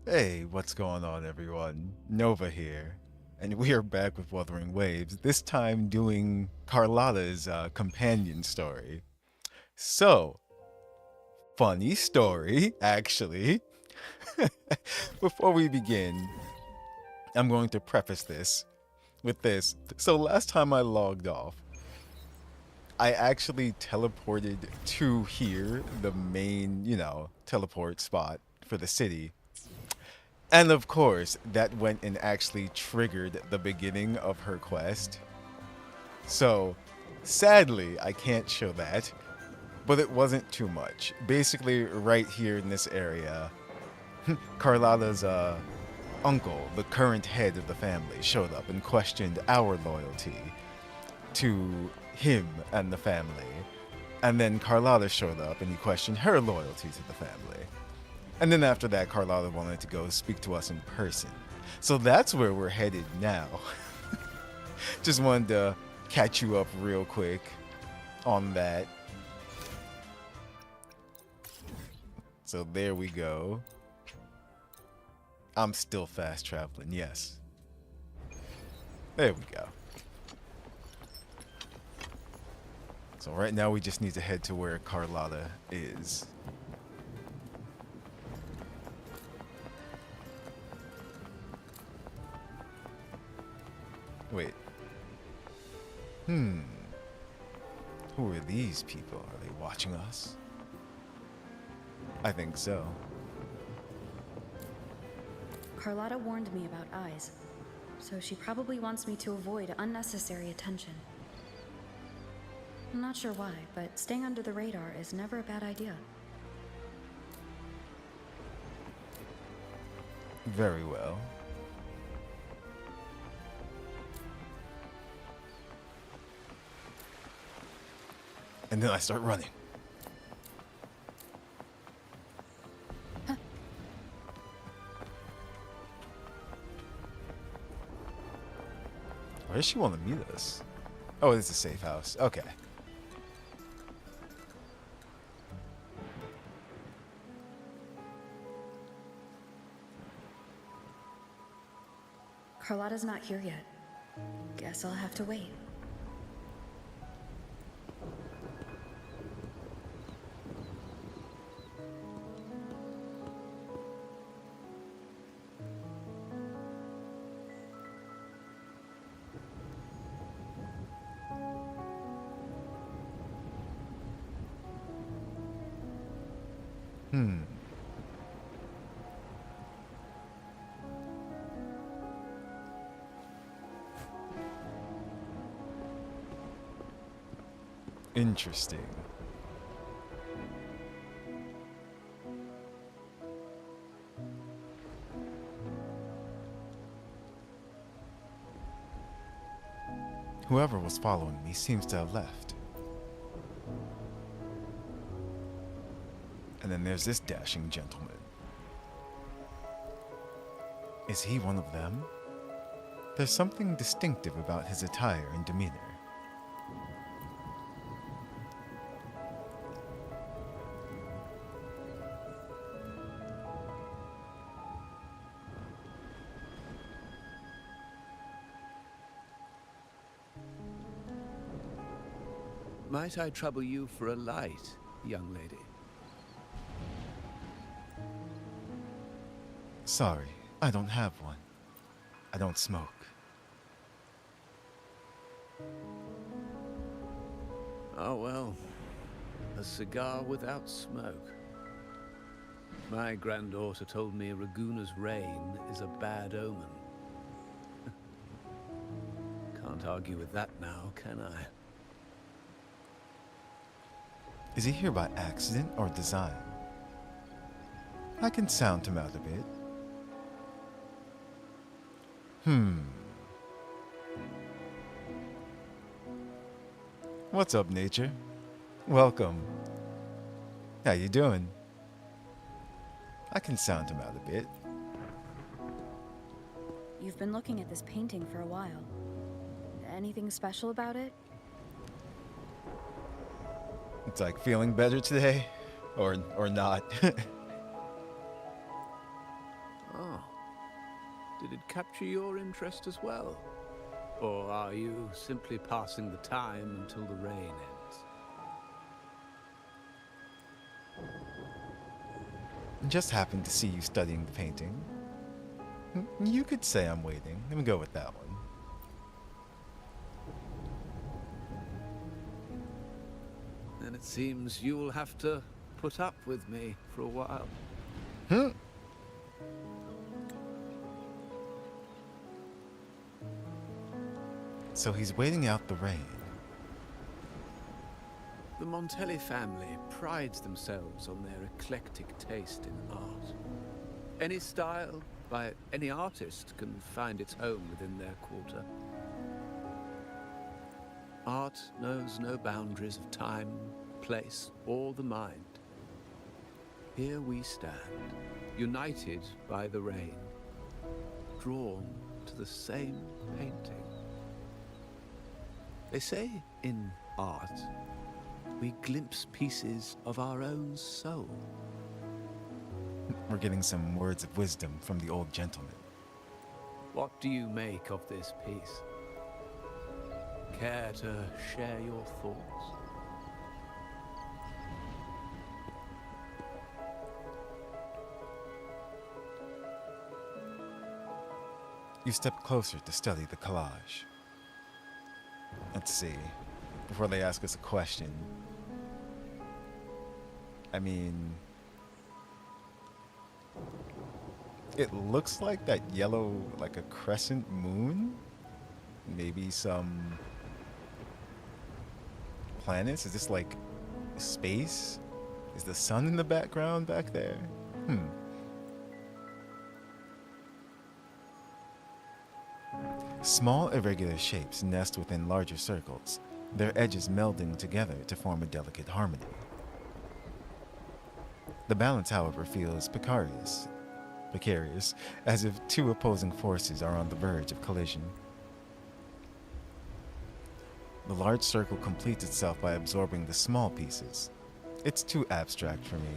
Hey, what's going on, everyone? Nova here, and we are back with Wuthering Waves, this time doing Carlotta's companion story. So, funny story, actually. Before we begin, I'm going to preface this with this. So, last time I logged off, I actually teleported to here, the main, teleport spot for the city. And of course, that went and actually triggered the beginning of her quest. So, sadly, I can't show that, but it wasn't too much. Basically, right here in this area, Carlotta's uncle, the current head of the family, showed up and questioned our loyalty to him and the family. And then Carlotta showed up and he questioned her loyalty to the family. And then after that, Carlotta wanted to go speak to us in person. So that's where we're headed now. Just wanted to catch you up real quick on that. So there we go. I'm still fast traveling, yes. There we go. So right now we just need to head to where Carlotta is. Wait. Who are these people? Are they watching us? I think so. Carlotta warned me about eyes, so she probably wants me to avoid unnecessary attention. I'm not sure why, but staying under the radar is never a bad idea. Very well. And then I start running. Where does she want to meet us? Oh, it's a safe house. Okay. Carlotta's not here yet. Guess I'll have to wait. Interesting. Whoever was following me seems to have left. And then there's this dashing gentleman. Is he one of them? There's something distinctive about his attire and demeanor. Might I trouble you for a light, young lady? Sorry, I don't have one. I don't smoke. Oh well, a cigar without smoke. My granddaughter told me Raguna's rain is a bad omen. Can't argue with that now, can I? Is he here by accident or design? I can sound him out a bit. What's up, nature? Welcome. How you doing? I can sound him out a bit. You've been looking at this painting for a while. Anything special about it? It's like feeling better today, or not. Did it capture your interest as well? Or are you simply passing the time until the rain ends? Just happened to see you studying the painting. You could say I'm waiting. Let me go with that one. Then it seems you'll have to put up with me for a while. Hmm. So he's waiting out the rain. The Montelli family prides themselves on their eclectic taste in art. Any style by any artist can find its home within their quarter. Art knows no boundaries of time, place, or the mind. Here we stand, united by the rain, drawn to the same painting. They say in art, we glimpse pieces of our own soul. We're getting some words of wisdom from the old gentleman. What do you make of this piece? Care to share your thoughts? You step closer to study the collage. Let's see. Before they ask us a question. I mean, it looks like that yellow, like a crescent moon. Maybe some planets. Is this like space? Is the sun in the background back there? Small irregular shapes nest within larger circles, their edges melding together to form a delicate harmony. The balance, however, feels precarious, as if two opposing forces are on the verge of collision. The large circle completes itself by absorbing the small pieces. It's too abstract for me.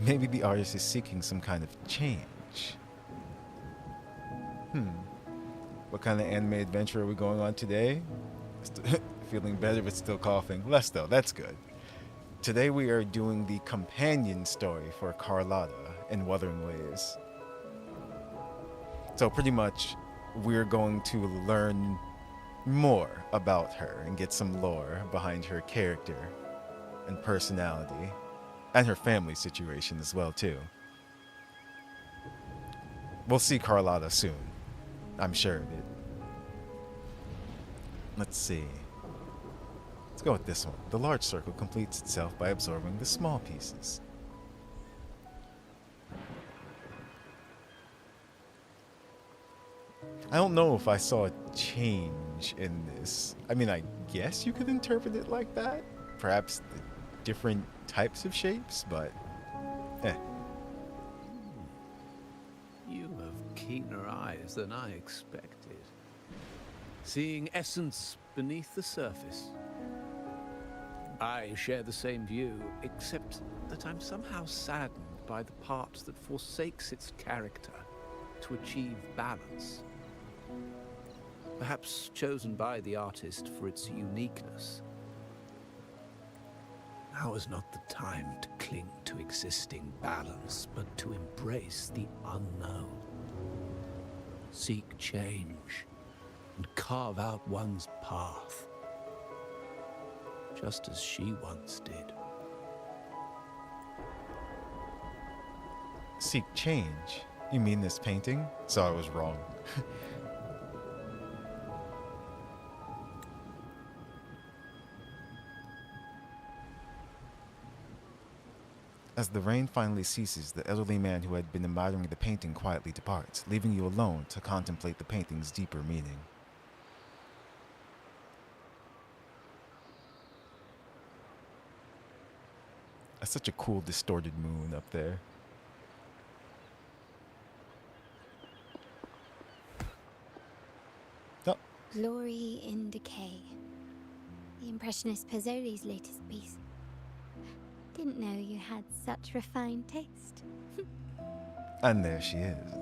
Maybe the artist is seeking some kind of change. What kind of anime adventure are we going on today? Feeling better but still coughing. Less though, that's good. Today we are doing the companion story for Carlotta in Wuthering Waves. So pretty much we're going to learn more about her and get some lore behind her character and personality and her family situation as well too. We'll see Carlotta soon. I'm sure of it. Let's see. Let's go with this one. The large circle completes itself by absorbing the small pieces. I don't know if I saw a change in this. I mean, I guess you could interpret it like that. Perhaps the different types of shapes, but You have keener eyes than I expected. Seeing essence beneath the surface. I share the same view, except that I'm somehow saddened by the part that forsakes its character to achieve balance. Perhaps chosen by the artist for its uniqueness. Now is not the time to cling to existing balance, but to embrace the unknown. Seek change and carve out one's path, just as she once did. seek change. You mean this painting? So I was wrong. As the rain finally ceases, the elderly man who had been admiring the painting quietly departs, leaving you alone to contemplate the painting's deeper meaning. That's such a cool distorted moon up there. Oh, Glory in Decay. The Impressionist Pazzoli's latest piece. Didn't know you had such refined taste. and there she is.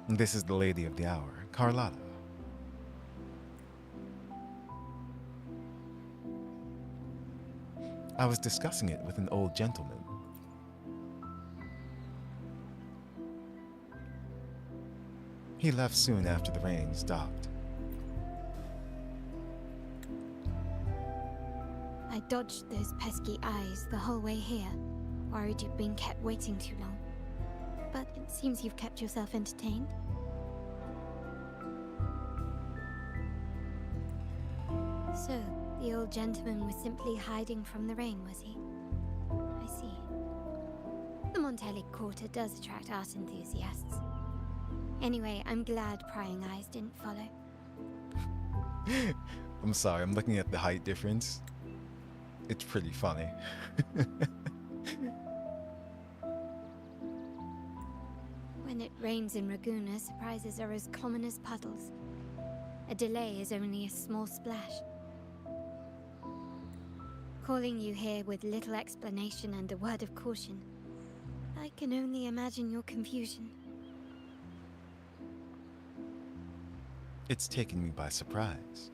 This is the lady of the hour, Carlotta. I was discussing it with an old gentleman. He left soon after the rain stopped. I dodged those pesky eyes the whole way here, worried you'd been kept waiting too long. But it seems you've kept yourself entertained. So, the old gentleman was simply hiding from the rain, was he? I see. The Montelli Quarter does attract art enthusiasts. Anyway, I'm glad prying eyes didn't follow. I'm sorry, I'm looking at the height difference. It's pretty funny. When it rains in Ragusa, surprises are as common as puddles. A delay is only a small splash. Calling you here with little explanation and a word of caution, I can only imagine your confusion. It's taken me by surprise.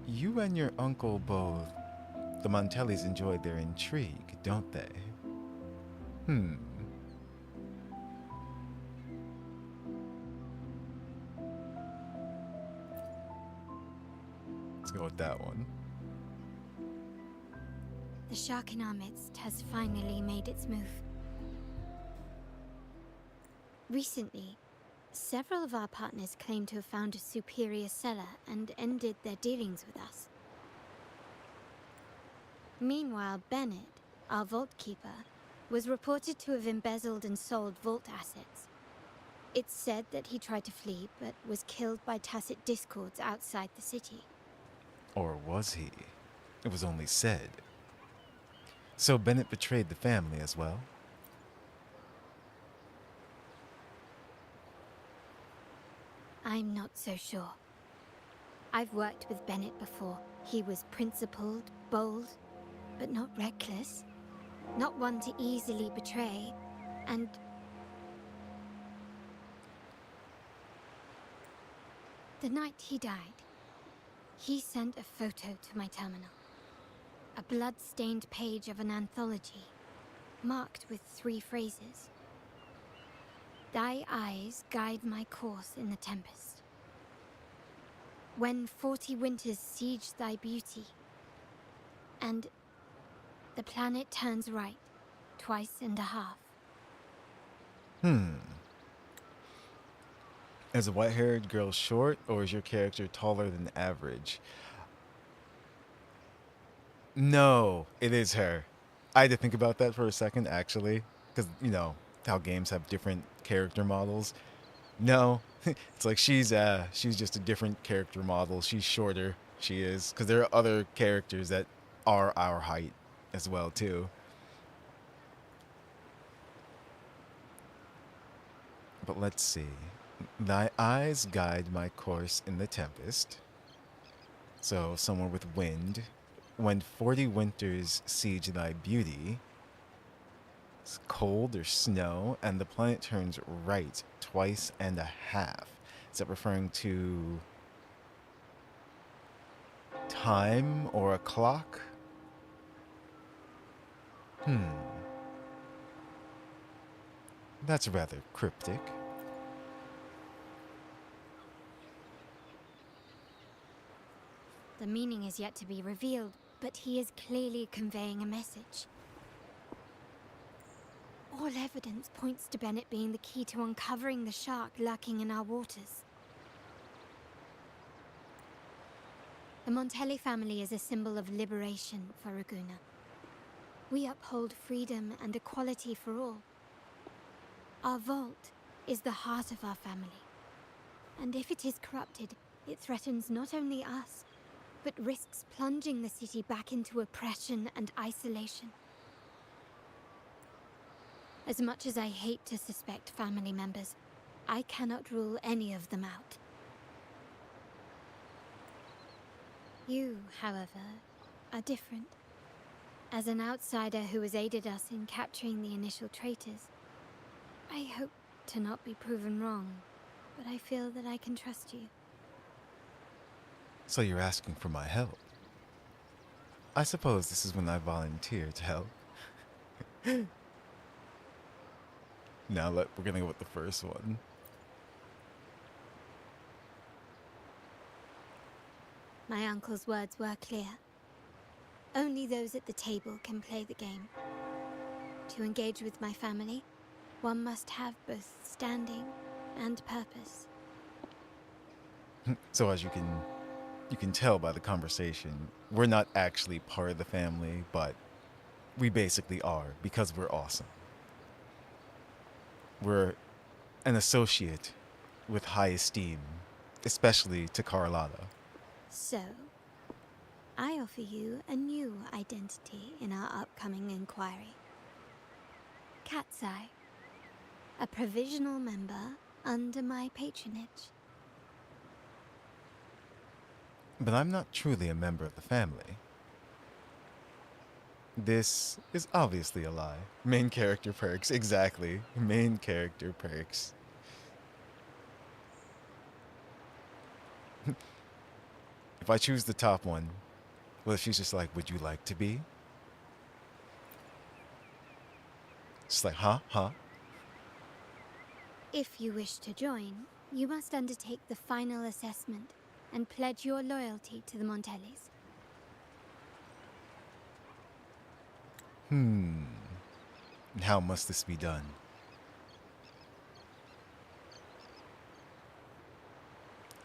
You and your uncle both. The Montellis enjoyed their intrigue, don't they? Let's go with that one. The shark in our midst has finally made its move. Recently, several of our partners claim to have found a superior cellar and ended their dealings with us. Meanwhile, Bennett, our vault keeper, was reported to have embezzled and sold vault assets. It's said that he tried to flee, but was killed by tacit discords outside the city. Or was he? It was only said. So Bennett betrayed the family as well? I'm not so sure. I've worked with Bennett before. He was principled, bold, but not reckless. Not one to easily betray, and... The night he died, he sent a photo to my terminal. A blood-stained page of an anthology, marked with 3 phrases. Thy eyes guide my course in the tempest. When 40 winters siege thy beauty, and the planet turns right, twice and a half. Is a white-haired girl short, or is your character taller than average? No, it is her. I had to think about that for a second, actually, because, you know, how games have different character models. No, it's like she's just a different character model. She's shorter, she is, because there are other characters that are our height as well, too. But let's see. Thy eyes guide my course in the tempest. So, someone with wind. When 40 winters siege thy beauty. It's cold or snow, and the planet turns right twice and a half. Is that referring to time or a clock? That's rather cryptic. The meaning is yet to be revealed, but he is clearly conveying a message. All evidence points to Bennett being the key to uncovering the shark lurking in our waters. The Montelli family is a symbol of liberation for Ragusa. We uphold freedom and equality for all. Our vault is the heart of our family. And if it is corrupted, it threatens not only us, but risks plunging the city back into oppression and isolation. As much as I hate to suspect family members, I cannot rule any of them out. You, however, are different. As an outsider who has aided us in capturing the initial traitors, I hope to not be proven wrong. but I feel that I can trust you. So you're asking for my help. I suppose this is when I volunteer to help. Now we're gonna go with the first one. My uncle's words were clear. Only those at the table can play the game. To engage with my family, one must have both standing and purpose. So as you can tell by the conversation, we're not actually part of the family, but we basically are because we're awesome. We're an associate with high esteem, especially to Carlotta. So, I offer you a new identity in our upcoming inquiry. Cat's Eye, a provisional member under my patronage. But I'm not truly a member of the family. This is obviously a lie. Main character perks, exactly. Main character perks. If I choose the top one, what if she's just like, would you like to be? Just like, huh? If you wish to join, you must undertake the final assessment and pledge your loyalty to the Montellis. And how must this be done?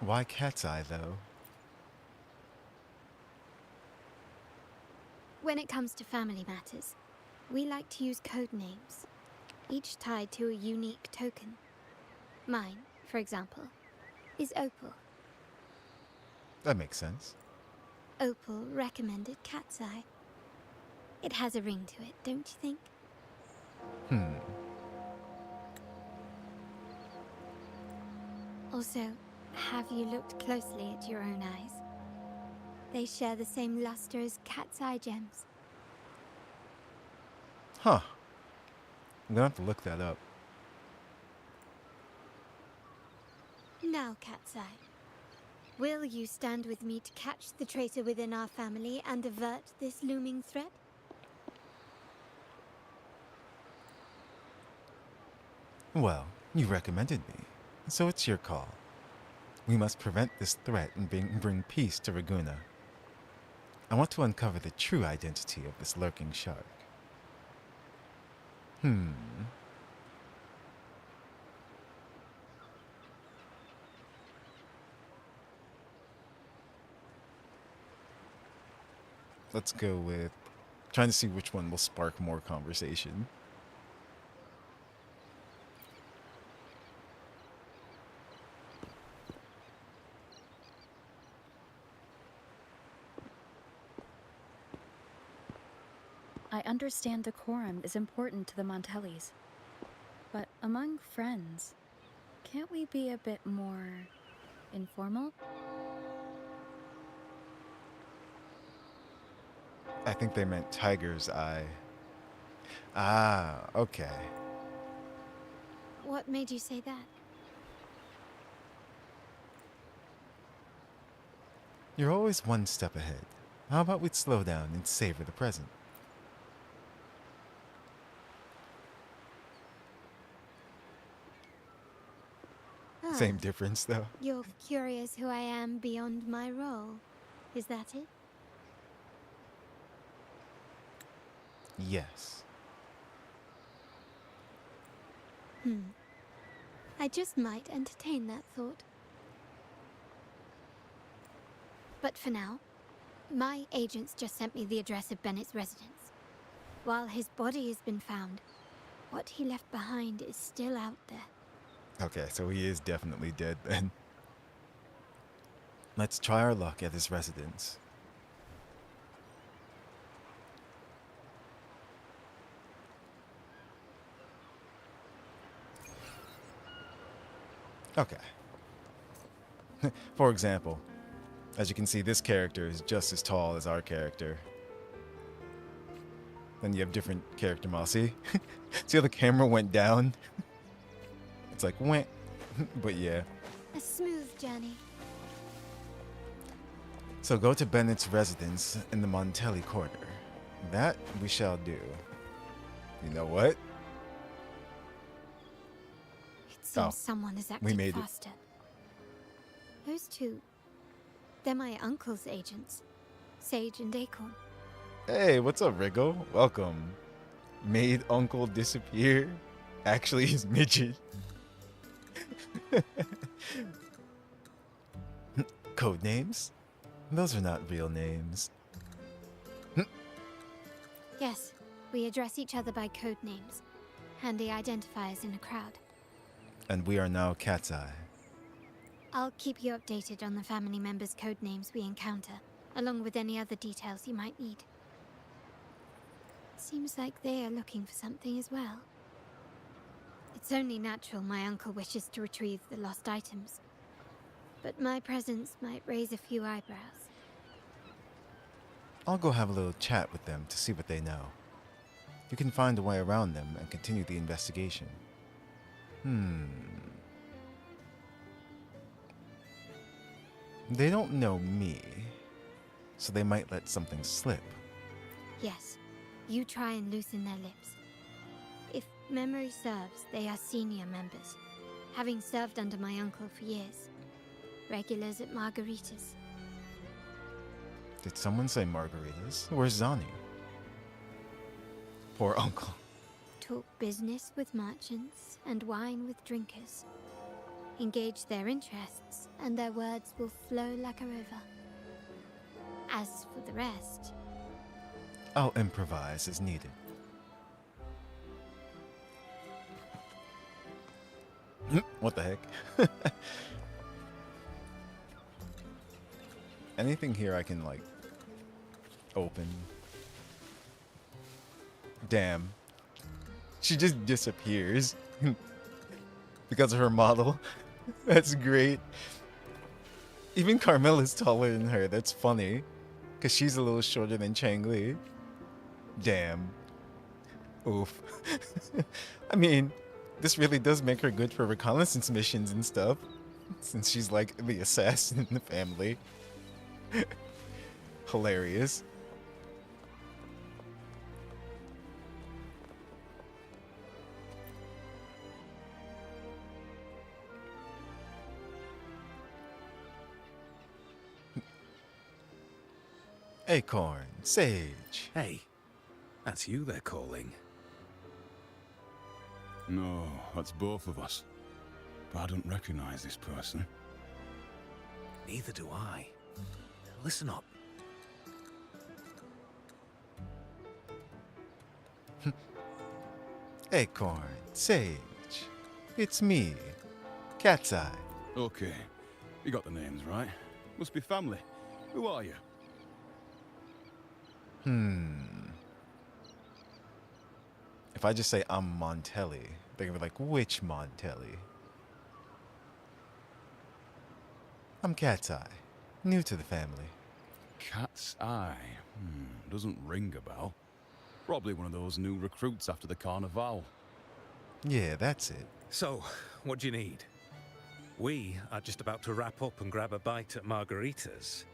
Why Cat's Eye, though? When it comes to family matters, we like to use code names, each tied to a unique token. Mine, for example, is Opal. That makes sense. Opal recommended Cat's Eye. It has a ring to it, don't you think? Also, have you looked closely at your own eyes? They share the same luster as Cat's Eye gems. Huh. I'm gonna have to look that up. Now, Cat's Eye, will you stand with me to catch the traitor within our family and avert this looming threat? Well, you recommended me, so it's your call. We must prevent this threat and bring peace to Raguna. I want to uncover the true identity of this lurking shark. Let's go with trying to see which one will spark more conversation. I understand decorum is important to the Montellis. But among friends, can't we be a bit more informal? I think they meant Tiger's Eye. Ah, okay. What made you say that? You're always one step ahead. How about we slow down and savor the present? Same difference, though. You're curious who I am beyond my role. Is that it? Yes. I just might entertain that thought. But for now, my agents just sent me the address of Bennett's residence. While his body has been found, what he left behind is still out there. Okay, so he is definitely dead then. Let's try our luck at his residence. Okay. For example, as you can see, this character is just as tall as our character. Then you have different character models. See? See how the camera went down? It's like, went. But yeah. A smooth journey. So go to Bennett's residence in the Montelli Quarter. That we shall do. You know what? It seems Oh, someone has we acted made it. faster. Those two, they're my uncle's agents, Sage and Acorn. Hey, what's up, Riggo? Welcome. Made Uncle disappear? Actually, he's midget. Code names? Those are not real names. Yes, we address each other by code names, handy identifiers in a crowd. And we are now Cat's Eye. I'll keep you updated on the family members' code names we encounter, along with any other details you might need. Seems like they are looking for something as well. It's only natural my uncle wishes to retrieve the lost items, but my presence might raise a few eyebrows. I'll go have a little chat with them to see what they know. You can find a way around them and continue the investigation. They don't know me, so they might let something slip. Yes, you try and loosen their lips. If memory serves, they are senior members, having served under my uncle for years. Regulars at Margarita's. Did someone say margaritas? Where's Zani? Poor uncle. Talk business with merchants and wine with drinkers. Engage their interests, and their words will flow like a river. As for the rest, I'll improvise as needed. What the heck? Anything here I can, like, open? Damn. She just disappears. Because of her model. That's great. Even Carmela's taller than her. That's funny. Because she's a little shorter than Changli. Damn. Oof. I mean, this really does make her good for reconnaissance missions and stuff. Since she's like the assassin in the family. Hilarious. Acorn, Sage. Hey, that's you they're calling. No, that's both of us. But I don't recognize this person. Neither do I. Listen up. Acorn, Sage. It's me, Cat's Eye. Okay, you got the names right. Must be family. Who are you? If I just say I'm Montelli, they're gonna be like, which Montelli? I'm Cat's Eye, new to the family. Cat's Eye. Doesn't ring a bell. Probably one of those new recruits after the Carnival. Yeah, that's it. So, what do you need? We are just about to wrap up and grab a bite at Margarita's.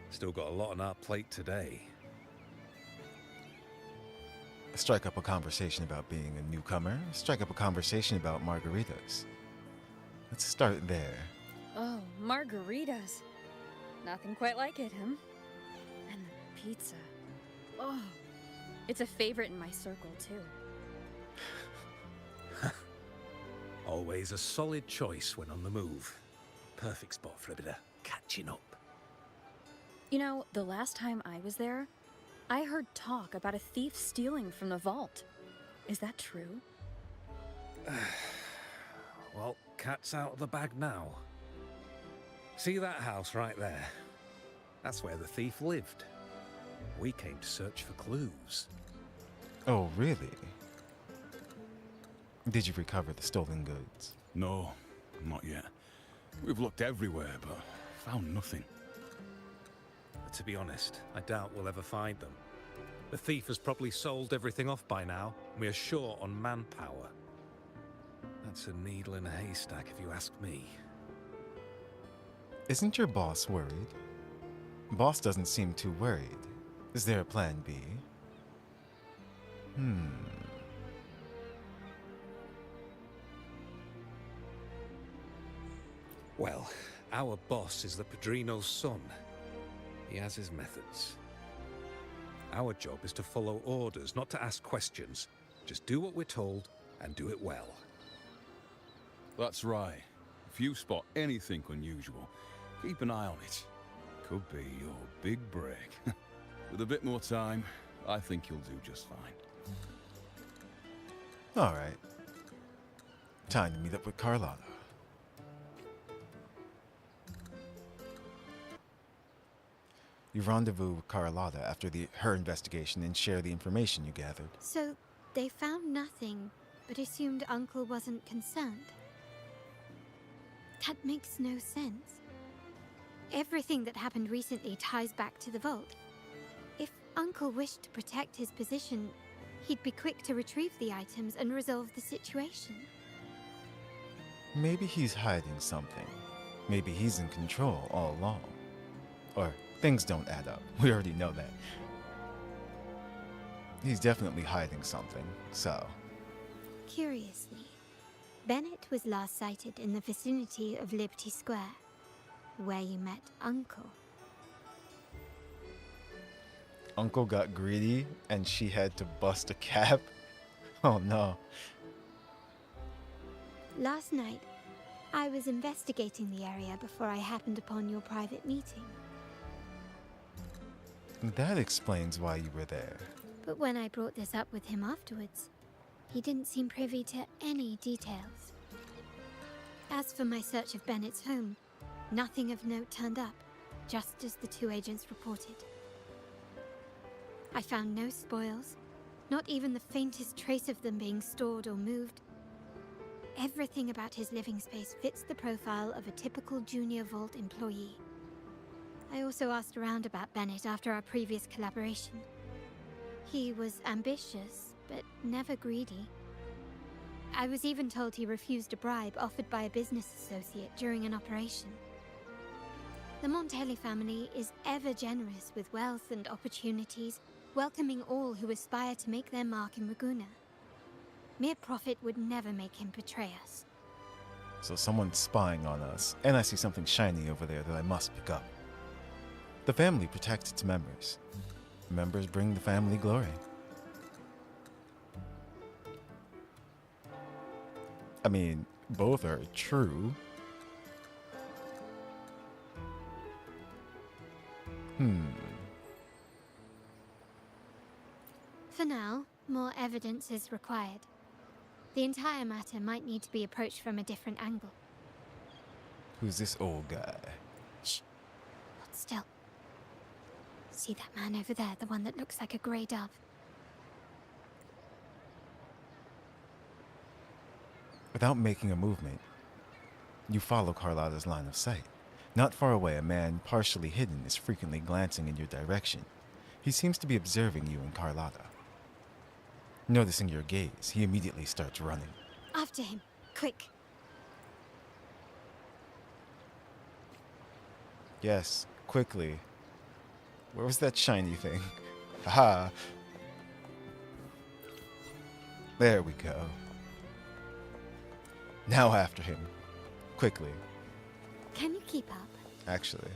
Still got a lot on our plate today. Strike up a conversation about being a newcomer. Strike up a conversation about margaritas. Let's start there. Oh, margaritas. Nothing quite like it, huh? And the pizza. Oh, it's a favorite in my circle, too. Always a solid choice when on the move. Perfect spot for a bit of catching up. You know, the last time I was there, I heard talk about a thief stealing from the vault. Is that true? Well, cat's out of the bag now. See that house right there? That's where the thief lived. We came to search for clues. Oh, really? Did you recover the stolen goods? No, not yet. We've looked everywhere, but found nothing. To be honest, I doubt we'll ever find them. The thief has probably sold everything off by now, and we are short on manpower. That's a needle in a haystack, if you ask me. Isn't your boss worried? Boss doesn't seem too worried. Is there a plan B? Well, our boss is the Padrino's son. He has his methods. Our job is to follow orders, not to ask questions. Just do what we're told and do it well. That's right. If you spot anything unusual, keep an eye on it. Could be your big break. With a bit more time, I think you'll do just fine. Alright. Time to meet up with Carlotta. You rendezvous with Carlotta after her investigation and share the information you gathered. So, they found nothing, but assumed Uncle wasn't concerned. That makes no sense. Everything that happened recently ties back to the vault. If Uncle wished to protect his position, he'd be quick to retrieve the items and resolve the situation. Maybe he's hiding something. Maybe he's in control all along. Or things don't add up. We already know that. He's definitely hiding something, so... Curiously, Bennett was last sighted in the vicinity of Liberty Square, where you met Uncle. Uncle got greedy and she had to bust a cap? Oh no. Last night, I was investigating the area before I happened upon your private meeting. That explains why you were there. But when I brought this up with him afterwards, he didn't seem privy to any details. As for my search of Bennett's home, nothing of note turned up, just as the two agents reported. I found no spoils, not even the faintest trace of them being stored or moved. Everything about his living space fits the profile of a typical Junior Vault employee. I also asked around about Bennett after our previous collaboration. He was ambitious, but never greedy. I was even told he refused a bribe offered by a business associate during an operation. The Montelli family is ever generous with wealth and opportunities, welcoming all who aspire to make their mark in Ragunna. Mere profit would never make him betray us. So someone's spying on us, and I see something shiny over there that I must pick up. The family protects its members. Members bring the family glory. I mean, both are true. For now, more evidence is required. The entire matter might need to be approached from a different angle. Who's this old guy? Shh. Hold still. See that man over there, the one that looks like a grey dove? Without making a movement, you follow Carlotta's line of sight. Not far away, a man partially hidden is frequently glancing in your direction. He seems to be observing you and Carlotta. Noticing your gaze, he immediately starts running. After him, quick. Yes, quickly. Where was that shiny thing? Haha. There we go. Now after him. Quickly. Can you keep up? Actually.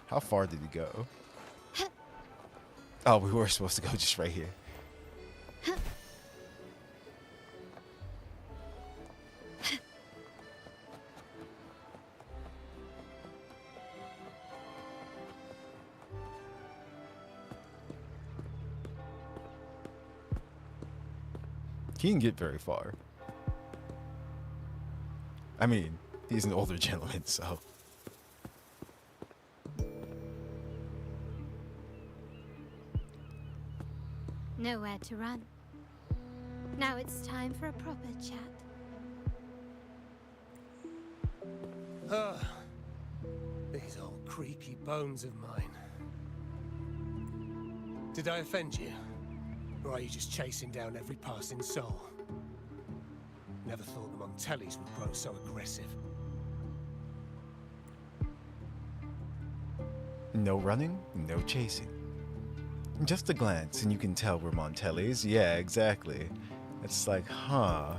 How far did he go? Oh, we were supposed to go just right here. He didn't get very far. I mean, he's an older gentleman, so... Nowhere to run. Now it's time for a proper chat. These old creaky bones of mine. Did I offend you? Or are you just chasing down every passing soul? Never thought the Montellis would grow so aggressive. No running, no chasing. Just a glance and you can tell we're Montellis. Yeah, exactly. It's like, huh.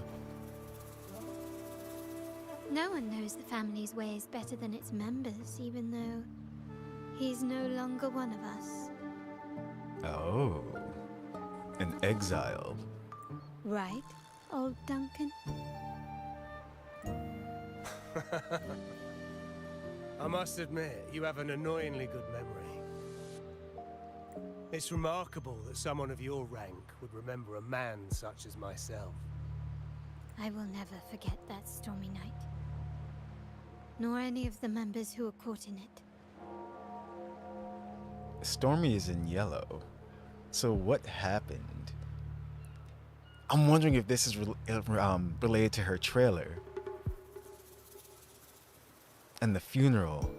No one knows the family's ways better than its members, even though he's no longer one of us. Oh. An exile. Right, old Duncan? I must admit, you have an annoyingly good memory. It's remarkable that someone of your rank would remember a man such as myself. I will never forget that stormy night. Nor any of the members who were caught in it. Stormy is in yellow. So what happened? I'm wondering if this is related to her trailer. And the funeral.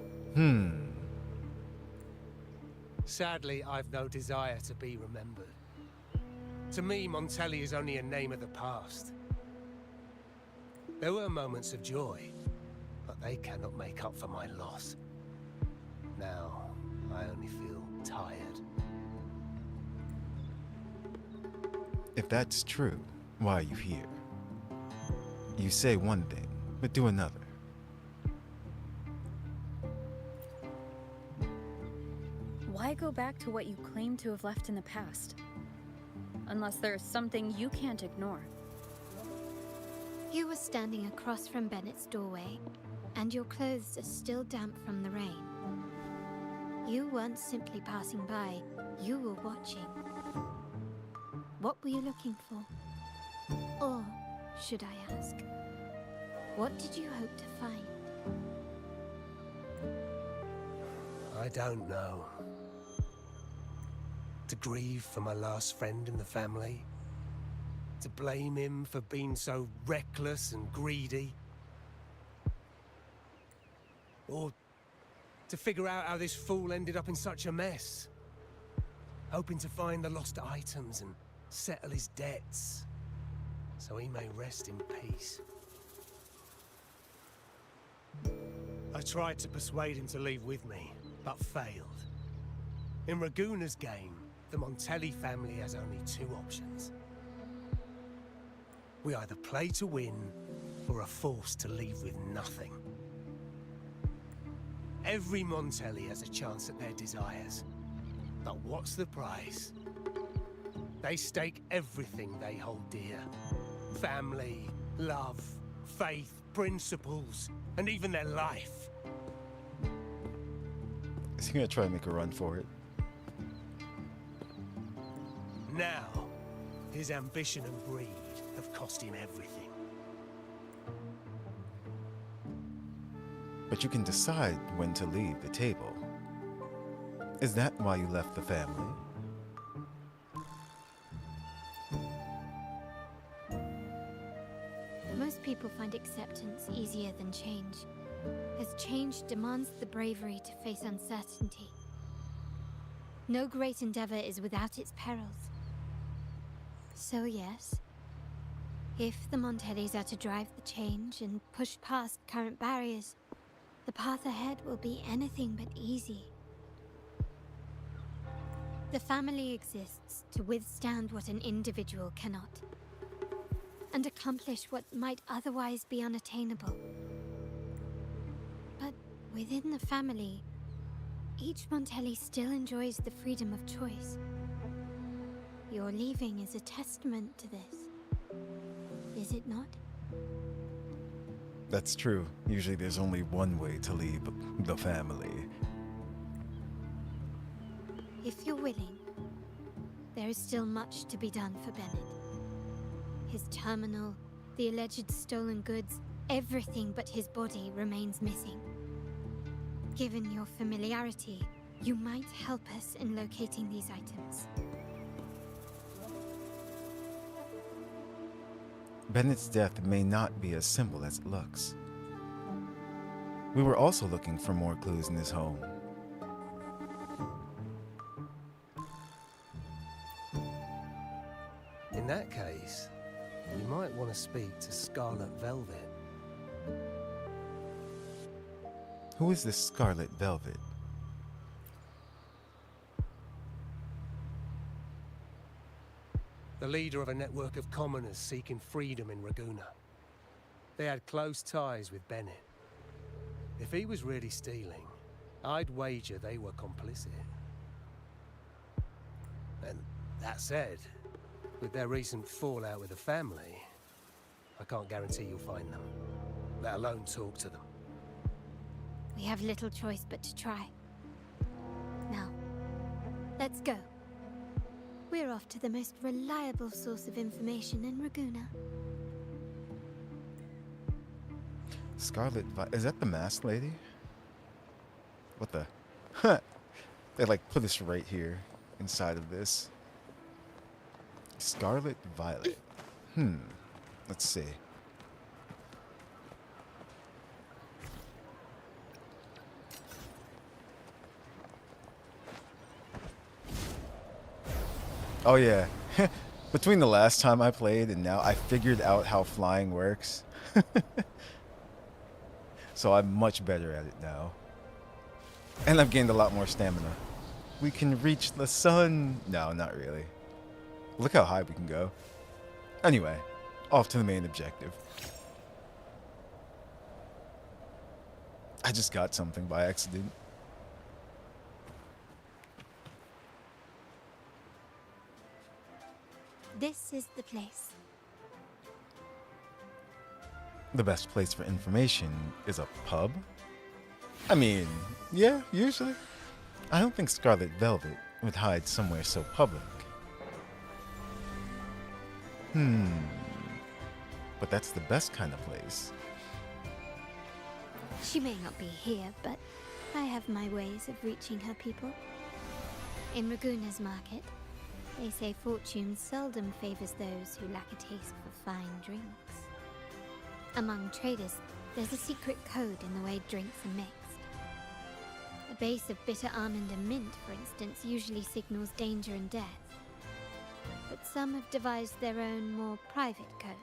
Sadly, I've no desire to be remembered. To me, Montelli is only a name of the past. There were moments of joy, but they cannot make up for my loss. Now, I only feel tired. If that's true, why are you here? You say one thing, but do another. Why go back to what you claim to have left in the past? Unless there's something you can't ignore. You were standing across from Bennett's doorway, and your clothes are still damp from the rain. You weren't simply passing by, you were watching. What were you looking for? Or, should I ask, what did you hope to find? I don't know. To grieve for my last friend in the family? To blame him for being so reckless and greedy? Or to figure out how this fool ended up in such a mess? Hoping to find the lost items and settle his debts, so he may rest in peace. I tried to persuade him to leave with me, but failed. In Raguna's game, the Montelli family has only two options. We either play to win, or are forced to leave with nothing. Every Montelli has a chance at their desires. But what's the price? They stake everything they hold dear. Family, love, faith, principles, and even their life. Is he gonna try and make a run for it? Now, his ambition and greed have cost him everything. But you can decide when to leave the table. Is that why you left the family? Most people find acceptance easier than change, as change demands the bravery to face uncertainty. No great endeavor is without its perils. So yes, if the Montellis are to drive the change and push past current barriers, the path ahead will be anything but easy. The family exists to withstand what an individual cannot, and accomplish what might otherwise be unattainable. But within the family, each Montelli still enjoys the freedom of choice. Your leaving is a testament to this, is it not? That's true. Usually there's only one way to leave the family. If you're willing, there is still much to be done for Bennett. His terminal, the alleged stolen goods, everything but his body remains missing. Given your familiarity, you might help us in locating these items. Bennett's death may not be as simple as it looks. We were also looking for more clues in his home. In that case, you might want to speak to Scarlet Velvet. Who is this Scarlet Velvet? the leader of a network of commoners seeking freedom in Raguna. They had close ties with Bennett. If he was really stealing, I'd wager they were complicit. And that said, with their recent fallout with the family, I can't guarantee you'll find them, let alone talk to them. We have little choice but to try. Now, let's go. We're off to the most reliable source of information in Raguna. Scarlet is that the masked lady? What the? They like put us right here inside of this. Scarlet Violet. Let's see. Oh yeah. Between the last time I played and now, I figured out how flying works. So I'm much better at it now. And I've gained a lot more stamina. We can reach the sun. No, not really. Look how high we can go. Anyway, off to the main objective. I just got something by accident. This is the place. The best place for information is a pub? I mean, yeah, usually. I don't think Scarlet Velvet would hide somewhere so public. But that's the best kind of place. She may not be here, but I have my ways of reaching her people. In Raguna's market, they say fortune seldom favors those who lack a taste for fine drinks. Among traders, there's a secret code in the way drinks are mixed. A base of bitter almond and mint, for instance, usually signals danger and death. But some have devised their own, more private codes.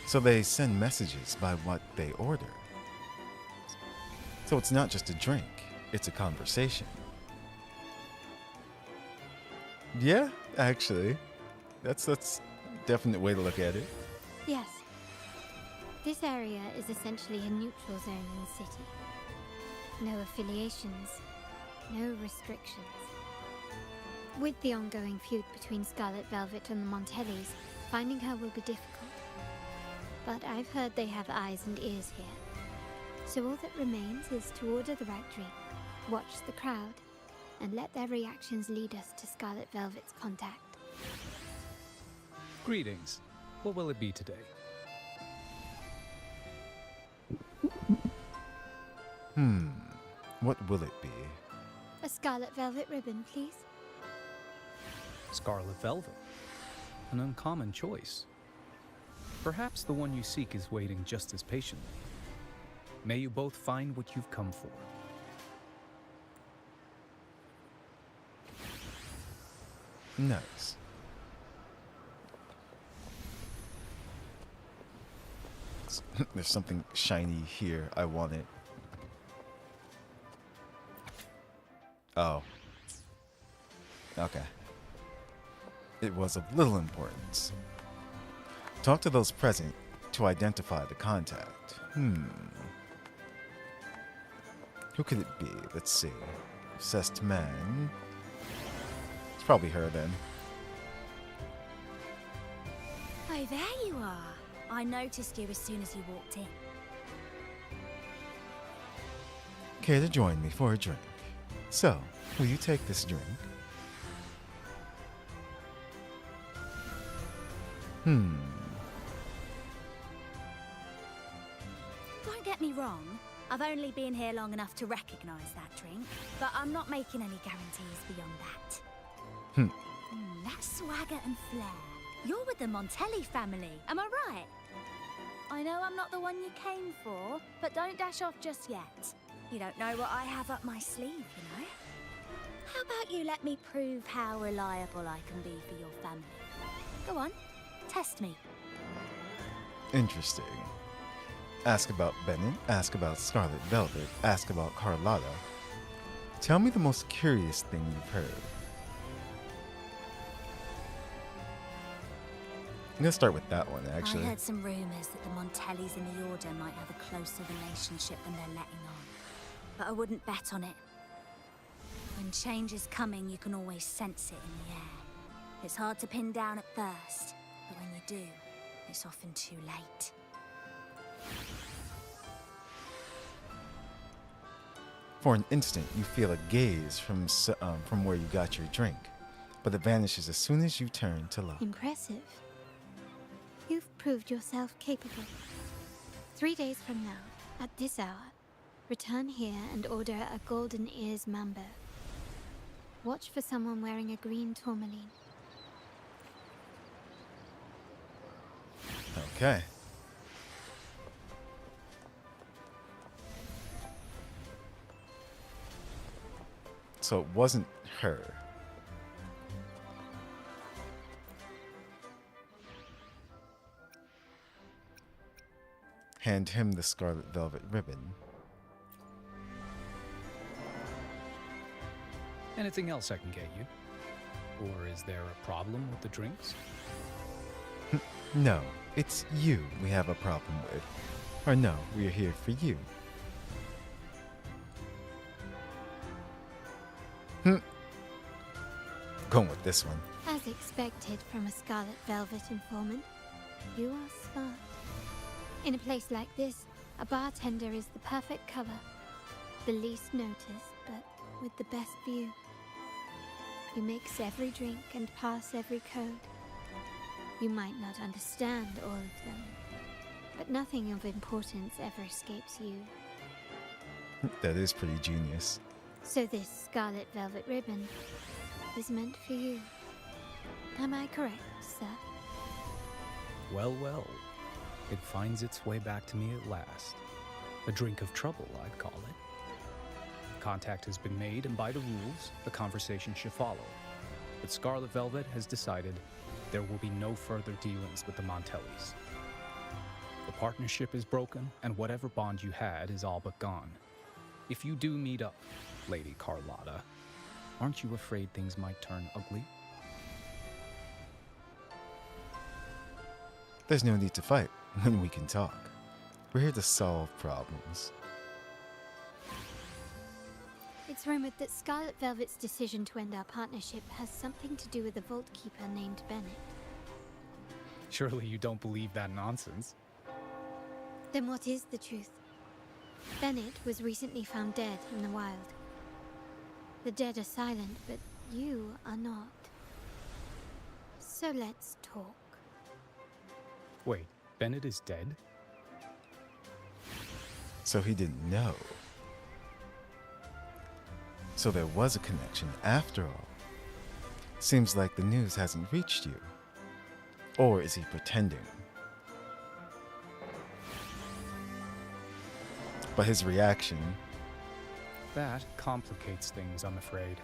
So they send messages by what they order. So it's not just a drink, it's a conversation. Yeah, actually. That's a definite way to look at it. Yes. This area is essentially a neutral zone in the city. No affiliations, no restrictions. With the ongoing feud between Scarlet Velvet and the Montellis, finding her will be difficult. But I've heard they have eyes and ears here. So all that remains is to order the right drink, watch the crowd, and let their reactions lead us to Scarlet Velvet's contact. Greetings. What will it be today? What will it be? A Scarlet Velvet ribbon, please. Scarlet Velvet. An uncommon choice. Perhaps the one you seek is waiting just as patiently. May you both find what you've come for. Nice. There's something shiny here. I want it. Oh. Okay. It was of little importance. Talk to those present to identify the contact. Who could it be? Let's see. Obsessed man. It's probably her then. Oh, there you are. I noticed you as soon as you walked in. Care to join me for a drink? So, will you take this drink? Don't get me wrong. I've only been here long enough to recognize that drink, but I'm not making any guarantees beyond that. That swagger and flair. You're with the Montelli family, am I right? I know I'm not the one you came for, but don't dash off just yet. You don't know what I have up my sleeve, you know? How about you let me prove how reliable I can be for your family? Go on, test me. Interesting. Ask about Bennett, ask about Scarlet Velvet, ask about Carlotta. Tell me the most curious thing you've heard. gonna start with that one, I actually. heard some rumours that the Montellis in the Order might have a closer relationship than they're letting on. But I wouldn't bet on it. When change is coming, you can always sense it in the air. It's hard to pin down at first, but when you do, it's often too late. For an instant, you feel a gaze from where you got your drink, but it vanishes as soon as you turn to look. Impressive. You've proved yourself capable. 3 days from now, at this hour, return here and order a golden ears mambo. Watch for someone wearing a green tourmaline. Okay. So it wasn't her. Hand him the scarlet velvet ribbon. Anything else I can get you? Or is there a problem with the drinks? No, it's you we have a problem with. Or no, we're here for you. Going with this one. As expected from a scarlet velvet informant, you are smart. In a place like this, a bartender is the perfect cover. The least noticed, but with the best view. You mix every drink and pass every code. You might not understand all of them, but nothing of importance ever escapes you. That is pretty genius. So this scarlet velvet ribbon is meant for you. Am I correct, sir? Well, well. It finds its way back to me at last. A drink of trouble, I'd call it. Contact has been made, and by the rules, the conversation should follow. But Scarlet Velvet has decided there will be no further dealings with the Montellis. The partnership is broken, and whatever bond you had is all but gone. If you do meet up, Lady Carlotta, aren't you afraid things might turn ugly? There's no need to fight when we can talk. We're here to solve problems. It's rumored that Scarlet Velvet's decision to end our partnership has something to do with a Vault Keeper named Bennett. Surely you don't believe that nonsense. Then what is the truth? Bennett was recently found dead in the wild. The dead are silent, but you are not. So let's talk. Wait, Bennett is dead? So he didn't know. So there was a connection after all. Seems like the news hasn't reached you. Or is he pretending? But his reaction... That complicates things, I'm afraid.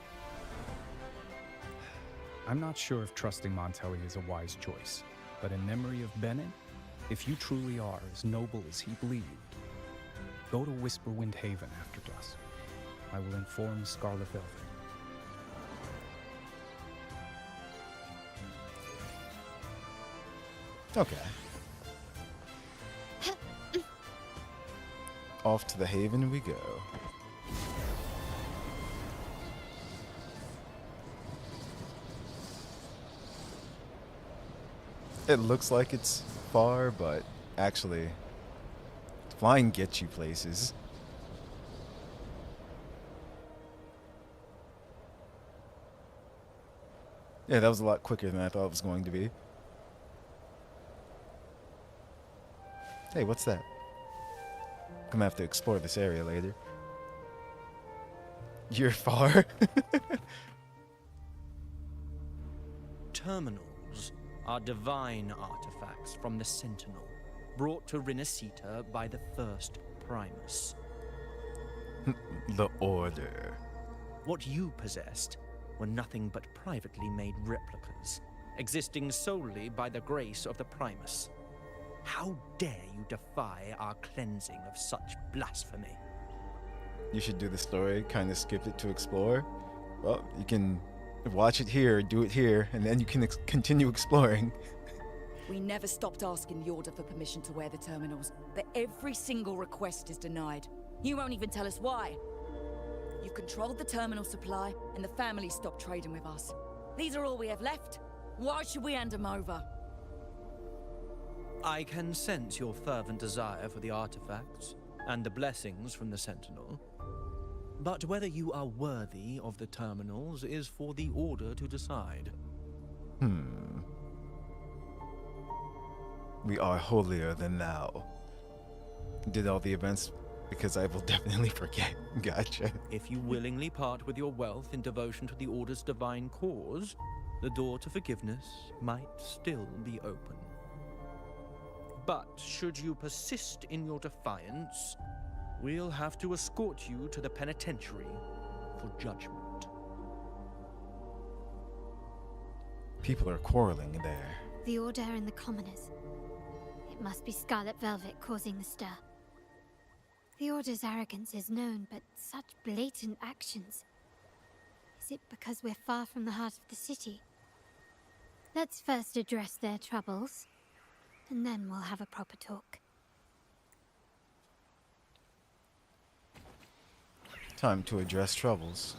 I'm not sure if trusting Montelli is a wise choice, but in memory of Bennett, if you truly are as noble as he believed, go to Whisperwind Haven after dusk. I will inform Scarlet Velvet. Okay. Off to the Haven we go. It looks like it's far, but actually, flying gets you places. Yeah, that was a lot quicker than I thought it was going to be. Hey, what's that? Gonna have to explore this area later. You're far? Terminals are divine artifacts from the Sentinel, brought to Rinasita by the first Primus. The Order. What you possessed were nothing but privately made replicas, existing solely by the grace of the Primus. How dare you defy our cleansing of such blasphemy? You should do the story, kind of skip it to explore. Well, you can watch it here, do it here, and then you can continue exploring. We never stopped asking the Order for permission to wear the terminals, but every single request is denied. You won't even tell us why. You've controlled the terminal supply, and the family stopped trading with us. These are all we have left. Why should we hand them over? I can sense your fervent desire for the artifacts and the blessings from the Sentinel. But whether you are worthy of the terminals is for the Order to decide. We are holier than thou. Did all the events because I will definitely forget. Gotcha. If you willingly part with your wealth in devotion to the Order's divine cause, the door to forgiveness might still be open. But should you persist in your defiance, we'll have to escort you to the penitentiary for judgment. People are quarreling there. The Order and the Commoners. It must be Scarlet Velvet causing the stir. The Order's arrogance is known, but such blatant actions. Is it because we're far from the heart of the city? Let's first address their troubles, and then we'll have a proper talk. Time to address troubles.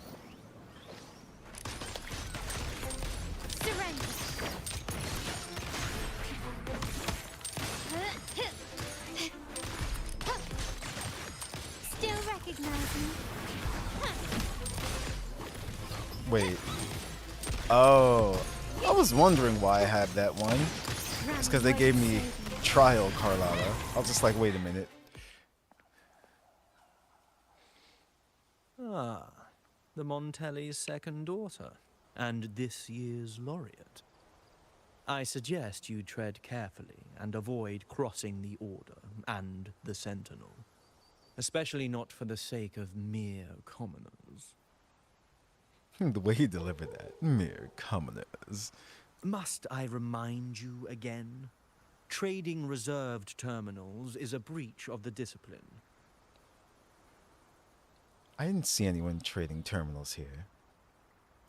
Surrender! Still recognize me? Wait. Oh. I was wondering why I had that one. It's because they gave me trial Carlotta. I was just like, wait a minute. Ah, the Montelli's second daughter, and this year's laureate. I suggest you tread carefully and avoid crossing the Order and the Sentinel. Especially not for the sake of mere commoners. The way he delivered that. Mere commoners. Must I remind you again? Trading reserved terminals is a breach of the discipline. I didn't see anyone trading terminals here.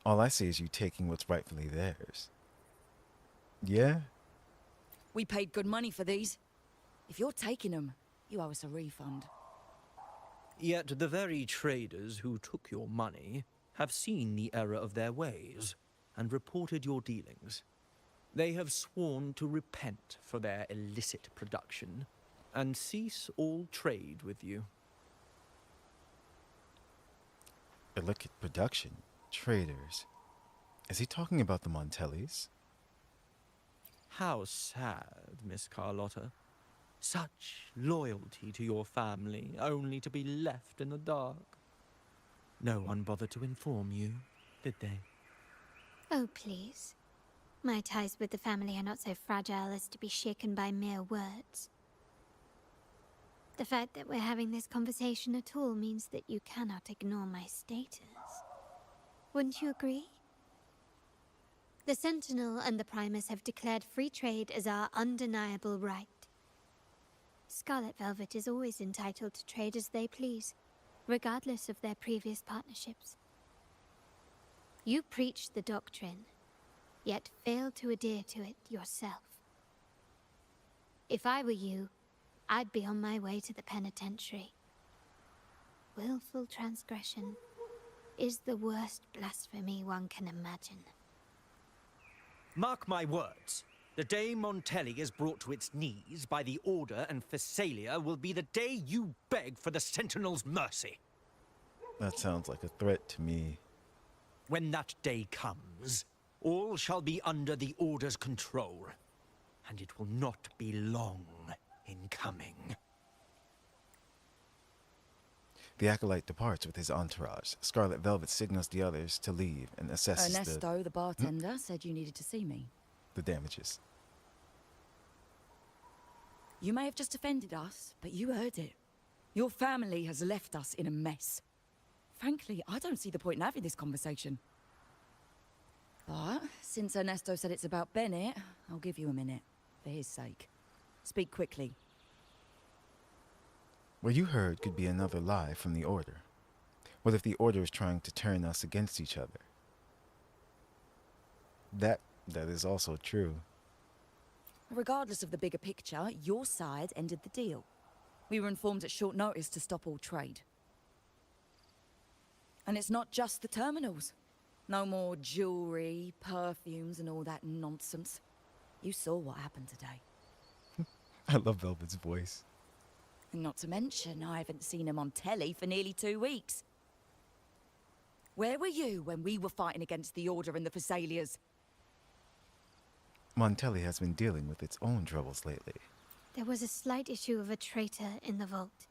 All I see is you taking what's rightfully theirs. Yeah? We paid good money for these. If you're taking them, you owe us a refund. Yet the very traders who took your money have seen the error of their ways and reported your dealings. They have sworn to repent for their illicit production and cease all trade with you. But look at production. Traders. Is he talking about the Montellis? How sad, Miss Carlotta. Such loyalty to your family, only to be left in the dark. No one bothered to inform you, did they? Oh, please. My ties with the family are not so fragile as to be shaken by mere words. The fact that we're having this conversation at all means that you cannot ignore my status. Wouldn't you agree? The Sentinel and the Primus have declared free trade as our undeniable right. Scarlet Velvet is always entitled to trade as they please, regardless of their previous partnerships. You preach the doctrine, yet fail to adhere to it yourself. If I were you, I'd be on my way to the penitentiary. Willful transgression is the worst blasphemy one can imagine. Mark my words. The day Montelli is brought to its knees by the Order and Phasalia will be the day you beg for the Sentinel's mercy. That sounds like a threat to me. When that day comes, all shall be under the Order's control, and it will not be long in coming. The acolyte departs with his entourage. Scarlet Velvet signals the others to leave and assesses Ernesto, the bartender, said you needed to see me. the damages. You may have just offended us, but you heard it. Your family has left us in a mess. Frankly, I don't see the point in having this conversation. But since Ernesto said it's about Bennett, I'll give you a minute, for his sake. Speak quickly. What you heard could be another lie from the Order. What if the Order is trying to turn us against each other? That is also true. Regardless of the bigger picture, your side ended the deal. We were informed at short notice to stop all trade. And it's not just the terminals. No more jewelry, perfumes, and all that nonsense. You saw what happened today. I love Velvet's voice. And not to mention, I haven't seen him on telly for nearly 2 weeks. Where were you when we were fighting against the Order and the Phassalias? Montelli has been dealing with its own troubles lately. There was a slight issue of a traitor in the vault,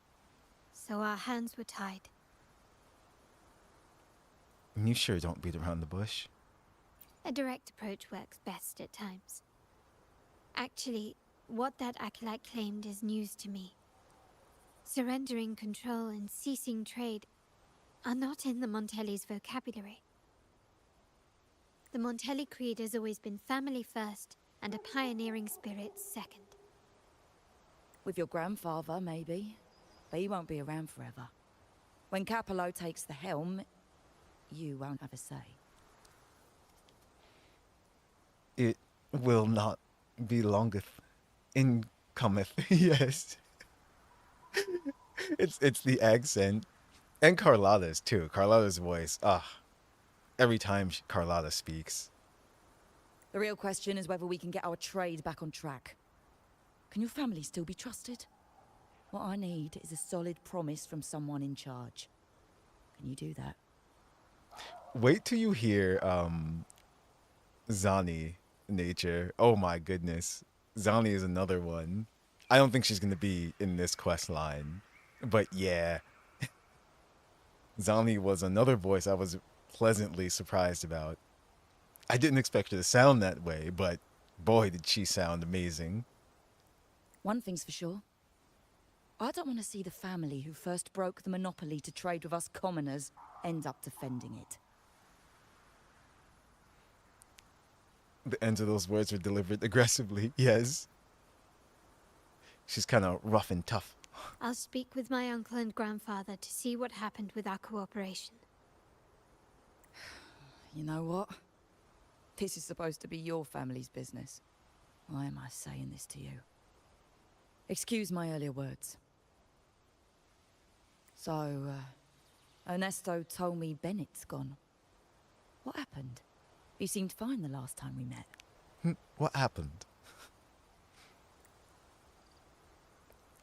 so our hands were tied. You sure don't beat around the bush? A direct approach works best at times. Actually, what that acolyte claimed is news to me. Surrendering control and ceasing trade are not in the Montelli's vocabulary. The Montelli creed has always been family first and a pioneering spirit second. With your grandfather, maybe. But he won't be around forever. When Capello takes the helm, you won't have a say. It will not be longeth in cometh. Yes. It's the accent. And Carlotta's too. Carlotta's voice. Every time Carlotta speaks. The real question is whether we can get our trade back on track. Can your family still be trusted? What I need is a solid promise from someone in charge. Can you do that? Wait till you hear Zani nature. Oh my goodness. Zani is another one. I don't think she's gonna be in this quest line. But yeah. Zani was another voice I was pleasantly surprised about. I didn't expect her to sound that way, but boy did she sound amazing. One thing's for sure. I don't want to see the family who first broke the monopoly to trade with us commoners end up defending it. The ends of those words were delivered aggressively, yes. She's kind of rough and tough. I'll speak with my uncle and grandfather to see what happened with our cooperation. You know what? This is supposed to be your family's business. Why am I saying this to you? Excuse my earlier words. So, Ernesto told me Bennett's gone. What happened? He seemed fine the last time we met. What happened?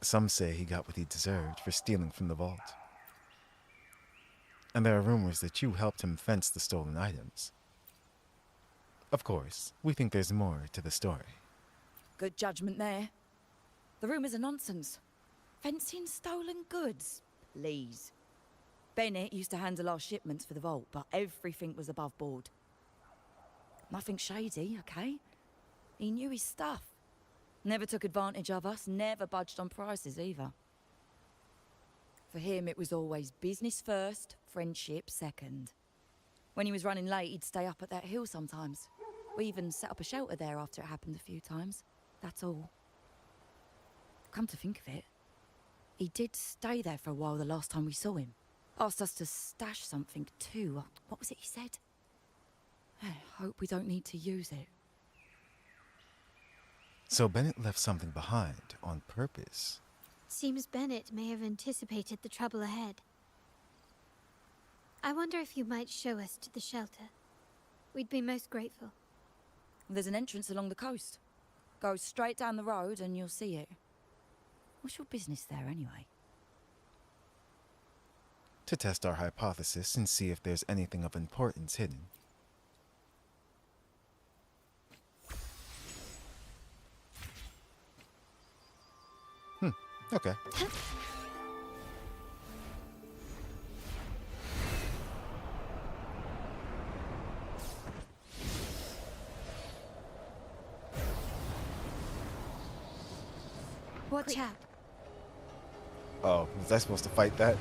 Some say he got what he deserved for stealing from the vault. And there are rumors that you helped him fence the stolen items. Of course, we think there's more to the story. Good judgment there. The rumors are nonsense. Fencing stolen goods? Please. Bennett used to handle our shipments for the vault, but everything was above board. Nothing shady, okay? He knew his stuff. Never took advantage of us, never budged on prices either. For him, it was always business first, friendship second. When he was running late, he'd stay up at that hill sometimes. We even set up a shelter there after it happened a few times. That's all. Come to think of it, he did stay there for a while the last time we saw him. Asked us to stash something too. What was it he said? I hope we don't need to use it. So Bennett left something behind on purpose. Seems Bennett may have anticipated the trouble ahead. I wonder if you might show us to the shelter. We'd be most grateful. There's an entrance along the coast. Go straight down the road and you'll see it. What's your business there anyway? To test our hypothesis and see if there's anything of importance hidden. Okay. Watch out. Oh, was I supposed to fight that?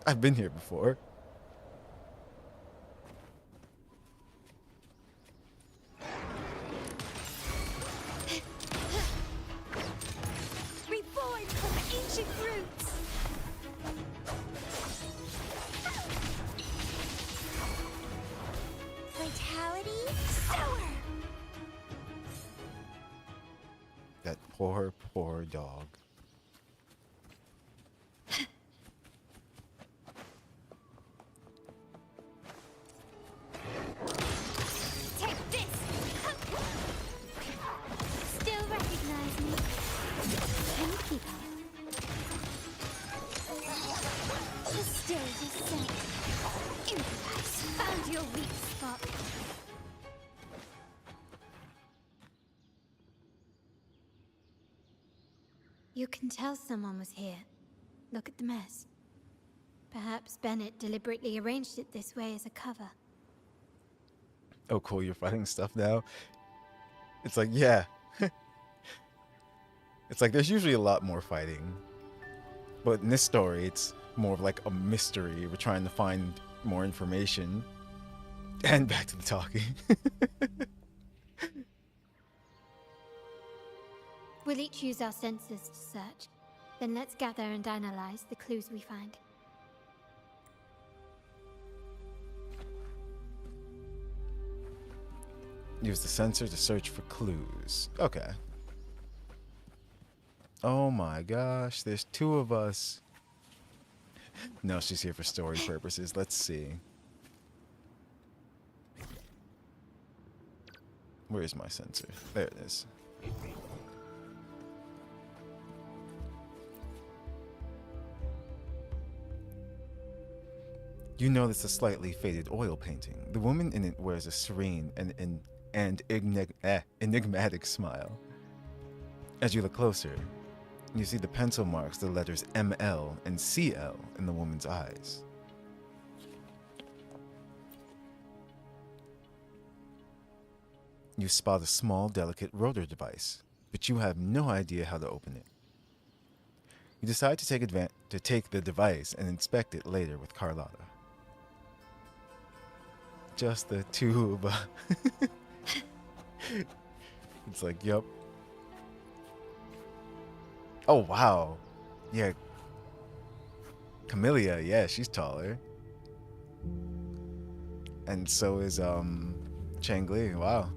I've been here before. Reborn from ancient roots! Vitality sour! Poor, poor dog. Take this! Still recognize me? Can you keep up? The stage is set. Improvise. Found your weak spot. You can tell someone was here. Look at the mess. Perhaps Bennett deliberately arranged it this way as a cover. Oh, cool, you're fighting stuff now? It's like, yeah. It's like there's usually a lot more fighting. But in this story, it's more of like a mystery. We're trying to find more information. And back to the talking. We'll each use our senses to search. Then let's gather and analyze the clues we find. Use the sensor to search for clues. Okay. Oh my gosh, there's two of us. No, she's here for story purposes. Let's see. Where is my sensor? There it is. You notice a slightly faded oil painting. The woman in it wears a serene and enigmatic smile. As you look closer, you see the pencil marks, the letters ML and CL in the woman's eyes. You spot a small, delicate rotor device, but you have no idea how to open it. You decide to take the device and inspect it later with Carlotta. Just the two of us. It's like, yup. Oh, wow. Yeah. Camellia, yeah, she's taller. And so is, Changli, wow.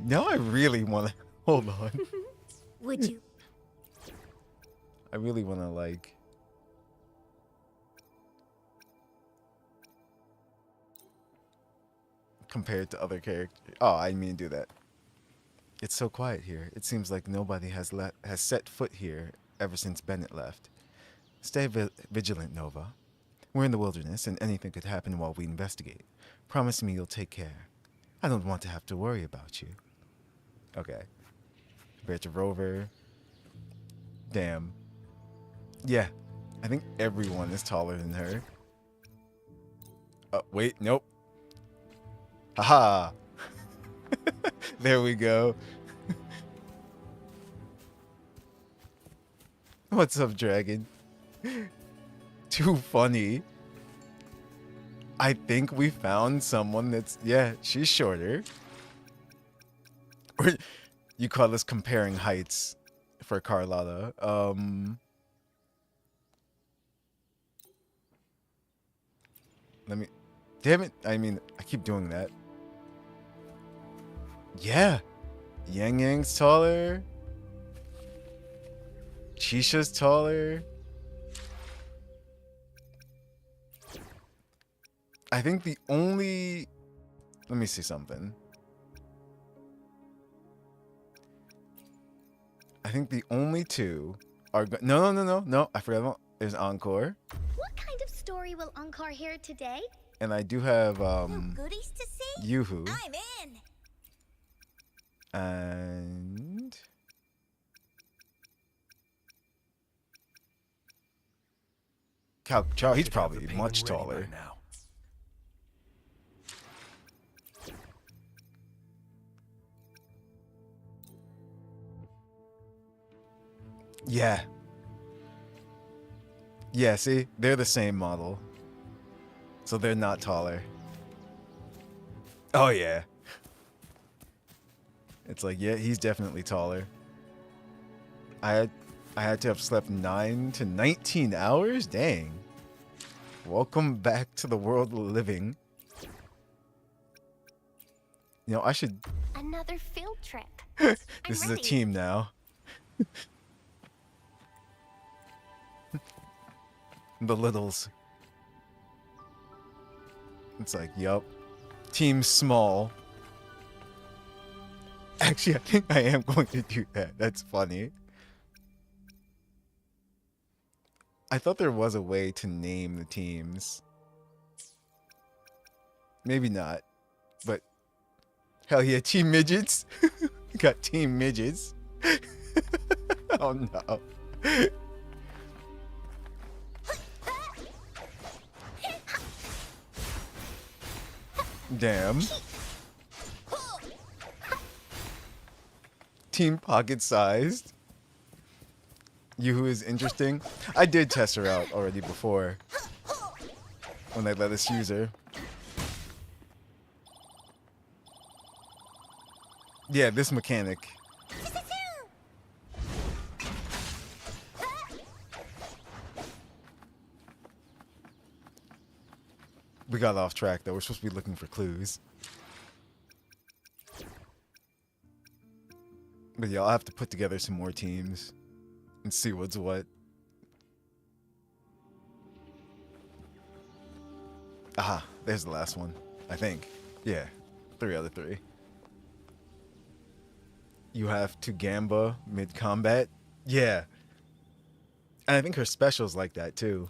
Now I really want to, hold on. Would you? I really want to, like, compared to other characters. Oh, I didn't mean to do that. It's so quiet here. It seems like nobody has set foot here ever since Bennett left. Stay vigilant, Nova. We're in the wilderness, and anything could happen while we investigate. Promise me you'll take care. I don't want to have to worry about you. Okay. Compared to Rover. Damn. Yeah. I think everyone is taller than her. Oh, wait, nope. Haha. There we go. What's up, Dragon? Too funny. I think we found someone that's, yeah, she's shorter. Or you call this comparing heights for Carlotta. Let me, damn it. I mean, I keep doing that. Yeah. Yang Yang's taller. Chisha's taller. I think the only... Let me see something. I think the only two are... No. I forgot about... There's Encore. What kind of story will Encore hear today? And I do have, No goodies to see? Yoo-hoo. I'm in. And... Chow, he's probably much taller. Now. Yeah. Yeah, see? They're the same model. So they're not taller. Oh, yeah. It's like, yeah, he's definitely taller. I had to have slept 9 to 19 hours? Dang. Welcome back to the world of living. You know, I should... another field trip. This is a ready. team now. The littles. It's like, yup. Team small. Actually, I think I am going to do that. That's funny. I thought there was a way to name the teams. Maybe not. But hell yeah, Team Midgets. Got Team Midgets. Oh no. Damn. Team pocket sized. Yoo-hoo is interesting. I did test her out already before. When they let us use her. Yeah, this mechanic. We got off track though. We're supposed to be looking for clues. But yeah, I'll have to put together some more teams and see what's what. Aha, there's the last one. I think. Yeah, 3 out of 3. You have to Gamba mid-combat. Yeah. And I think her special's like that too.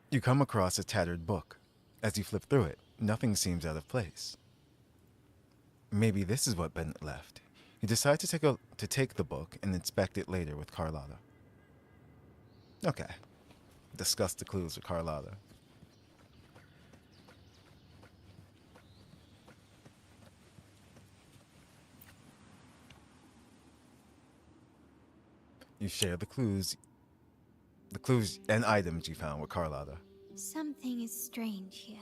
You come across a tattered book. As you flip through it, nothing seems out of place. Maybe this is what Bennett left. You decide to take the book and inspect it later with Carlotta. Okay. Discuss the clues with Carlotta. You share the clues and items you found with Carlotta. Something is strange here.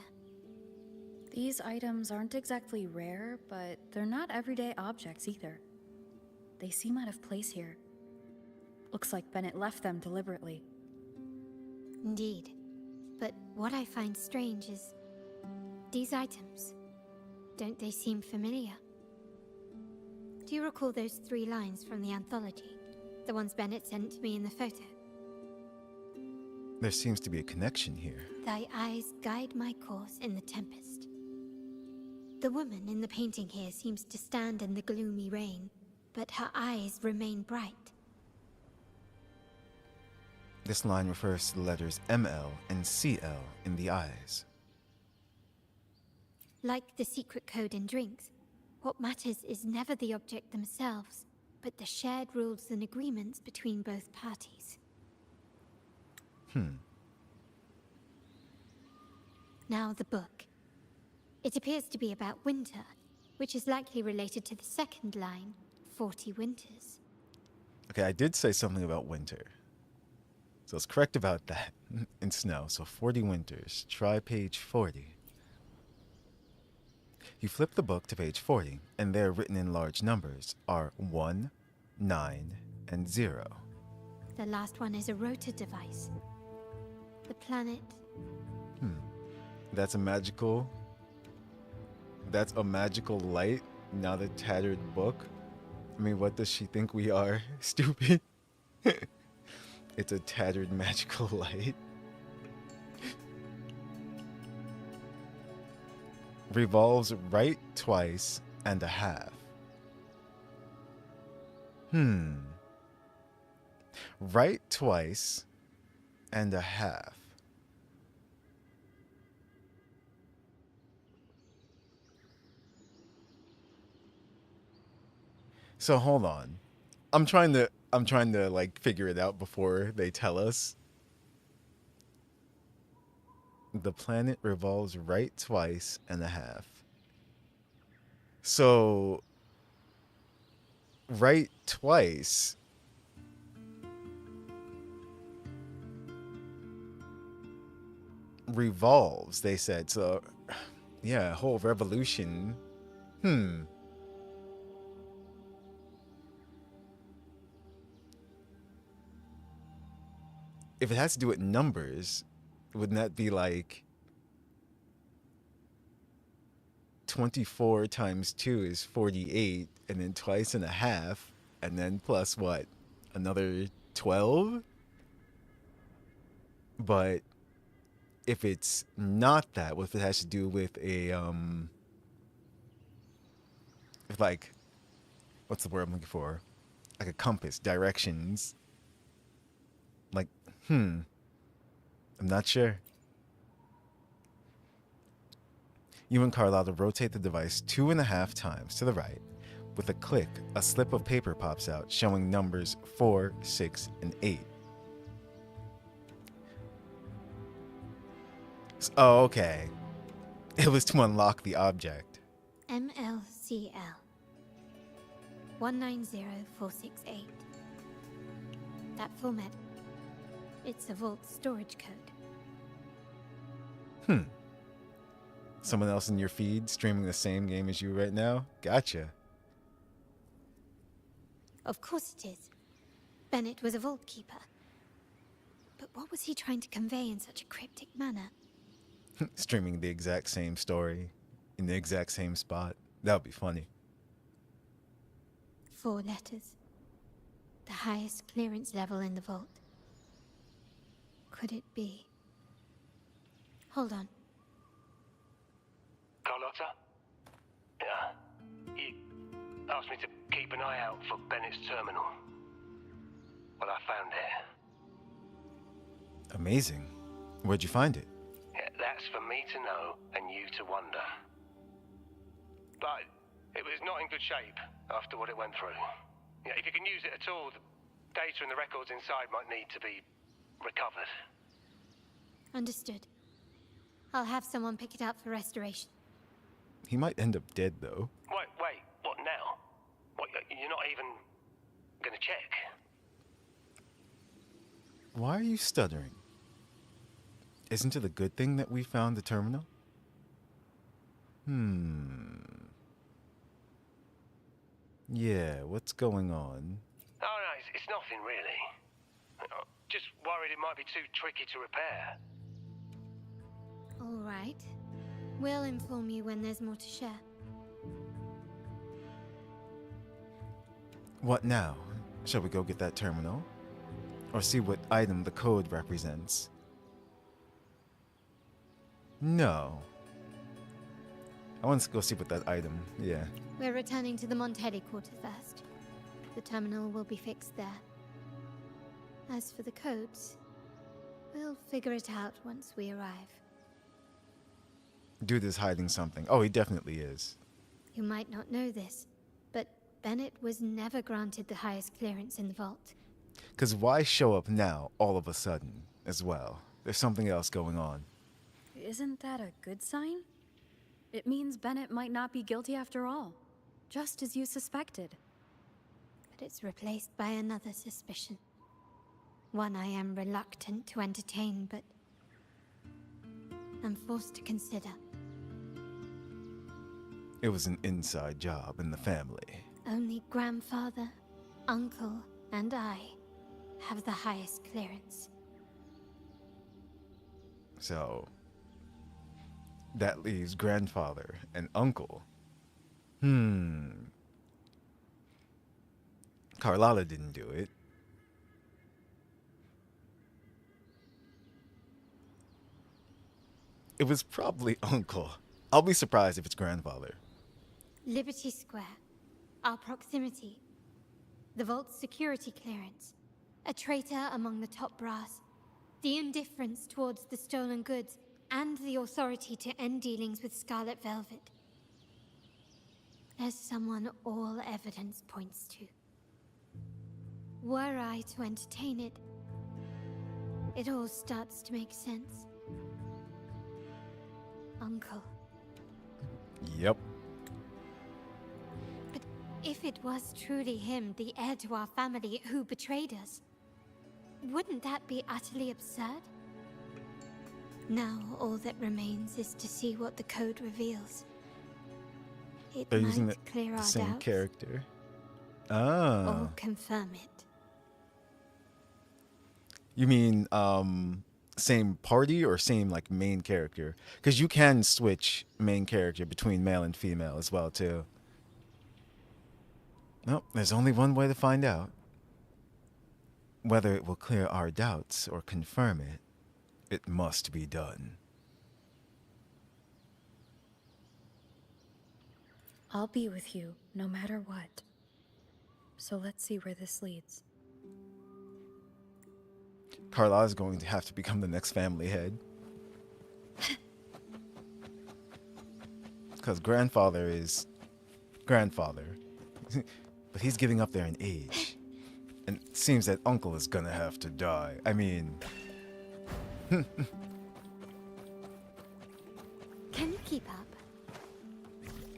These items aren't exactly rare, but they're not everyday objects either. They seem out of place here. Looks like Bennett left them deliberately. Indeed. But what I find strange is these items. Don't they seem familiar? Do you recall those 3 lines from the anthology? The ones Bennett sent to me in the photo? There seems to be a connection here. Thy eyes guide my course in the tempest. The woman in the painting here seems to stand in the gloomy rain, but her eyes remain bright. This line refers to the letters ML and CL in the eyes. Like the secret code in drinks, what matters is never the object themselves, but the shared rules and agreements between both parties. Now the book. It appears to be about winter, which is likely related to the second line, 40 winters. Okay, I did say something about winter. So it's correct about that. And snow, so 40 winters. Try page 40. You flip the book to page 40, and there, written in large numbers, are 1, 9, and 0. The last one is a rotor device. The planet... That's a magical light, not a tattered book. I mean, what does she think we are? Stupid? It's a tattered magical light. Revolves right twice and a half. Right twice and a half. So hold on. I'm trying to like figure it out before they tell us. The planet revolves right twice and a half. So right twice revolves, they said. So yeah, whole revolution. If it has to do with numbers, wouldn't that be like 24 times 2 is 48, and then twice and a half, and then plus what? Another 12? But if it's not that, what if it has to do with a, like, what's the word I'm looking for? Like a compass, directions. Like, I'm not sure. You and Carlotta rotate the device 2.5 times to the right. With a click, a slip of paper pops out showing numbers 4, 6, and 8. Oh, okay. It was to unlock the object. MLCL 190468. That format. It's a vault storage code. Someone else in your feed streaming the same game as you right now? Gotcha. Of course it is. Bennett was a vault keeper. But what was he trying to convey in such a cryptic manner? Streaming the exact same story in the exact same spot. That would be funny. 4 letters. The highest clearance level in the vault. Could it be? Hold on. Carlotta? Yeah. You asked me to keep an eye out for Bennett's terminal. Well, I found it. Amazing. Where'd you find it? Yeah, that's for me to know and you to wonder. But it was not in good shape after what it went through. Yeah, if you can use it at all, the data and the records inside might need to be recovered. Understood. I'll have someone pick it up for restoration. He might end up dead, though. Wait, what now? What, you're not even gonna check? Why are you stuttering? Isn't it a good thing that we found the terminal? Yeah, what's going on? Oh, no, it's nothing really. Just worried it might be too tricky to repair. All right. We'll inform you when there's more to share. What now? Shall we go get that terminal? Or see what item the code represents? No. I want to go see what that item, yeah. We're returning to the Montelli quarter first. The terminal will be fixed there. As for the codes, we'll figure it out once we arrive. Dude is hiding something. Oh, he definitely is. You might not know this, but Bennett was never granted the highest clearance in the vault. Because why show up now, all of a sudden, as well? There's something else going on. Isn't that a good sign? It means Bennett might not be guilty after all, just as you suspected. But it's replaced by another suspicion. One I am reluctant to entertain, but I'm forced to consider. It was an inside job in the family. Only grandfather, uncle, and I have the highest clearance. So, that leaves grandfather and uncle. Carlotta didn't do it. It was probably uncle. I'll be surprised if it's grandfather. Liberty Square. Our proximity. The vault's security clearance. A traitor among the top brass. The indifference towards the stolen goods. And the authority to end dealings with Scarlet Velvet. There's someone all evidence points to. Were I to entertain it, it all starts to make sense. Uncle. Yep. But if it was truly him, the heir to our family, who betrayed us, wouldn't that be utterly absurd? Now, all that remains is to see what the code reveals. It They're might using clear the our same doubts, character. Ah. or confirm it. You mean, same party or same like main character, because you can switch main character between male and female as well too. Nope, there's only one way to find out. Whether it will clear our doubts or confirm it, it must be done. I'll be with you no matter what. So let's see where this leads. Carlotta is going to have to become the next family head. Because grandfather is grandfather. But he's getting up there in age. And it seems that uncle is gonna have to die. I mean... Can you keep up?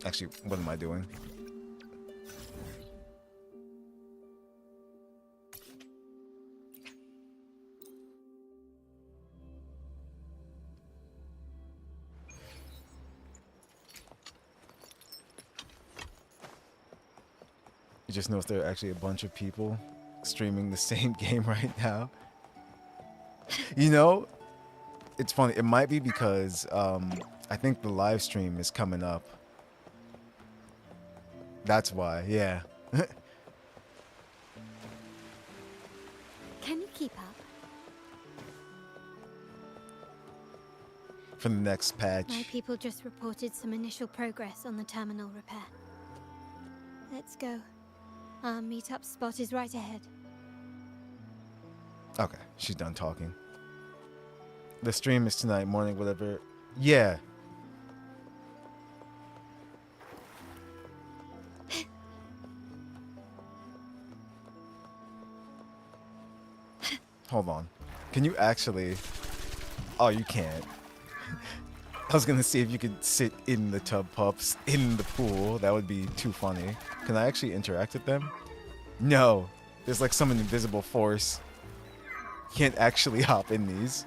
Actually, what am I doing? You just noticed there are actually a bunch of people streaming the same game right now. You know, it's funny. It might be because I think the live stream is coming up. That's why, yeah. Can you keep up? For the next patch. My people just reported some initial progress on the terminal repair. Let's go. Our meetup spot is right ahead. Okay, she's done talking. The stream is tonight morning, whatever. Yeah. Hold on. Can you actually... Oh, you can't. I was gonna see if you could sit in the tub pups in the pool. That would be too funny. Can I actually interact with them? No. There's like some invisible force. You can't actually hop in these.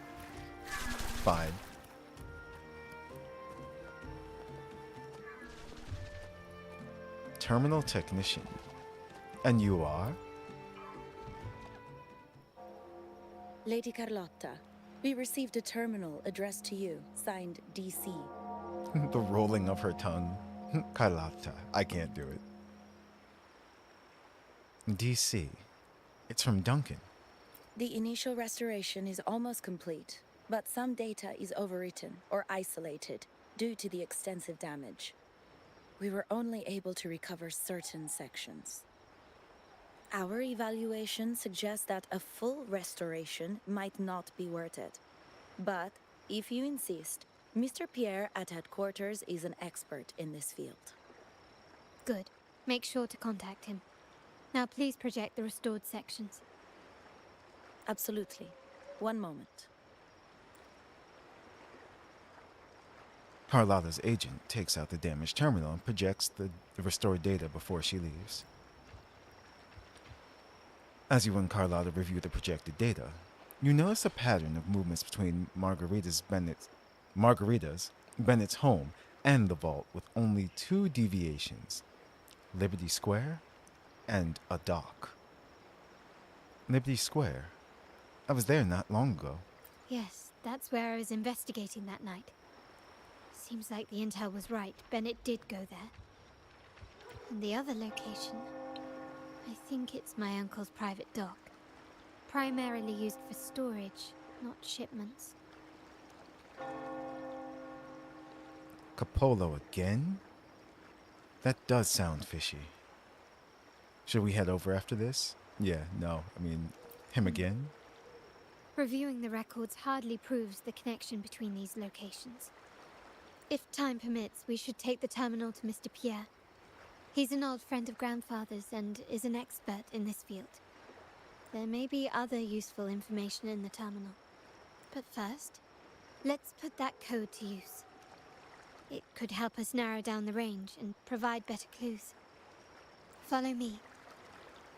Fine. Terminal technician. And you are? Lady Carlotta, we received a terminal addressed to you, signed DC. The rolling of her tongue. Carlotta. I can't do it. DC. It's from Duncan. The initial restoration is almost complete, but some data is overwritten or isolated due to the extensive damage. We were only able to recover certain sections. Our evaluation suggests that a full restoration might not be worth it. But if you insist, Mr. Pierre at headquarters is an expert in this field. Good. Make sure to contact him. Now please project the restored sections. Absolutely. One moment. Carlotta's agent takes out the damaged terminal and projects the restored data before she leaves. As you and Carlotta review the projected data, you notice a pattern of movements between Bennett's home and the vault with only 2 deviations, Liberty Square and a dock. Liberty Square? I was there not long ago. Yes, that's where I was investigating that night. Seems like the intel was right. Bennett did go there. And the other location, I think it's my uncle's private dock. Primarily used for storage, not shipments. Capolo again? That does sound fishy. Should we head over after this? Yeah, no, I mean, him again? Reviewing the records hardly proves the connection between these locations. If time permits, we should take the terminal to Mr. Pierre. He's an old friend of Grandfather's and is an expert in this field. There may be other useful information in the terminal. But first, let's put that code to use. It could help us narrow down the range and provide better clues. Follow me.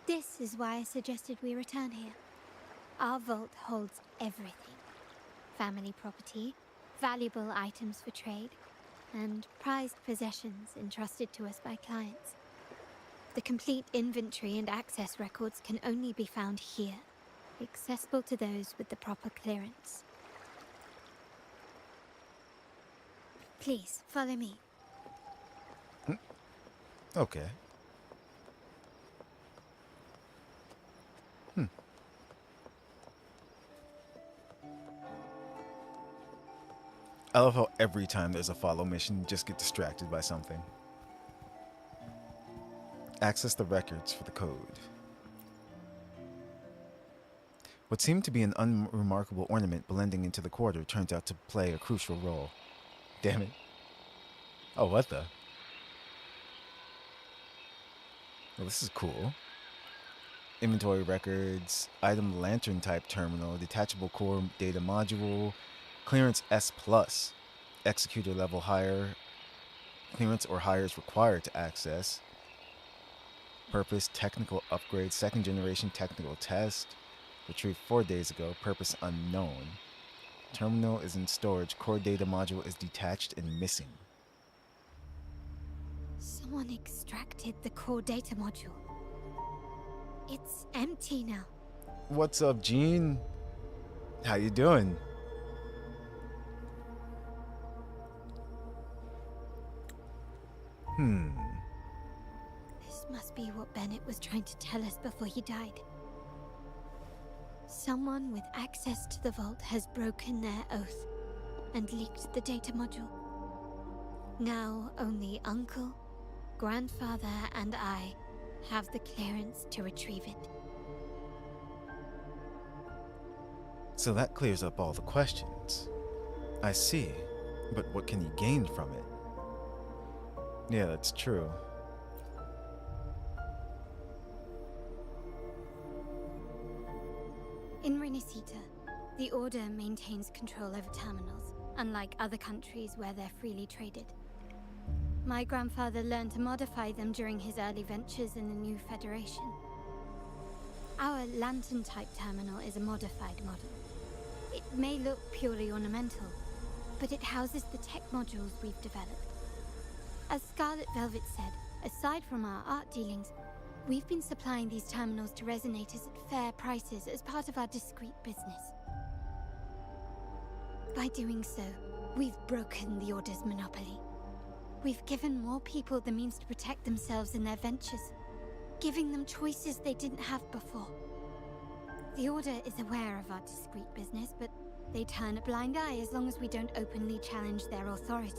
This is why I suggested we return here. Our vault holds everything. Family property, valuable items for trade, and prized possessions entrusted to us by clients. The complete inventory and access records can only be found here, accessible to those with the proper clearance. Please, follow me. Okay. I love how every time there's a follow mission, you just get distracted by something. Access the records for the code. What seemed to be an unremarkable ornament blending into the quarter turns out to play a crucial role. Damn it. Oh, what the? Well, this is cool. Inventory records, item lantern type terminal, detachable core data module, clearance S+, executor level higher, clearance or higher is required to access. Purpose, technical upgrade, second generation technical test, retrieved 4 days ago, purpose unknown. Terminal is in storage, core data module is detached and missing. Someone extracted the core data module. It's empty now. What's up, Gene? How you doing? This must be what Bennett was trying to tell us before he died. Someone with access to the vault has broken their oath and leaked the data module. Now only Uncle, Grandfather, and I have the clearance to retrieve it. So that clears up all the questions. I see, but what can he gain from it? Yeah, that's true. In Renisita, the Order maintains control over terminals, unlike other countries where they're freely traded. My grandfather learned to modify them during his early ventures in the new Federation. Our lantern-type terminal is a modified model. It may look purely ornamental, but it houses the tech modules we've developed. As Scarlet Velvet said, aside from our art dealings, we've been supplying these terminals to resonators at fair prices as part of our discreet business. By doing so, we've broken the Order's monopoly. We've given more people the means to protect themselves in their ventures, giving them choices they didn't have before. The Order is aware of our discreet business, but they turn a blind eye as long as we don't openly challenge their authority.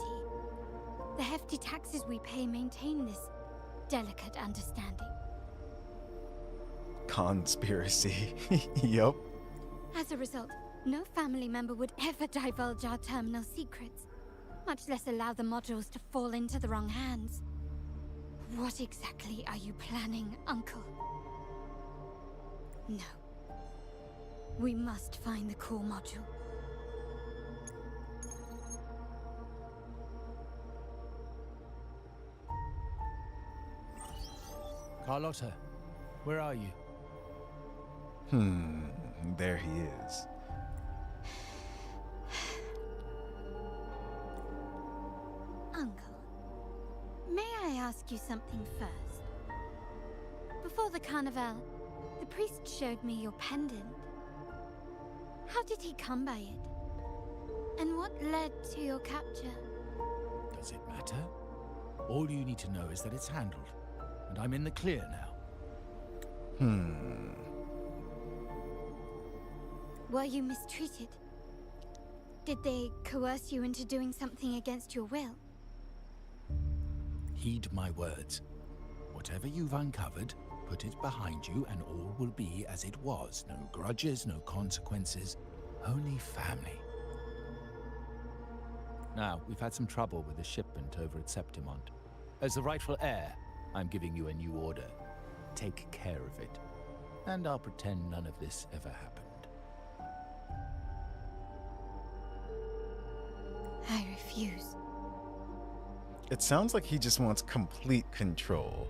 The hefty taxes we pay maintain this delicate understanding. Conspiracy. Yup. As a result, no family member would ever divulge our terminal secrets, much less allow the modules to fall into the wrong hands. What exactly are you planning, Uncle? No. We must find the core module. Carlotta, where are you? There he is. Uncle, may I ask you something first? Before the carnival, the priest showed me your pendant. How did he come by it? And what led to your capture? Does it matter? All you need to know is that it's handled, and I'm in the clear now. Were you mistreated? Did they coerce you into doing something against your will? Heed my words. Whatever you've uncovered, put it behind you and all will be as it was. No grudges, no consequences, only family. Now, we've had some trouble with the shipment over at Septimont. As the rightful heir, I'm giving you a new order. Take care of it. And I'll pretend none of this ever happened. I refuse. It sounds like he just wants complete control.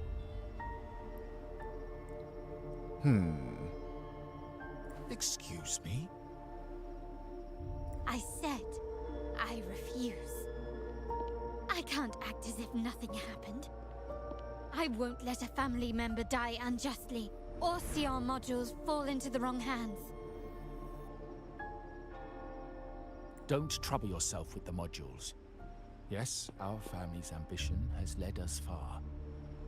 Excuse me? I said I refuse. I can't act as if nothing happened. I won't let a family member die unjustly, or see our modules fall into the wrong hands. Don't trouble yourself with the modules. Yes, our family's ambition has led us far,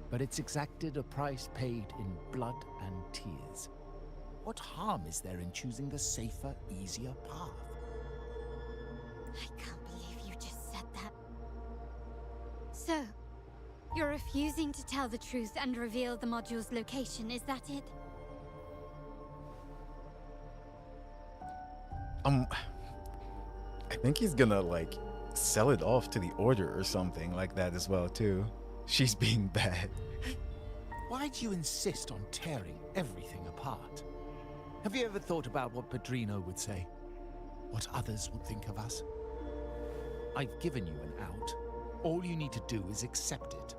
but it's exacted a price paid in blood and tears. What harm is there in choosing the safer, easier path? I can't believe you just said that. So, you're refusing to tell the truth and reveal the module's location, is that it? I think he's gonna, like, sell it off to the Order or something like that as well, too. She's being bad. Why do you insist on tearing everything apart? Have you ever thought about what Padrino would say? What others would think of us? I've given you an out. All you need to do is accept it.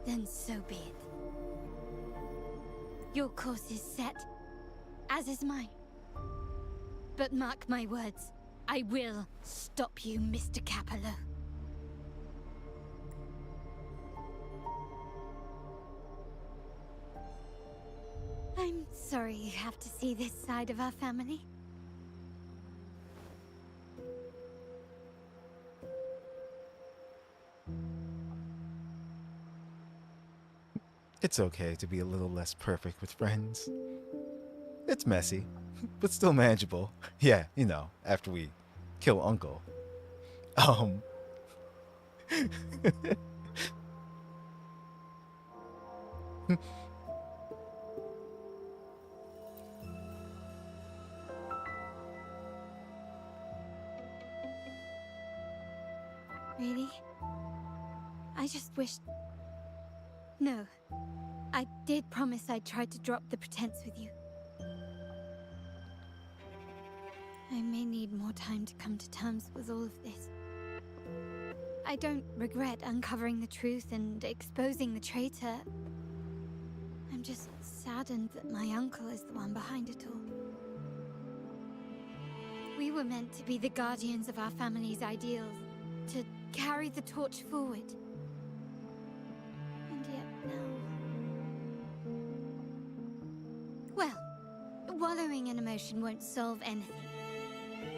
Then so be it. Your course is set, as is mine. But mark my words, I will stop you, Mr. Capello. I'm sorry you have to see this side of our family. It's okay to be a little less perfect with friends. It's messy, but still manageable. Yeah, you know, after we kill Uncle. Really? I just wished... No. I did promise I'd try to drop the pretense with you. I may need more time to come to terms with all of this. I don't regret uncovering the truth and exposing the traitor. I'm just saddened that my uncle is the one behind it all. We were meant to be the guardians of our family's ideals, to carry the torch forward. And yet now... Well, wallowing in emotion won't solve anything.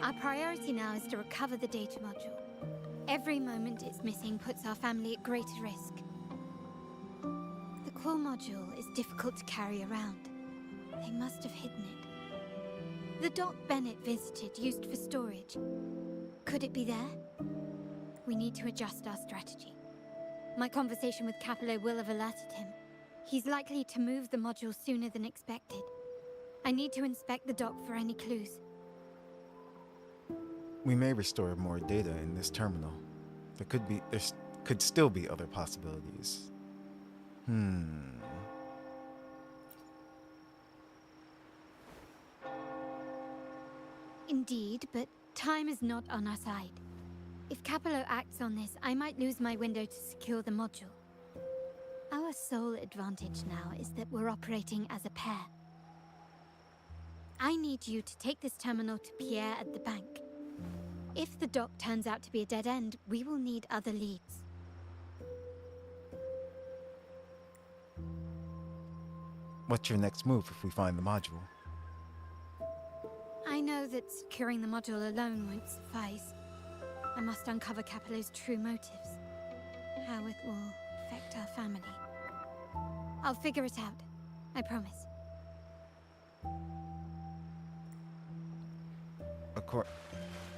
Our priority now is to recover the data module. Every moment it's missing puts our family at greater risk. The core module is difficult to carry around. They must have hidden it. The dock Bennett visited, used for storage. Could it be there? We need to adjust our strategy. My conversation with Capello will have alerted him. He's likely to move the module sooner than expected. I need to inspect the dock for any clues. We may restore more data in this terminal. There could still be other possibilities. Indeed, but time is not on our side. If Capello acts on this, I might lose my window to secure the module. Our sole advantage now is that we're operating as a pair. I need you to take this terminal to Pierre at the bank. If the dock turns out to be a dead end, we will need other leads. What's your next move if we find the module? I know that securing the module alone won't suffice. I must uncover Capello's true motives. How it will affect our family. I'll figure it out. I promise.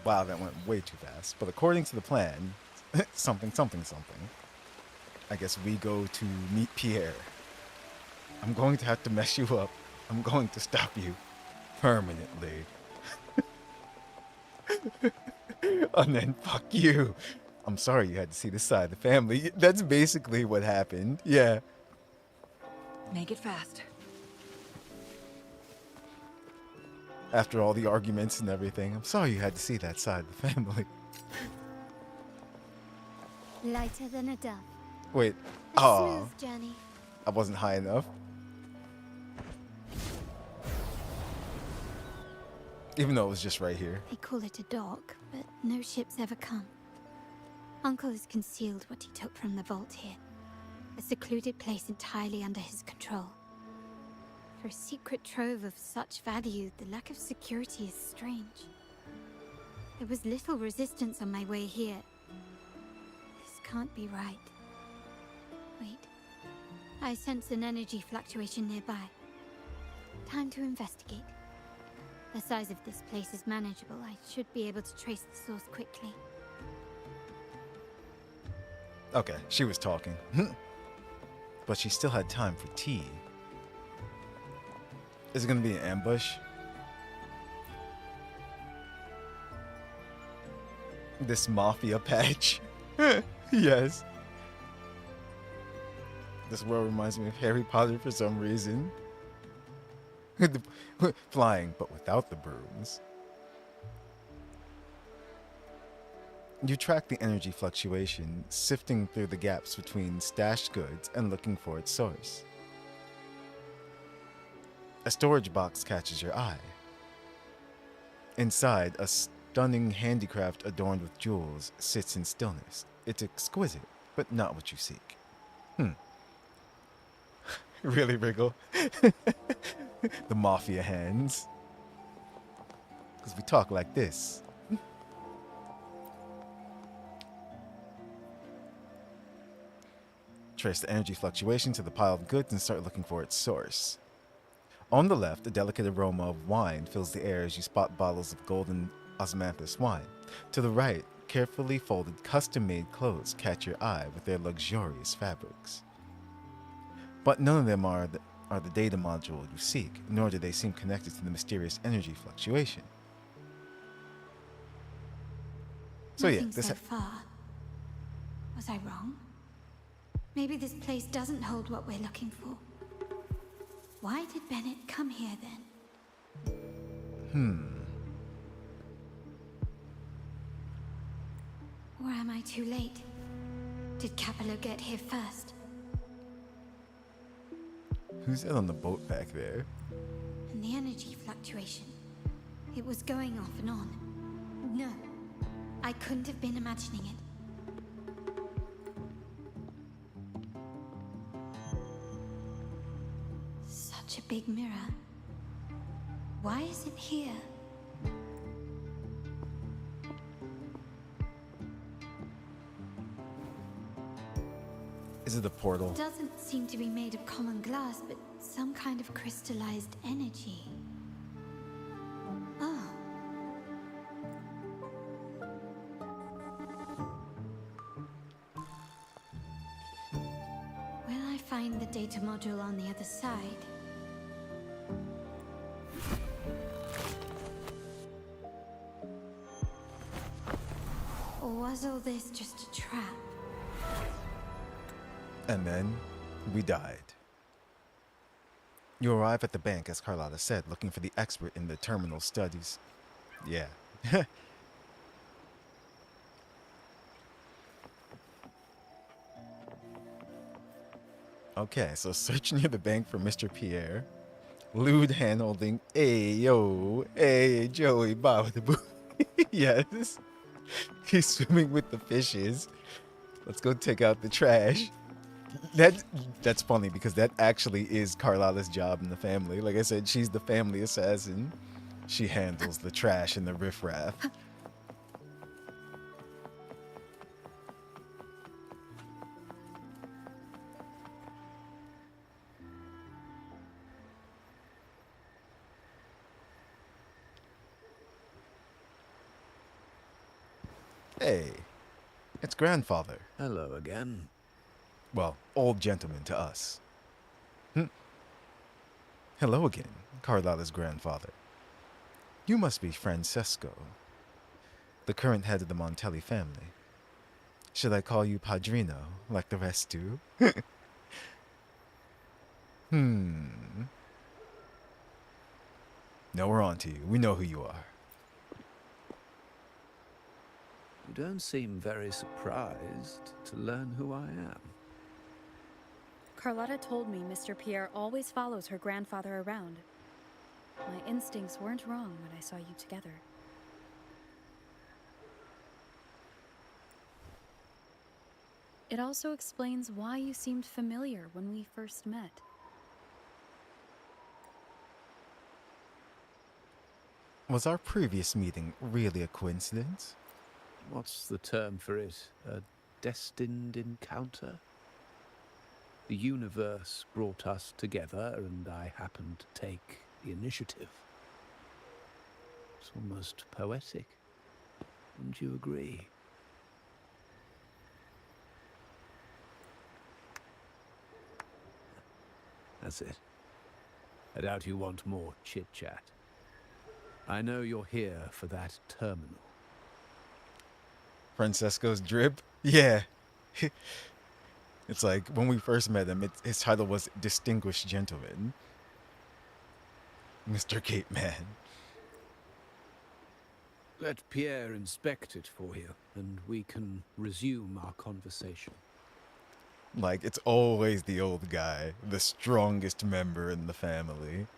Wow, that went way too fast. But according to the plan, something. I guess we go to meet Pierre. I'm going to have to mess you up. I'm going to stop you permanently. And then fuck you. I'm sorry you had to see this side of the family. That's basically what happened. Yeah. Make it fast. After all the arguments and everything, I'm sorry you had to see that side of the family. Lighter than a dove. Wait. A Aw. smooth journey. I wasn't high enough. Even though it was just right here. They call it a dock, but no ships ever come. Uncle has concealed what he took from the vault here. A secluded place entirely under his control. For a secret trove of such value, the lack of security is strange. There was little resistance on my way here. This can't be right. Wait. I sense an energy fluctuation nearby. Time to investigate. The size of this place is manageable. I should be able to trace the source quickly. Okay, she was talking. But she still had time for tea. Is it gonna be an ambush? This mafia patch? Yes. This world reminds me of Harry Potter for some reason. Flying, but without the brooms. You track the energy fluctuation, sifting through the gaps between stashed goods and looking for its source. A storage box catches your eye. Inside, a stunning handicraft adorned with jewels sits in stillness. It's exquisite, but not what you seek. Really, Wriggle? The mafia hands. Because we talk like this. Trace the energy fluctuation to the pile of goods and start looking for its source. On the left, a delicate aroma of wine fills the air as you spot bottles of golden osmanthus wine. To the right, carefully folded custom-made clothes catch your eye with their luxurious fabrics. But none of them are the data module you seek, nor do they seem connected to the mysterious energy fluctuation. So Nothing yeah, so far. Was I wrong? Maybe this place doesn't hold what we're looking for. Why did Bennett come here then? Or am I too late? Did Capello get here first? Who's that on the boat back there? And the energy fluctuation. It was going off and on. No, I couldn't have been imagining it. Such a big mirror. Why is it here? Is it the portal? It doesn't seem to be made of common glass, but some kind of crystallized energy. Oh. Will I find the data module on the other side? Or was all this just a trap? And then, we died. You arrive at the bank, as Carlotta said, looking for the expert in the terminal studies. Yeah. Okay, so search near the bank for Mr. Pierre. Lewd hand-holding, hey Joey, bow with the boo. Yes. He's swimming with the fishes. Let's go take out the trash. That's funny because that actually is Carlotta's job in the family. Like I said, she's the family assassin. She handles the trash and the riffraff. Hey, it's grandfather. Hello again. Well, old gentleman to us. Hello again, Carlotta's grandfather. You must be Francesco, the current head of the Montelli family. Should I call you Padrino, like the rest do? No, we're on to you. We know who you are. You don't seem very surprised to learn who I am. Carlotta told me Mr. Pierre always follows her grandfather around. My instincts weren't wrong when I saw you together. It also explains why you seemed familiar when we first met. Was our previous meeting really a coincidence? What's the term for it? A destined encounter? The universe brought us together, and I happened to take the initiative. It's almost poetic. Wouldn't you agree? That's it. I doubt you want more chit-chat. I know you're here for that terminal. Francesco's drip? Yeah. It's like when we first met him, his title was Distinguished Gentleman. Mr. Cape Man. Let Pierre inspect it for you, and we can resume our conversation. Like, it's always the old guy, the strongest member in the family.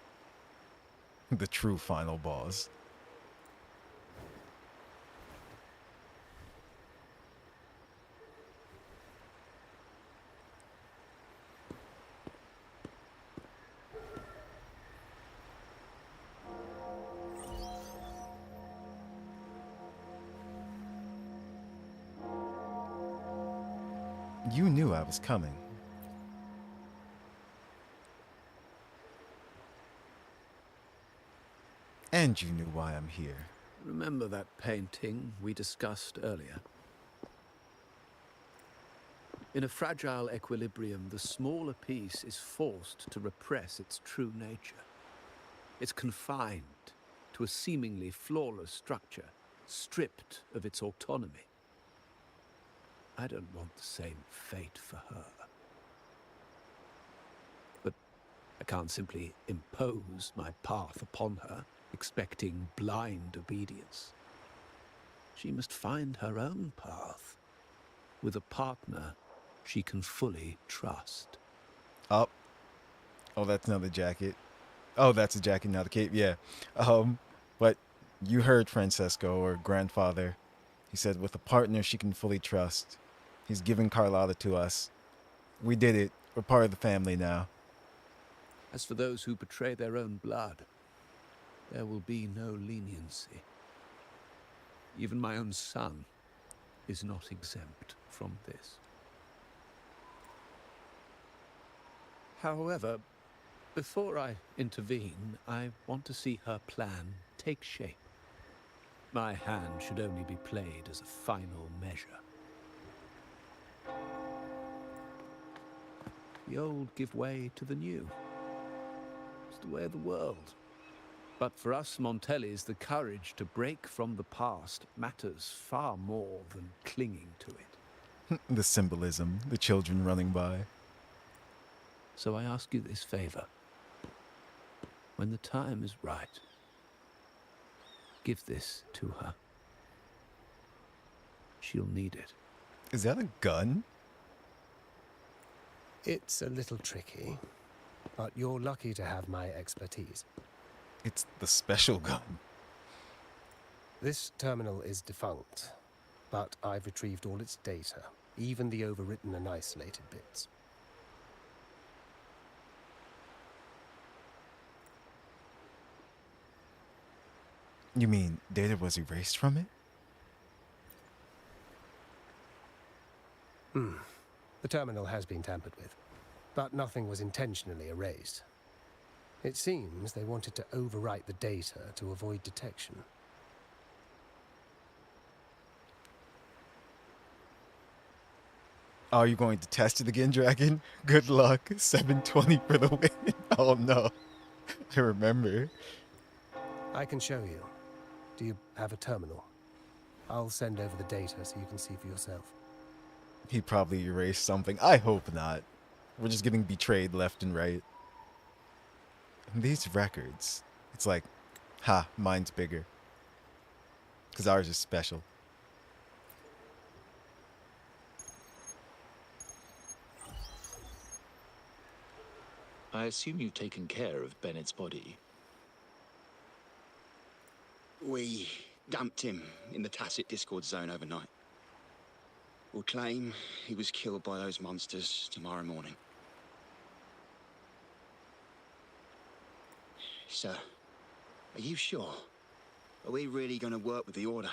The true final boss. You knew I was coming. And you knew why I'm here. Remember that painting we discussed earlier? In a fragile equilibrium, the smaller piece is forced to repress its true nature. It's confined to a seemingly flawless structure, stripped of its autonomy. I don't want the same fate for her. But I can't simply impose my path upon her, expecting blind obedience. She must find her own path, with a partner she can fully trust. Oh, that's another jacket. Oh, that's a jacket, not a cape. Yeah. But you heard Francesco, or grandfather. He said with a partner she can fully trust. He's giving Carlotta to us. We did it. We're part of the family now. As for those who betray their own blood, there will be no leniency. Even my own son is not exempt from this. However, before I intervene, I want to see her plan take shape. My hand should only be played as a final measure. The old give way to the new. It's the way of the world. But for us Montellis, the courage to break from the past matters far more than clinging to it. The symbolism, the children running by. So I ask you this favor. When the time is right, give this to her. She'll need it. Is that a gun? It's a little tricky, but you're lucky to have my expertise. It's the special gun. This terminal is defunct, but I've retrieved all its data, even the overwritten and isolated bits. You mean data was erased from it? The terminal has been tampered with, but nothing was intentionally erased. It seems they wanted to overwrite the data to avoid detection. Are you going to test it again, Dragon? Good luck. 720 for the win. Oh no. I remember. I can show you. Do you have a terminal? I'll send over the data so you can see for yourself. He probably erased something. I hope not. We're just getting betrayed left and right. And these records, it's like, ha, mine's bigger. Because ours is special. I assume you've taken care of Bennett's body. We dumped him in the Tacit Discord zone overnight. We'll claim he was killed by those monsters tomorrow morning. Sir, are you sure? Are we really going to work with the Order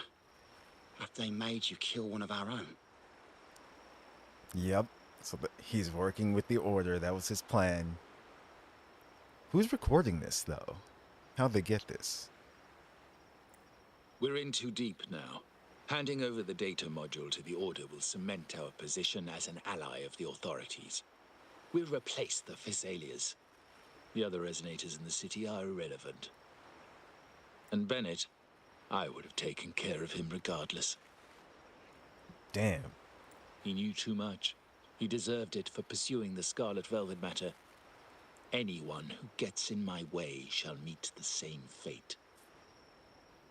after they made you kill one of our own? Yep. So he's working with the Order. That was his plan. Who's recording this, though? How'd they get this? We're in too deep now. Handing over the data module to the Order will cement our position as an ally of the authorities. We'll replace the Physalias. The other resonators in the city are irrelevant. And Bennett, I would have taken care of him regardless. Damn. He knew too much. He deserved it for pursuing the Scarlet Velvet matter. Anyone who gets in my way shall meet the same fate.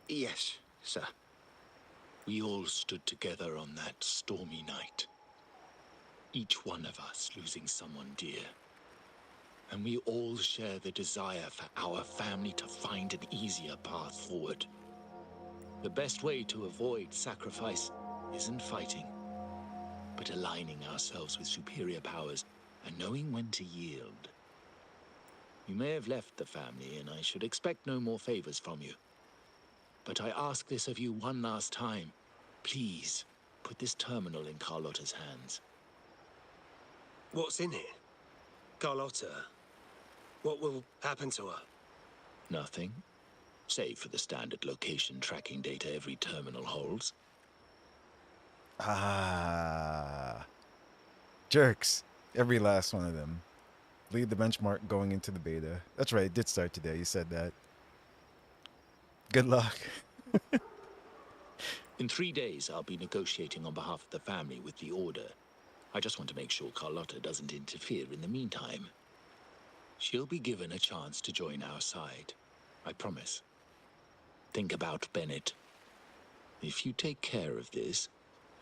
Yes, sir. We all stood together on that stormy night. Each one of us losing someone dear. And we all share the desire for our family to find an easier path forward. The best way to avoid sacrifice isn't fighting, but aligning ourselves with superior powers and knowing when to yield. You may have left the family, and I should expect no more favors from you. But I ask this of you one last time. Please, put this terminal in Carlotta's hands. What's in it? Carlotta? What will happen to her? Nothing, save for the standard location tracking data every terminal holds. Ah. Jerks. Every last one of them. Lead the benchmark going into the beta. That's right, it did start today. You said that. Good luck. In 3 days, I'll be negotiating on behalf of the family with the Order. I just want to make sure Carlotta doesn't interfere in the meantime. She'll be given a chance to join our side. I promise. Think about Bennett. If you take care of this,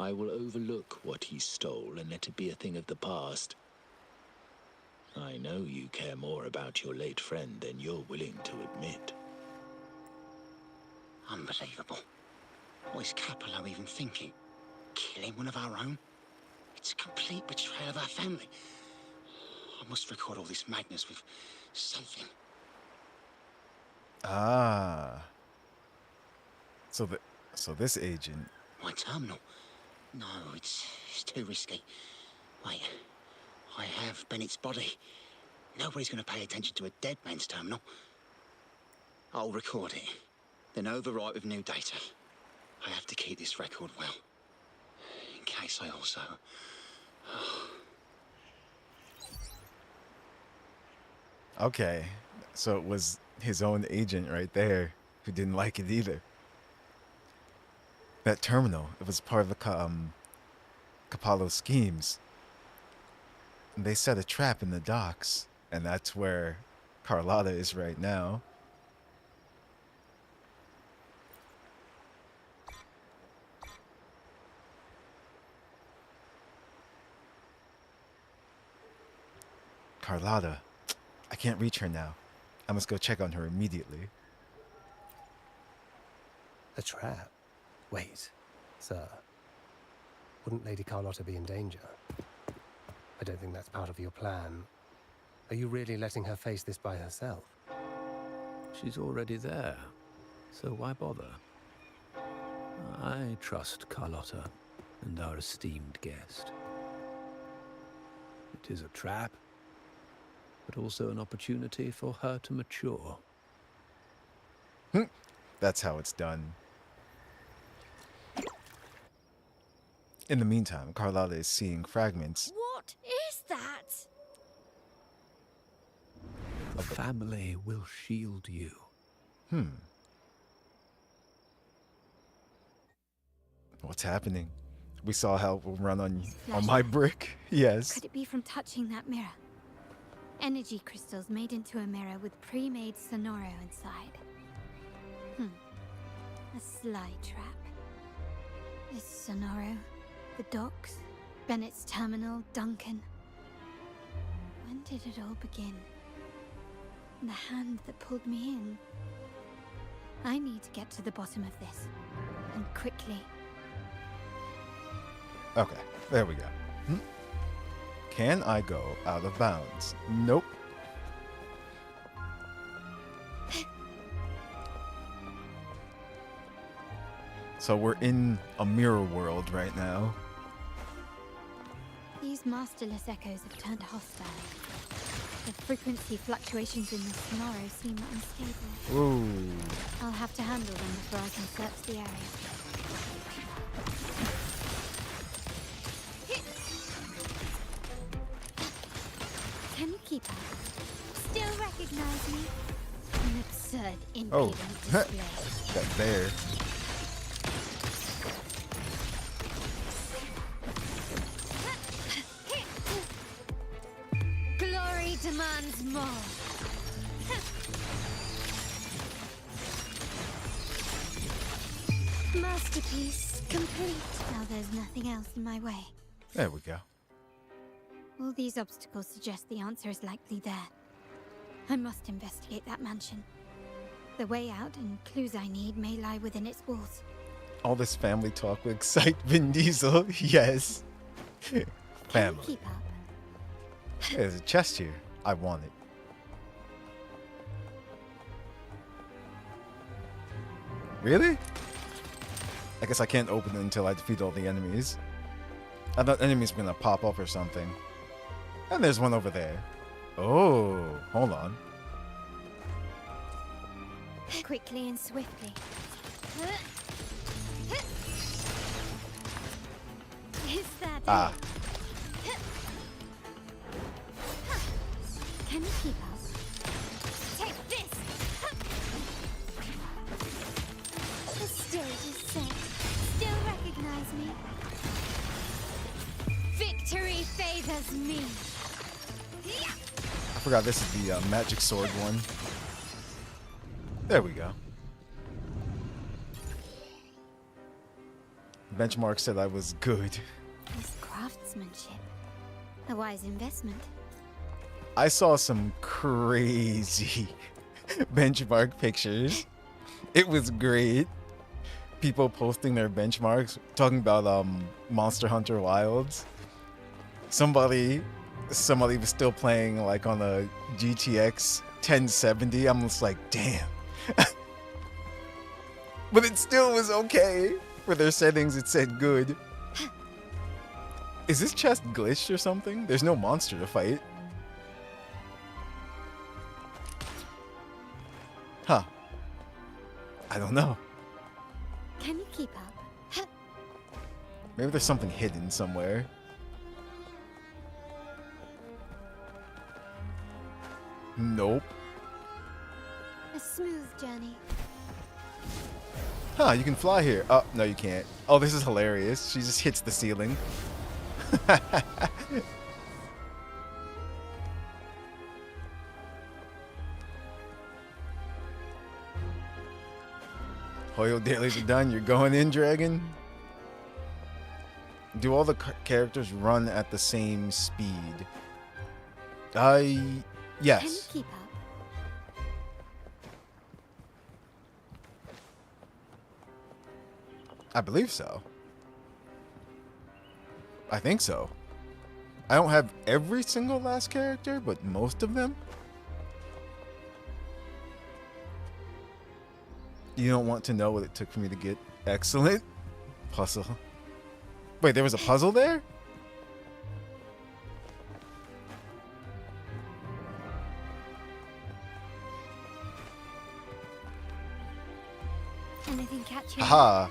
I will overlook what he stole and let it be a thing of the past. I know you care more about your late friend than you're willing to admit. Unbelievable. What is Capello even thinking? Killing one of our own? It's a complete betrayal of our family. I must record all this madness with something. Ah. So this agent. My terminal? No, it's too risky. Wait, I have Bennett's body. Nobody's going to pay attention to a dead man's terminal. I'll record it, then overwrite with new data. I have to keep this record well, in case I also... Okay, so it was his own agent right there who didn't like it either. That terminal, it was part of the Capello schemes. And they set a trap in the docks, and that's where Carlotta is right now. Carlotta. I can't reach her now. I must go check on her immediately. A trap? Wait, sir. Wouldn't Lady Carlotta be in danger? I don't think that's part of your plan. Are you really letting her face this by herself? She's already there, so why bother? I trust Carlotta and our esteemed guest. It is a trap, but also an opportunity for her to mature. That's how it's done. In the meantime, Carlotta is seeing fragments. What is that? The family will shield you. What's happening? We saw how it will run on my brick. Yes. Could it be from touching that mirror? Energy crystals made into a mirror with pre-made Sonoro inside. A sly trap. This Sonoro, the docks, Bennett's terminal, Duncan. When did it all begin? The hand that pulled me in. I need to get to the bottom of this. And quickly. Okay, there we go. Can I go out of bounds? Nope. So we're in a mirror world right now. These masterless echoes have turned hostile. The frequency fluctuations in the tomorrow seem unstable. Ooh. I'll have to handle them before I can search the area. Can you keep up? Still recognize me? An absurd, impudent display. That bear. Glory demands more. Masterpiece complete. Now there's nothing else in my way. There we go. All these obstacles suggest the answer is likely there. I must investigate that mansion. The way out and clues I need may lie within its walls. All this family talk will excite Vin Diesel. Yes. Family. Keep up. Hey, there's a chest here. I want it. Really? I guess I can't open it until I defeat all the enemies. I thought enemies were gonna pop up or something. And there's one over there. Oh, hold on. Quickly and swiftly. Is that Ah. it? Can you keep up? Take this! The stage is set. Still recognize me? Victory favors me. I forgot this is the magic sword one. There we go. Benchmark said I was good. This craftsmanship. A wise investment. I saw some crazy benchmark pictures. It was great. People posting their benchmarks, talking about Monster Hunter Wilds. Somebody was still playing like on a GTX 1070. I'm just like, damn. But it still was okay. For their settings, it said good. Is this chest glitched or something? There's no monster to fight. Huh. I don't know. Can you keep up? Maybe there's something hidden somewhere. Nope. A smooth journey. Huh, you can fly here. Oh, no, you can't. Oh, this is hilarious. She just hits the ceiling. Hoyo dailies are done. You're going in, Dragon? Do all the characters run at the same speed? Yes. Can you keep up? I believe so. I think so. I don't have every single last character, but most of them. You don't want to know what it took for me to get excellent puzzle. Wait, there was a puzzle there? Anything catch you? Aha!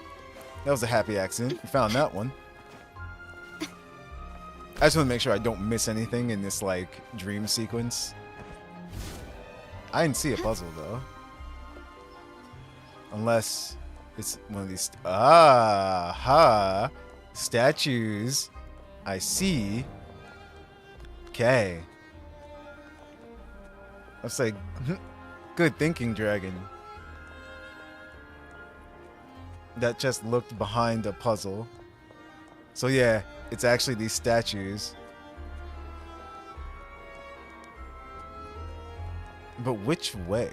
That was a happy accident. You found that one. I just want to make sure I don't miss anything in this, like, dream sequence. I didn't see a puzzle, though. Unless it's one of these... Ah-ha! Statues. I see. Okay. That's like... Good thinking, Dragon. That just looked behind a puzzle. So yeah, it's actually these statues. But which way?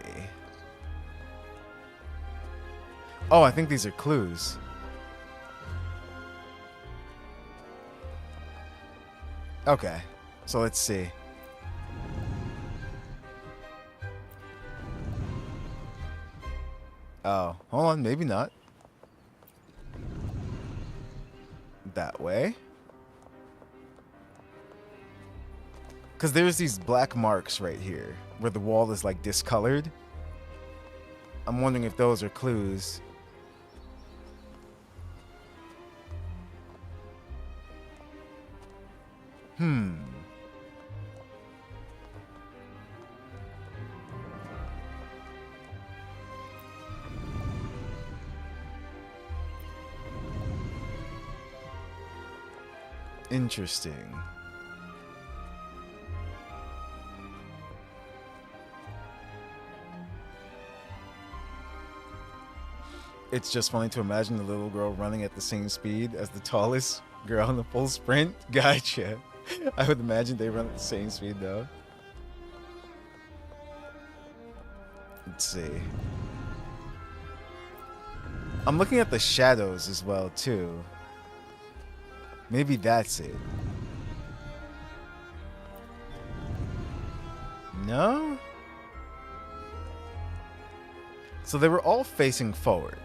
Oh, I think these are clues. Okay, so let's see. Oh, hold on, maybe not. that way. Because there's these black marks right here where the wall is like discolored. I'm wondering if those are clues. Interesting. It's just funny to imagine the little girl running at the same speed as the tallest girl in the full sprint. Gotcha. I would imagine they run at the same speed though. Let's see. I'm looking at the shadows as well too. Maybe that's it. No? So they were all facing forward.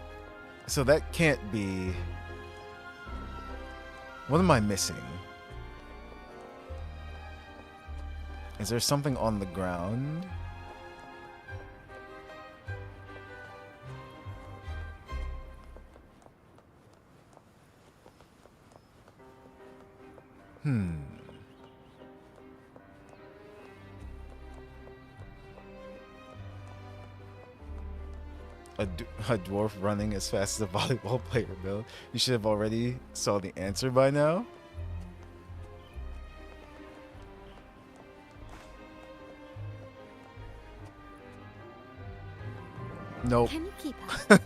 So that can't be... What am I missing? Is there something on the ground? A dwarf running as fast as a volleyball player, Bill. You should have already saw the answer by now. Nope. Can you keep up?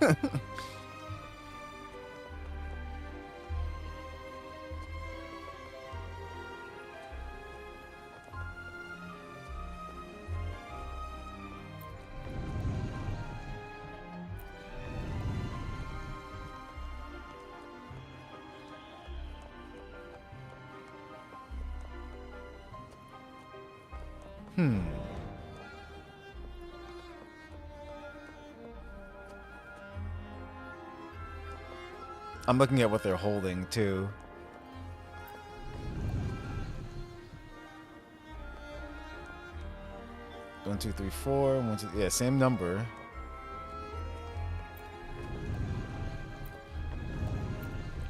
I'm looking at what they're holding too. One, two, three, four. One, two, yeah, same number.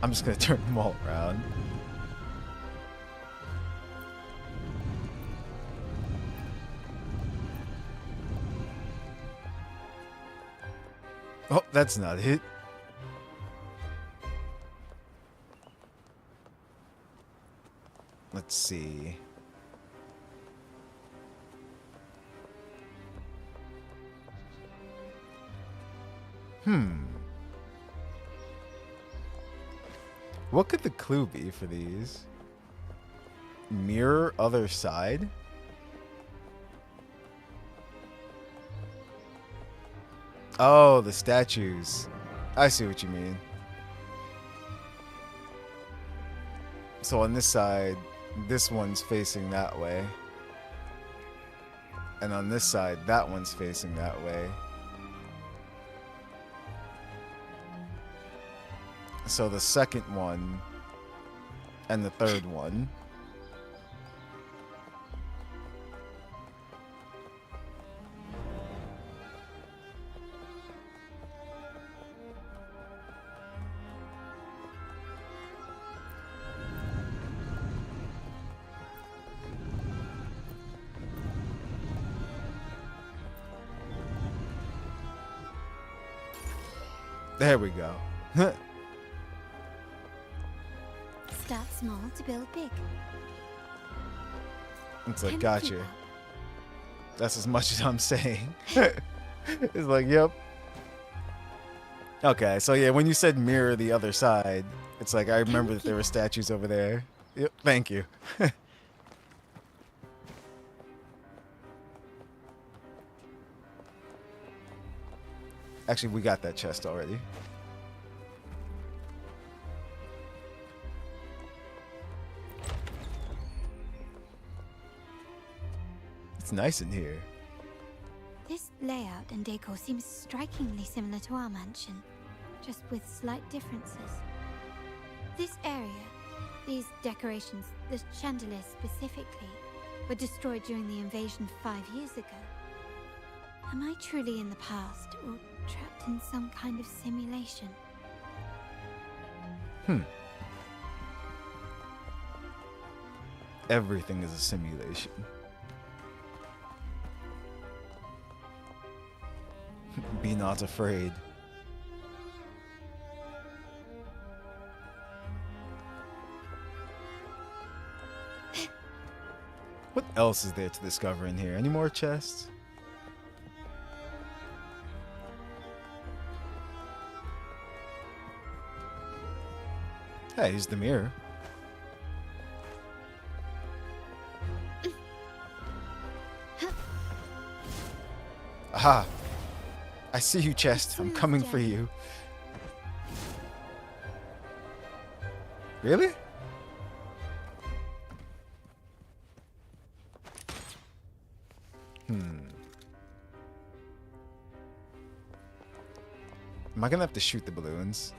I'm just gonna turn them all around. Oh, that's not it. Let's see. What could the clue be for these? Mirror other side? Oh, the statues. I see what you mean. So on this side, this one's facing that way. And on this side, that one's facing that way. So the second one and the third one. There we go. Start small to build big. It's like, Can you gotcha. keep up? That's as much as I'm saying. It's like, yep. Okay, so yeah, when you said mirror the other side, it's like I remember that there were statues over there. Yep, thank you. Actually, we got that chest already. It's nice in here. This layout and decor seems strikingly similar to our mansion, just with slight differences. This area These decorations, the chandeliers specifically, were destroyed during the invasion 5 years ago. Am I truly in the past, or trapped in some kind of simulation? Everything is a simulation. Be not afraid. What else is there to discover in here? Any more chests? Hey, here's the mirror. Aha! I see you, chest. I'm coming for you. Really? Am I gonna have to shoot the balloons?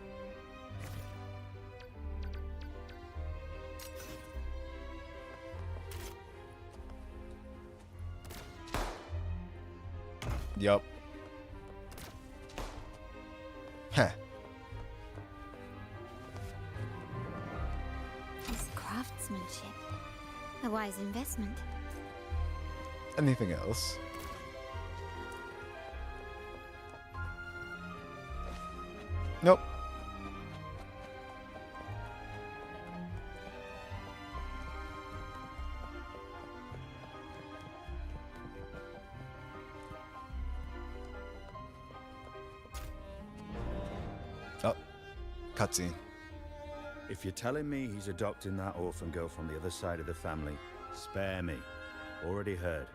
Yup. Huh. This craftsmanship. A wise investment. Anything else? Nope. Oh, cutscene. If you're telling me he's adopting that orphan girl from the other side of the family, spare me. Already heard.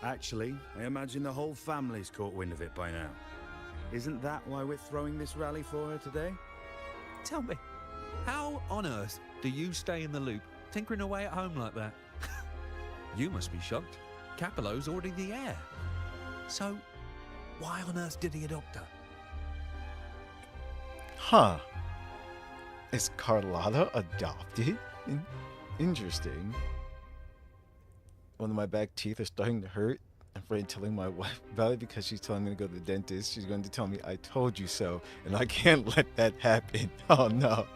Actually, I imagine the whole family's caught wind of it by now. Isn't that why we're throwing this rally for her today? Tell me, how on earth do you stay in the loop, tinkering away at home like that? You must be shocked. Capello's already the heir. So, why on earth did he adopt her? Huh. Is Carlotta adopted? Interesting. One of my back teeth are starting to hurt. I'm afraid telling my wife about it because she's telling me to go to the dentist. She's going to tell me I told you so, and I can't let that happen. Oh no.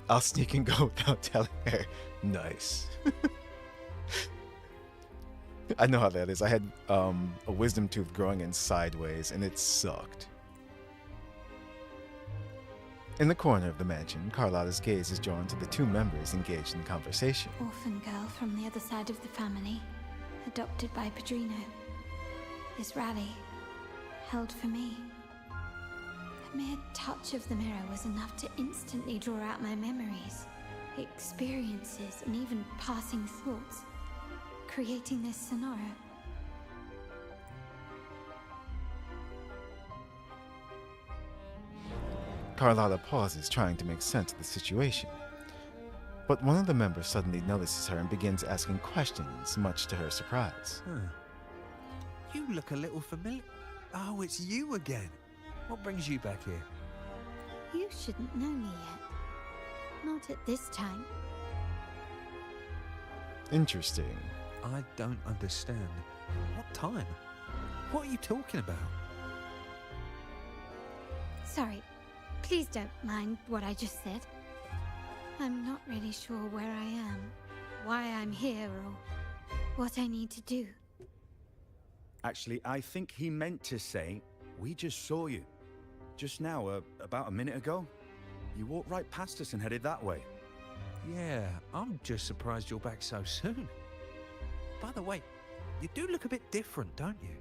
I'll sneak and go without telling her. Nice. I know how that is. I had a wisdom tooth growing in sideways, and it sucked. In the corner of the mansion, Carlotta's gaze is drawn to the two members engaged in conversation. Orphan girl from the other side of the family, adopted by Padrino. This rally, held for me. The mere touch of the mirror was enough to instantly draw out my memories, experiences, and even passing thoughts, creating this scenario. Carlotta pauses, trying to make sense of the situation. But one of the members suddenly notices her and begins asking questions, much to her surprise. You look a little familiar. Oh, it's you again. What brings you back here? You shouldn't know me yet. Not at this time. Interesting. I don't understand. What time? What are you talking about? Sorry. Please don't mind what I just said. I'm not really sure where I am, why I'm here, or what I need to do. Actually, I think he meant to say, we just saw you. Just now, about a minute ago. You walked right past us and headed that way. Yeah, I'm just surprised you're back so soon. By the way, you do look a bit different, don't you?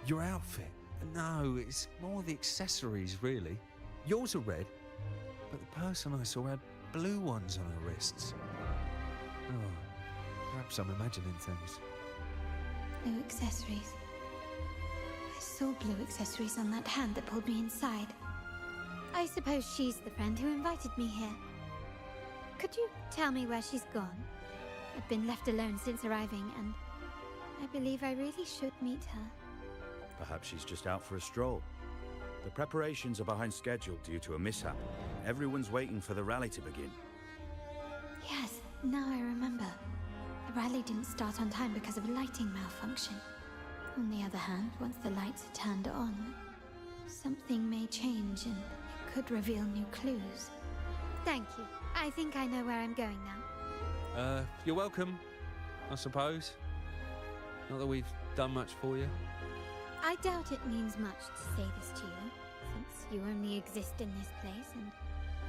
Your outfit. No, it's more the accessories, really. Yours are red, but the person I saw had blue ones on her wrists. Oh, perhaps I'm imagining things. Blue accessories. I saw blue accessories on that hand that pulled me inside. I suppose she's the friend who invited me here. Could you tell me where she's gone? I've been left alone since arriving, and I believe I really should meet her. Perhaps she's just out for a stroll. The preparations are behind schedule due to a mishap. Everyone's waiting for the rally to begin. Yes, now I remember. The rally didn't start on time because of a lighting malfunction. On the other hand, once the lights are turned on, something may change and it could reveal new clues. Thank you. I think I know where I'm going now. You're welcome, I suppose. Not that we've done much for you. I doubt it means much to say this to you, since you only exist in this place, and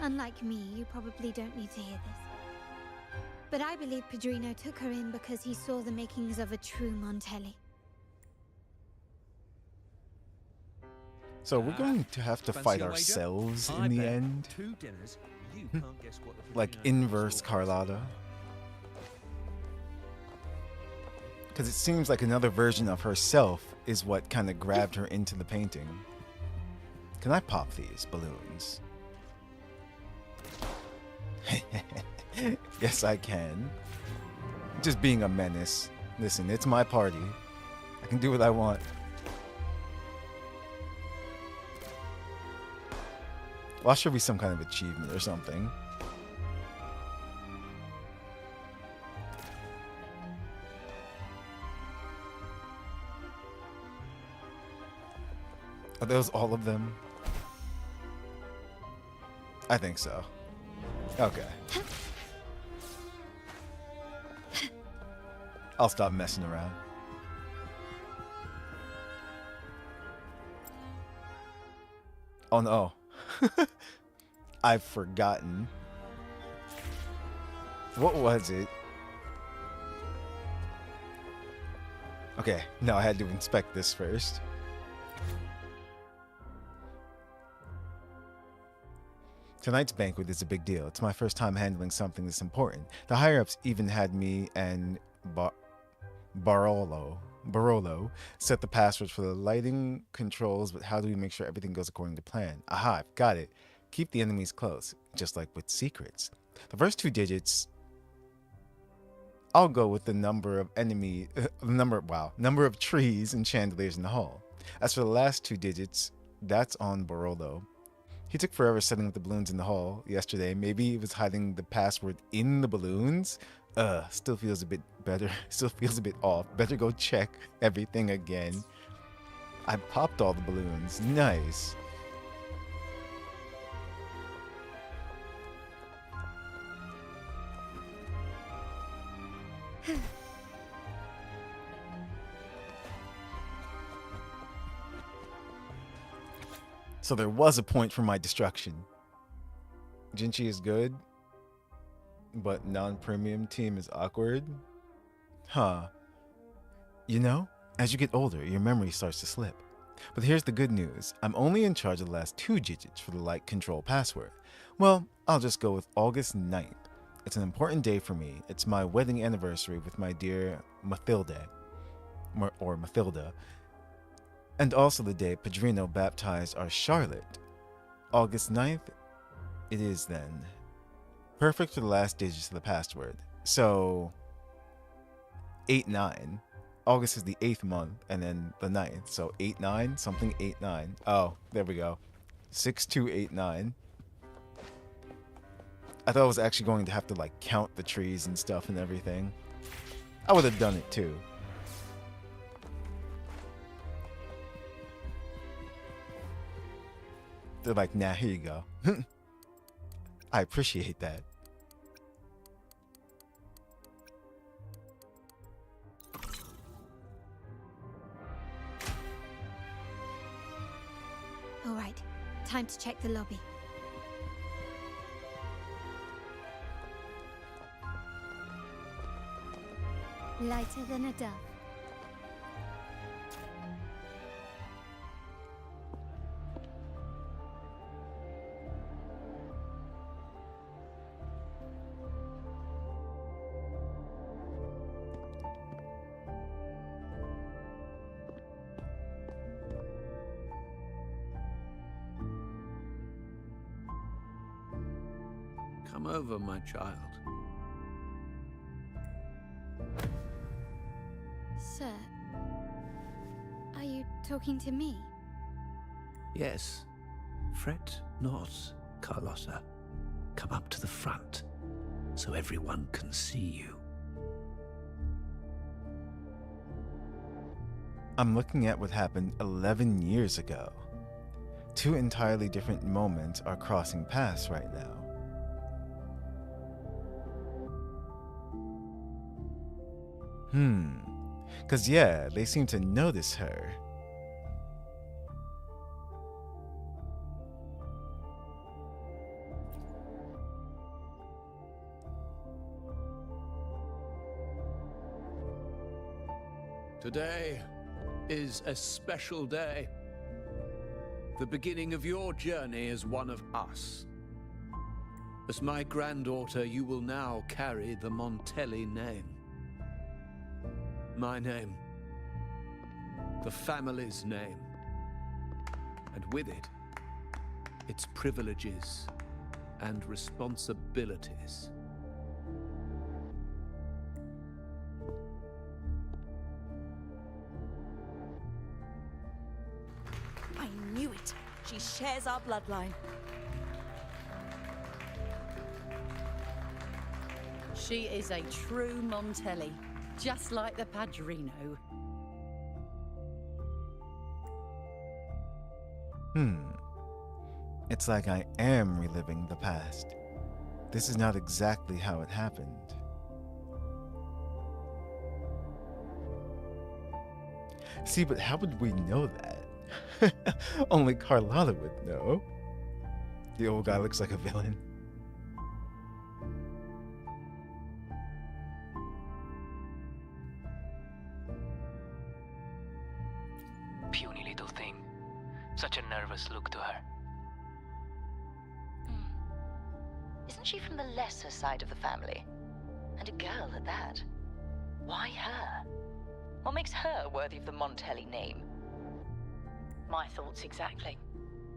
unlike me, you probably don't need to hear this. But I believe Pedrino took her in because he saw the makings of a true Montelli. So we're going to have to fight ourselves in the end. 2 dinners. You can't guess what the Like inverse Carlotta. Because it seems like another version of herself is what kind of grabbed her into the painting. Can I pop these balloons? Yes, I can. Just being a menace. Listen, it's my party. I can do what I want. Well, should be some kind of achievement or something. Are those all of them? I think so. Okay. I'll stop messing around. Oh no. I've forgotten. What was it? Okay, no, I had to inspect this first. Tonight's banquet is a big deal. It's my first time handling something this important. The higher-ups even had me and Barolo set the passwords for the lighting controls, but how do we make sure everything goes according to plan? Aha, I've got it. Keep the enemies close, just like with secrets. The first 2 digits, I'll go with the number of number of trees and chandeliers in the hall. As for the last 2 digits, that's on Barolo. He took forever setting up the balloons in the hall yesterday. Maybe he was hiding the password in the balloons. Still feels a bit better. Still feels a bit off. Better go check everything again. I popped all the balloons. Nice. So there was a point for my destruction. Jinchi is good, but non-premium team is awkward? Huh. You know, as you get older, your memory starts to slip. But here's the good news. I'm only in charge of the last 2 digits for the light control password. Well, I'll just go with August 9th. It's an important day for me. It's my wedding anniversary with my dear Mathilda. And also the day Pedrino baptized our Charlotte. August 9th, it is then. Perfect for the last digits of the password. So, 8-9. August is the 8th month, and then the 9th. So 8-9, something 8-9. Oh, there we go. 6289. I thought I was actually going to have to like count the trees and stuff and everything. I would have done it too. They're like, nah, here you go. I appreciate that. All right, time to check the lobby. Lighter than a dove. Come over, my child. Sir, are you talking to me? Yes. Fret not. Carlotta. Come up to the front, so everyone can see you. I'm looking at what happened 11 years ago. Two entirely different moments are crossing paths right now. Cause yeah, they seem to notice her. Today is a special day. The beginning of your journey as one of us. As my granddaughter, you will now carry the Montelli name. My name. The family's name. And with it, its privileges and responsibilities. I knew it. She shares our bloodline. She is a true Montelli, just like the Padrino. It's like I am reliving the past. This is not exactly how it happened. See, but how would we know that? Only Carlotta would know. The old guy looks like a villain. Puny little thing. Such a nervous look to her. Isn't she from the lesser side of the family? And a girl at that. Why her? What makes her worthy of the Montelli name? My thoughts exactly.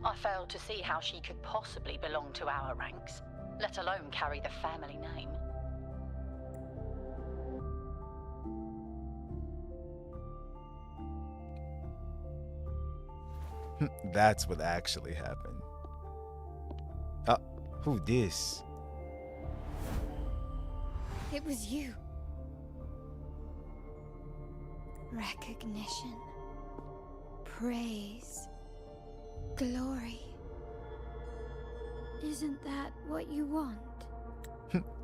I failed to see how she could possibly belong to our ranks, let alone carry the family name. That's what actually happened. Who this? It was you. Recognition. Praise. Glory. Isn't that what you want?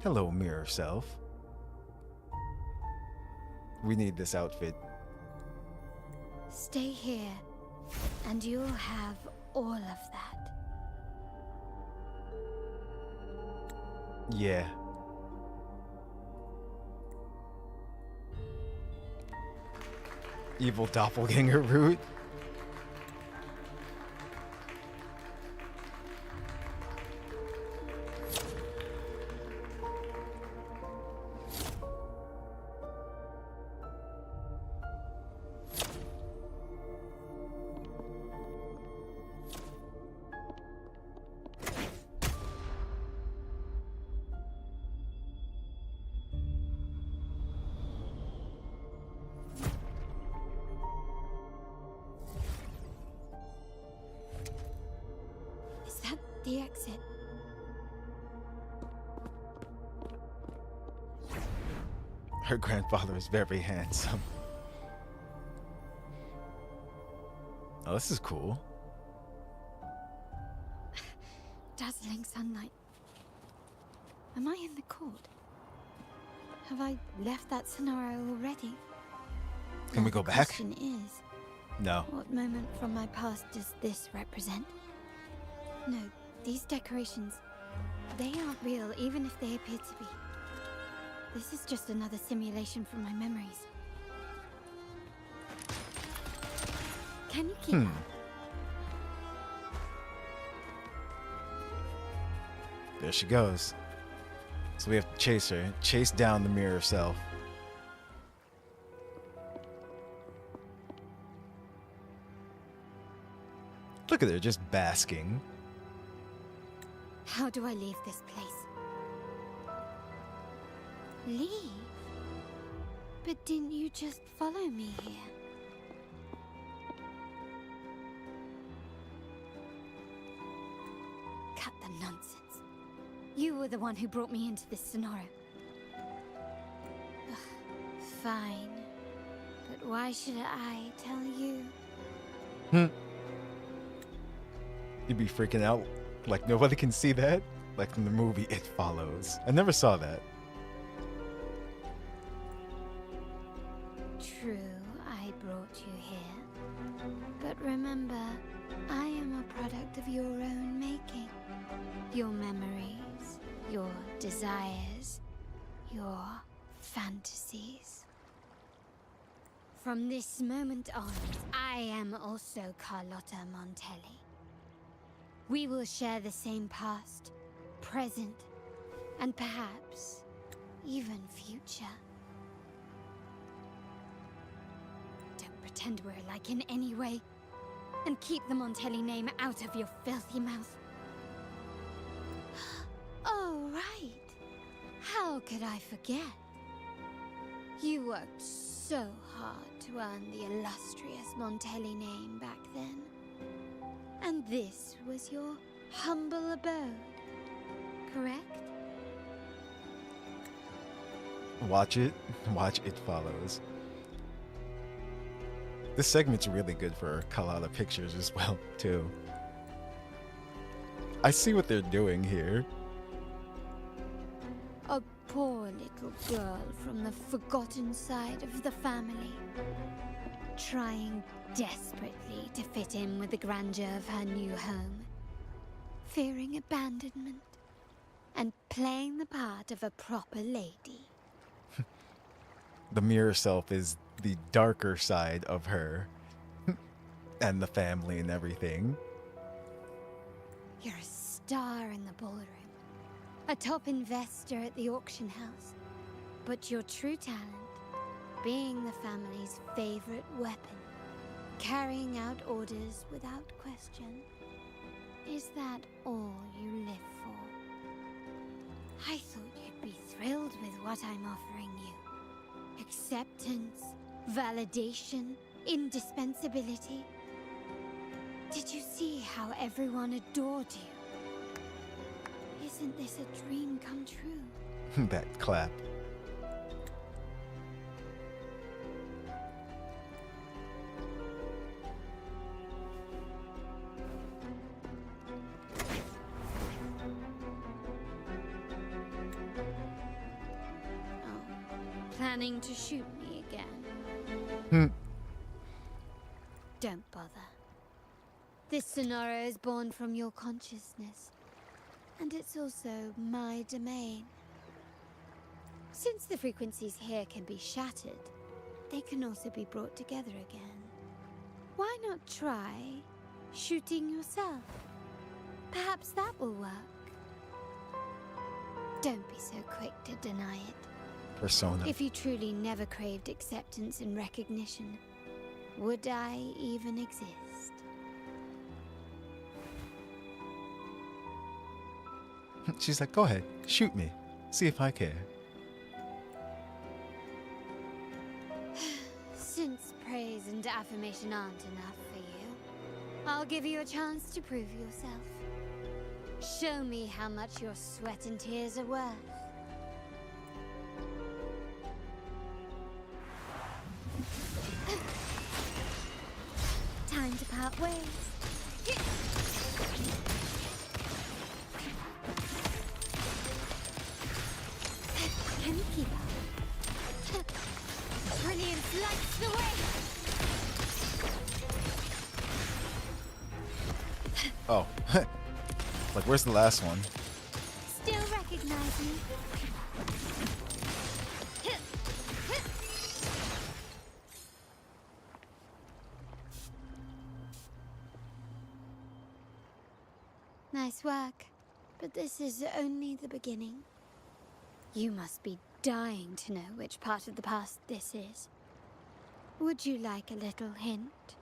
Hello, mirror self. We need this outfit. Stay here, and you'll have all of that. Yeah. Evil doppelganger route. The exit. Her grandfather is very handsome. Oh, this is cool. Dazzling sunlight. Am I in the court? Have I left that scenario already? Can we go back? The question is, No. what moment from my past does this represent? No, these decorations, they aren't real, even if they appear to be. This is just another simulation from my memories. Can you keep up? There she goes. So we have to chase her, chase down the mirror self. Look at her, just basking. How do I leave this place? Leave? But didn't you just follow me here? Cut the nonsense. were the one who brought me into this scenario. Ugh, fine. But why should I tell you? You'd be freaking out like nobody can see that? Like from the movie It Follows. I never saw that. True, I brought you here. But remember, I am a product of your own making. Your memories, your desires, your fantasies. From this moment on, I am also Carlotta Montelli. We will share the same past, present, and perhaps even future. Don't pretend we're alike in any way, and keep the Montelli name out of your filthy mouth. Oh, right. How could I forget? You worked so hard to earn the illustrious Montelli name back then. And this was your humble abode, correct? Watch it. Watch It Follows. This segment's really good for Carlotta Pictures as well, too. I see what they're doing here. A poor little girl from the forgotten side of the family, trying desperately to fit in with the grandeur of her new home, fearing abandonment, and playing the part of a proper lady. The mirror self is the darker side of her and the family and everything. You're a star in the ballroom, a top investor at the auction house, but your true talent, being the family's favorite weapon, carrying out orders without question. Is that all you live for? I thought you'd be thrilled with what I'm offering you. Acceptance, validation, indispensability. Did you see how everyone adored you? Isn't this a dream come true? That clap. Planning to shoot me again? Don't bother. This scenario is born from your consciousness, and it's also my domain. Since the frequencies here can be shattered, they can also be brought together again. Why not try shooting yourself? Perhaps that will work. Don't be so quick to deny it. Persona. If you truly never craved acceptance and recognition, would I even exist? She's like, go ahead, shoot me. See if I care. Since praise and affirmation aren't enough for you, I'll give you a chance to prove yourself. Show me how much your sweat and tears are worth. Time to part ways. Can you keep up? Brilliance lights the way! Oh. Like, where's the last one? Still recognize me? Nice work, but this is only the beginning. You must be dying to know which part of the past this is. Would you like a little hint?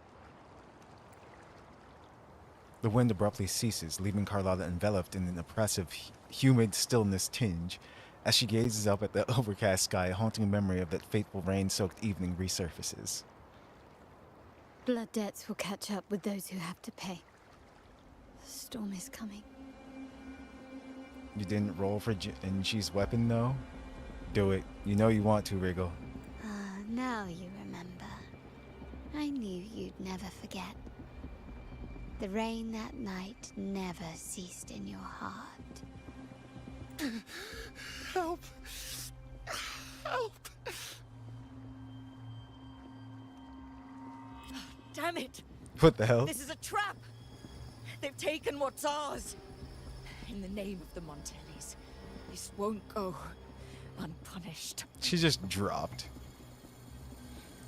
The wind abruptly ceases, leaving Carlotta enveloped in an oppressive, humid stillness tinge. As she gazes up at the overcast sky, a haunting memory of that fateful rain-soaked evening resurfaces. Blood debts will catch up with those who have to pay. The storm is coming. You didn't roll for Inchi's weapon, though? Do it. You know you want to, Wriggle. Ah, now you remember. I knew you'd never forget. The rain that night never ceased in your heart. Help! Help! Damn it! What the hell? This is a trap! They've taken what's ours! In the name of the Montellis, this won't go unpunished. She just dropped.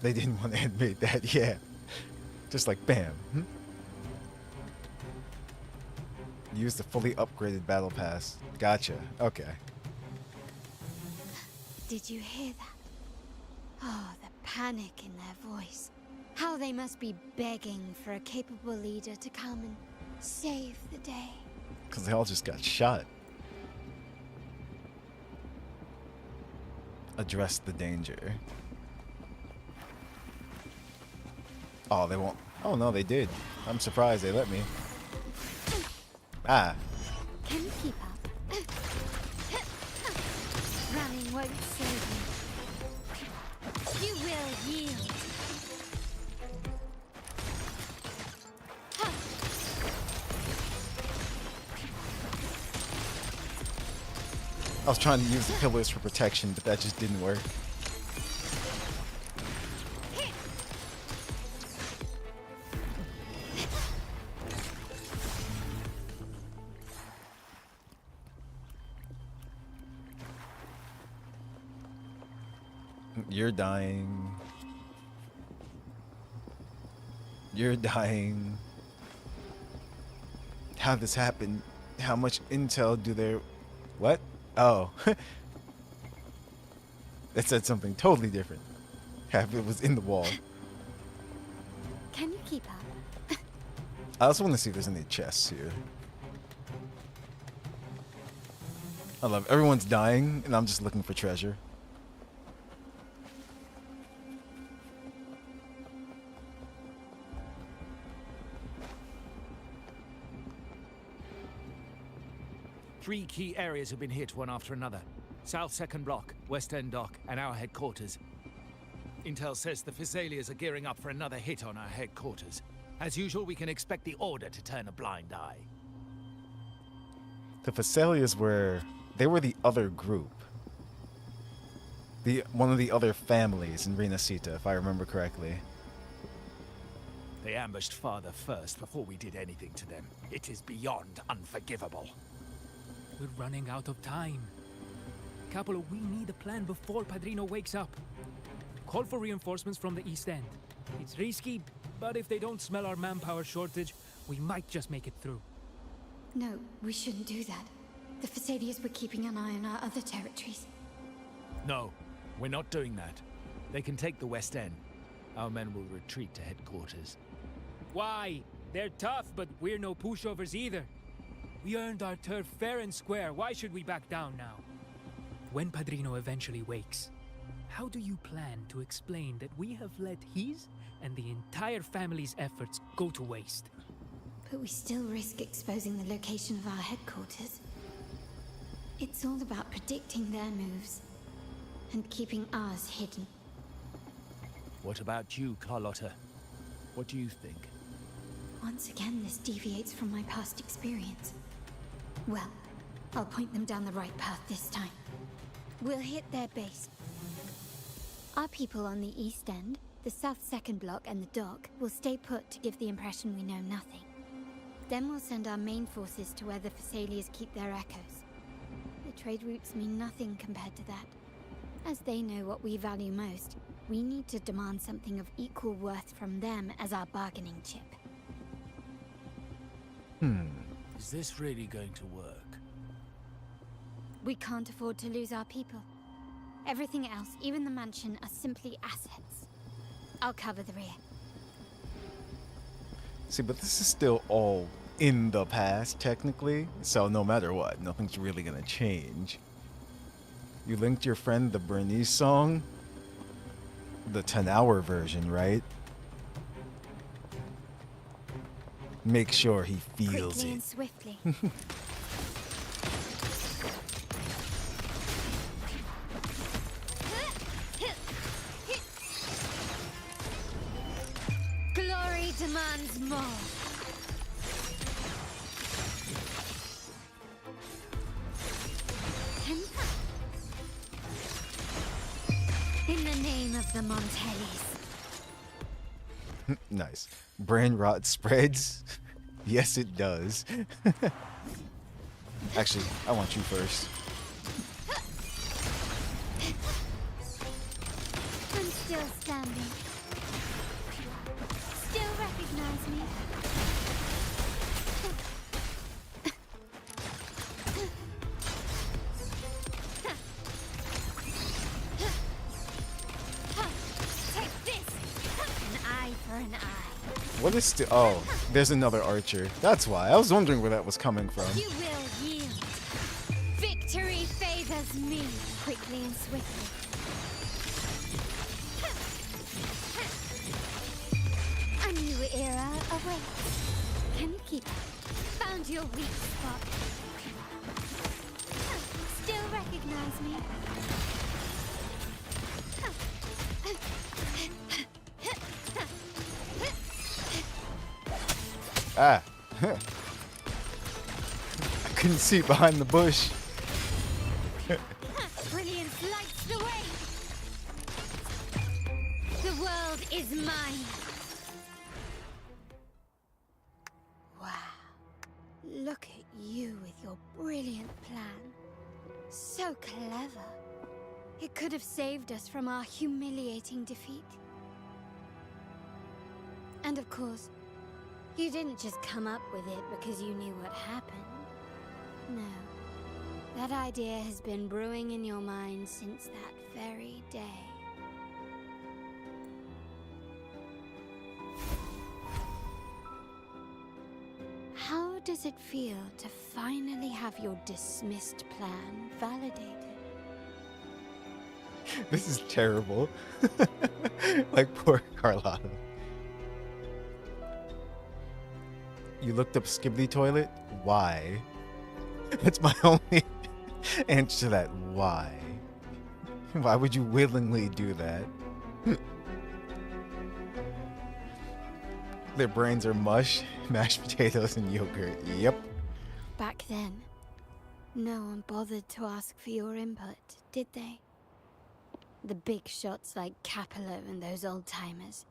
They didn't want to admit that, yeah. Just like bam. Use the fully upgraded battle pass. Gotcha. Okay. Did you hear that? Oh, the panic in their voice. How they must be begging for a capable leader to come and save the day. Because they all just got shot. Address the danger. Oh, they won't. Oh, no, they did. I'm surprised they let me. Ah. Can you keep up? Running won't save you. You will yield. I was trying to use the pillars for protection, but that just didn't work. You're dying. You're dying. How this happened? How much intel do there... What? Oh. It said something totally different. Half it was in the wall. Can you keep up? I also want to see if there's any chests here. I love it. Everyone's dying, and I'm just looking for treasure. Three key areas have been hit one after another. South Second Block, West End Dock, and our headquarters. Intel says the Physalias are gearing up for another hit on our headquarters. As usual, we can expect the Order to turn a blind eye. The Physalias were... They were the other group. One of the other families in Renacita, if I remember correctly. They ambushed Father first before we did anything to them. It is beyond unforgivable. We're running out of time. Capolo, we need a plan before Padrino wakes up. Call for reinforcements from the East End. It's risky, but if they don't smell our manpower shortage, we might just make it through. No, we shouldn't do that. The Physalias were keeping an eye on our other territories. No, we're not doing that. They can take the West End. Our men will retreat to headquarters. Why? They're tough, but we're no pushovers either. We earned our turf fair and square. Why should we back down now? When Padrino eventually wakes, how do you plan to explain that we have let his and the entire family's efforts go to waste? But we still risk exposing the location of our headquarters. It's all about predicting their moves and keeping ours hidden. What about you, Carlotta? What do you think? Once again, this deviates from my past experience. Well, I'll point them down the right path this time. We'll hit their base. Our people on the East End, the South Second Block, and the dock will stay put to give the impression we know nothing. Then we'll send our main forces to where the Physalias keep their echoes. The trade routes mean nothing compared to that. As they know what we value most, we need to demand something of equal worth from them as our bargaining chip. Is this really going to work? We can't afford to lose our people. Everything else, even the mansion, are simply assets. I'll cover the rear. See, but this is still all in the past, technically. So no matter what, nothing's really gonna change. You linked your friend the Bernice song? The 10-hour version, right? Make sure he feels Quickly it. and swiftly. demands more. In the name of the Montellis. Nice. Brain rot spreads? Yes, it does. Actually, I want you first. I'm still standing. Still recognize me. Take this. An eye for an eye. What is oh, there's another archer. That's why. I was wondering where that was coming from. You will yield. Victory favors me quickly and swiftly. A new era awaits. Can you keep up? Found your weak spot. Still recognize me? Ah. I couldn't see behind the bush. Brilliance lights the way. The world is mine. Wow. Look at you with your brilliant plan. So clever. It could have saved us from our humiliating defeat. And of course, you didn't just come up with it because you knew what happened. No. That idea has been brewing in your mind since that very day. How does it feel to finally have your dismissed plan validated? This is terrible. Like poor Carlotta. You looked up Skibbly Toilet? Why? That's my only answer to that. Why? Why would you willingly do that? Their brains are mush, mashed potatoes, and yogurt. Yep. Back then, no one bothered to ask for your input, did they? The big shots like Capello and those old-timers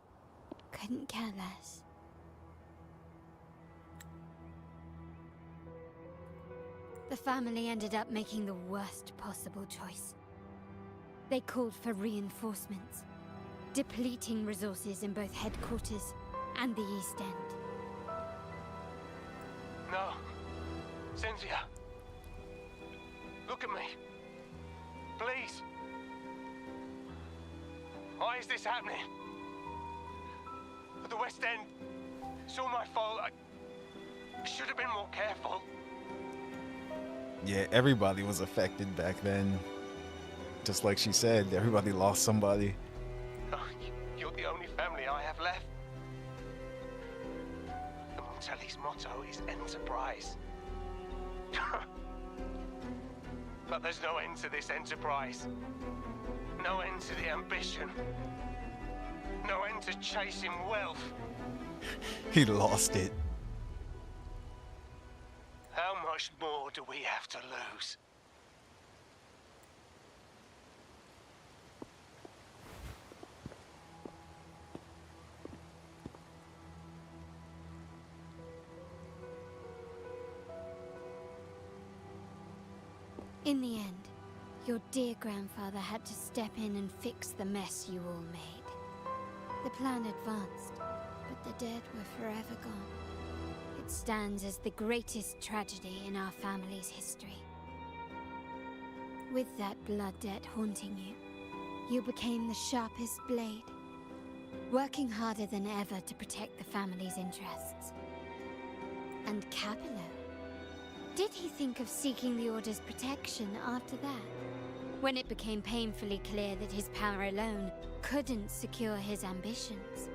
couldn't care less. The family ended up making the worst possible choice. They called for reinforcements, depleting resources in both headquarters and the East End. No. Cynthia. Look at me. Please. Why is this happening? The West End. It's all my fault. I should have been more careful. Yeah, everybody was affected back then. Just like she said, everybody lost somebody. Oh, you're the only family I have left. The Montelli's motto is enterprise. But there's no end to this enterprise. No end to the ambition. No end to chasing wealth. He lost it. How much more do we have to lose? In the end, your dear grandfather had to step in and fix the mess you all made. The plan advanced, but the dead were forever gone. It stands as the greatest tragedy in our family's history. With that blood debt haunting you, you became the sharpest blade, working harder than ever to protect the family's interests. And Capello? Did he think of seeking the Order's protection after that? When it became painfully clear that his power alone couldn't secure his ambitions?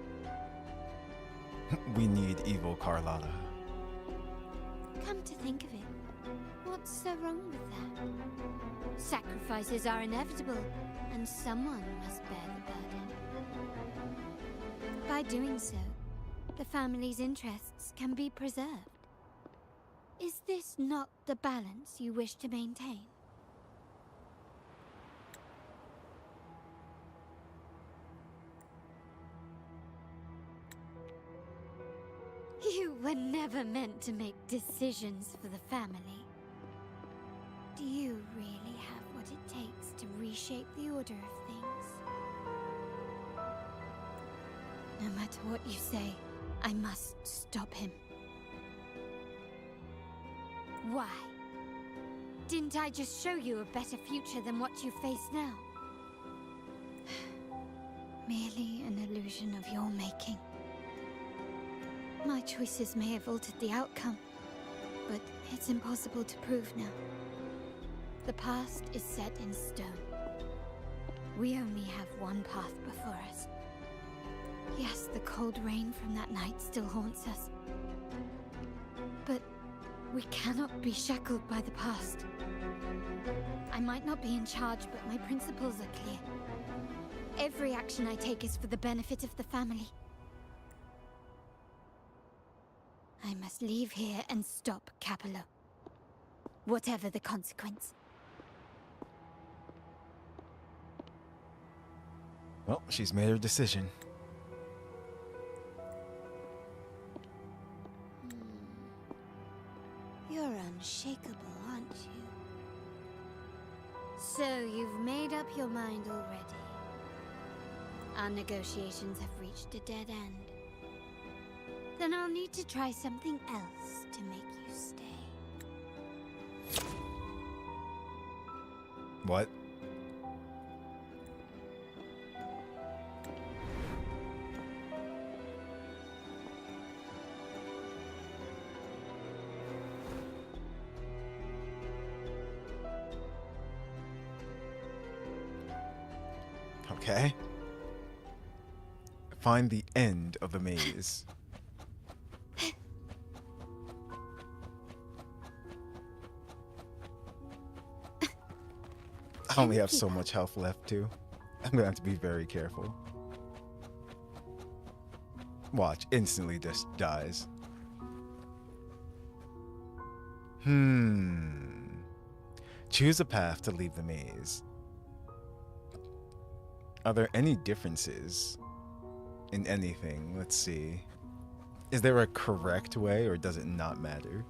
We need evil Carlotta. Come to think of it, what's so wrong with that? Sacrifices are inevitable, and someone must bear the burden. By doing so, the family's interests can be preserved. Is this not the balance you wish to maintain? You were never meant to make decisions for the family. Do you really have what it takes to reshape the order of things? No matter what you say, I must stop him. Why? Didn't I just show you a better future than what you face now? Merely an illusion of your making. My choices may have altered the outcome, but it's impossible to prove now. The past is set in stone. We only have one path before us. Yes, the cold rain from that night still haunts us. But we cannot be shackled by the past. I might not be in charge, but my principles are clear. Every action I take is for the benefit of the family. I must leave here and stop Capello. Whatever the consequence. Well, she's made her decision. You're unshakable, aren't you? So you've made up your mind already. Our negotiations have reached a dead end. Then I'll need to try something else to make you stay. What? Okay. Find the end of the maze. I only have so much health left too. I'm gonna have to be very careful. Watch, instantly just dies. Choose a path to leave the maze. Are there any differences in anything? Let's see. Is there a correct way, or does it not matter?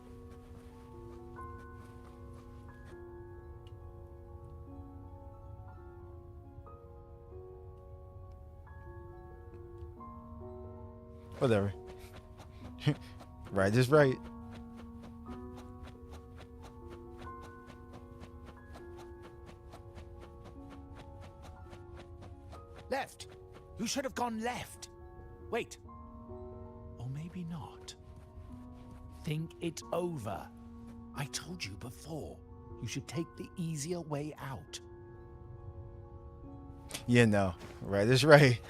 Whatever. Right is right. Left. You should have gone left. Wait. Or maybe not. Think it over. I told you before. You should take the easier way out. Yeah, no. Right is right.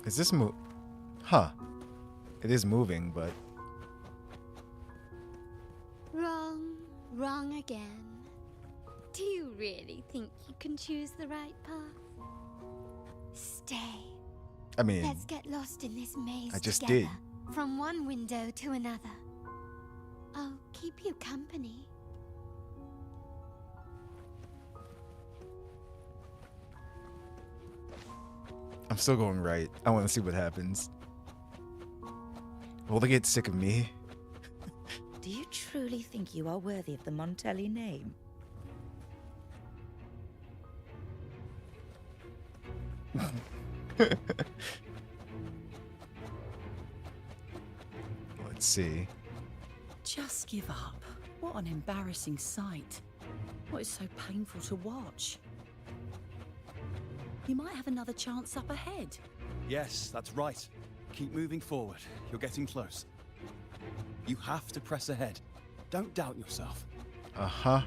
Is this move? Huh. It is moving, but... Wrong again. Do you really think you can choose the right path? Stay. I mean... Let's get lost in this maze I just together. did. From one window to another. I'll keep you company. I'm still going right. I want to see what happens. Will they get sick of me? Do you truly think you are worthy of the Montelli name? Let's see. Just give up. What an embarrassing sight. What is so painful to watch? You might have another chance up ahead. Yes, that's right. Keep moving forward. You're getting close. You have to press ahead. Don't doubt yourself. Uh-huh.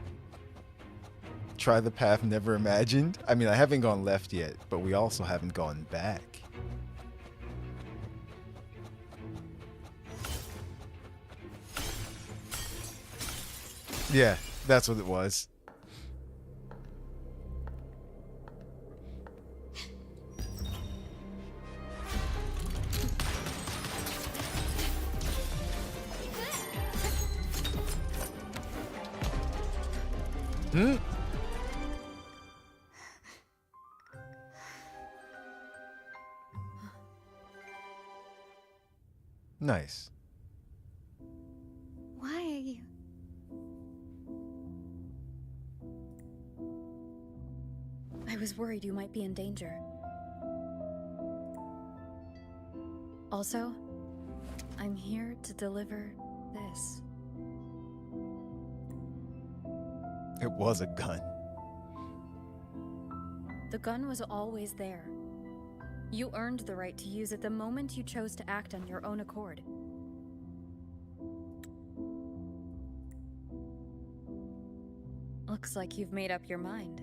Try the path never imagined. I mean, I haven't gone left yet, but we also haven't gone back. Yeah, that's what it was. Hmm? Nice. Why are you? I was worried you might be in danger. Also, I'm here to deliver this. It was a gun. The gun was always there. You earned the right to use it the moment you chose to act on your own accord. Looks like you've made up your mind.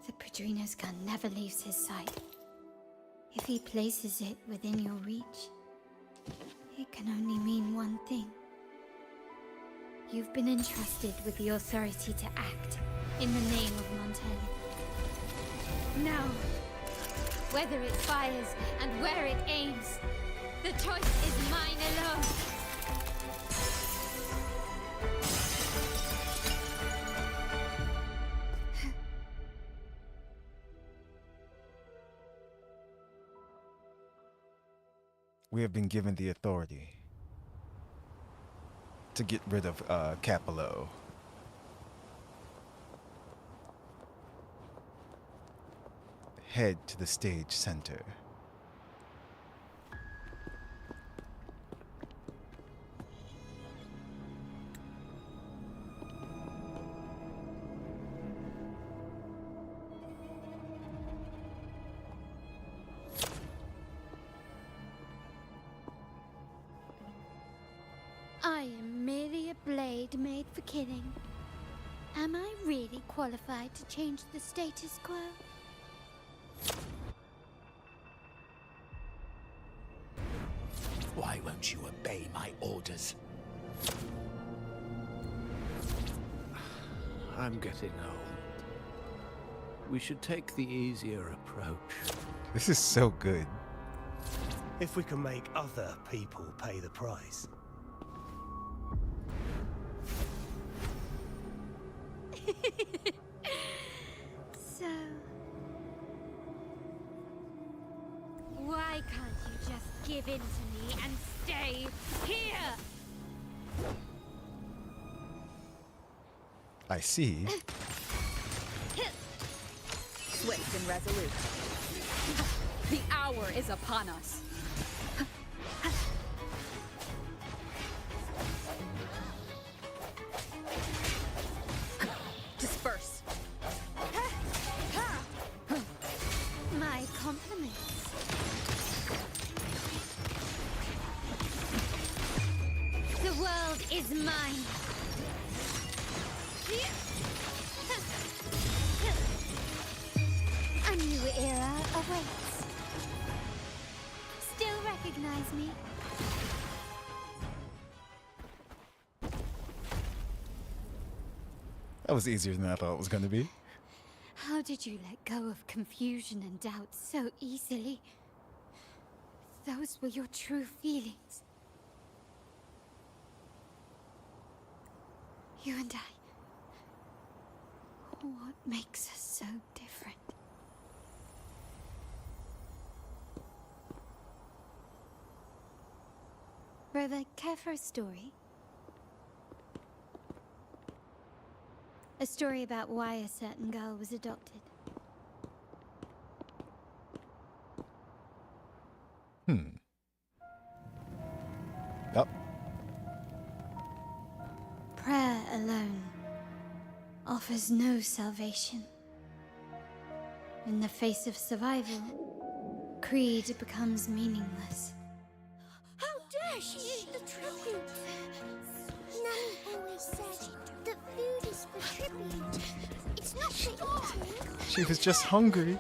The Padrino's gun never leaves his sight. If he places it within your reach, it can only mean one thing. You've been entrusted with the authority to act in the name of Montelli. Now, whether it fires and where it aims, the choice is mine alone. We have been given the authority to get rid of Capello. Head to the stage center. I am merely a blade made for killing. Am I really qualified to change the status quo? Why won't you obey my orders? I'm getting old. We should take the easier approach. This is so good. If we can make other people pay the price. So, why can't you just give in to me and stay here? I see. Swift and resolute. The hour is upon us. Disperse. My compliments. The world is mine. A new era awaits. Still recognize me? That was easier than I thought it was going to be. How did you let go of confusion and doubt so easily? Those were your true feelings. You and I. What makes us so different? Rover, care for a story? A story about why a certain girl was adopted. Yep. Prayer alone offers no salvation. In the face of survival, creed becomes meaningless. How dare she eat the tribute? Nanny always said that food is for tribute. It's not for eating. She was just hungry.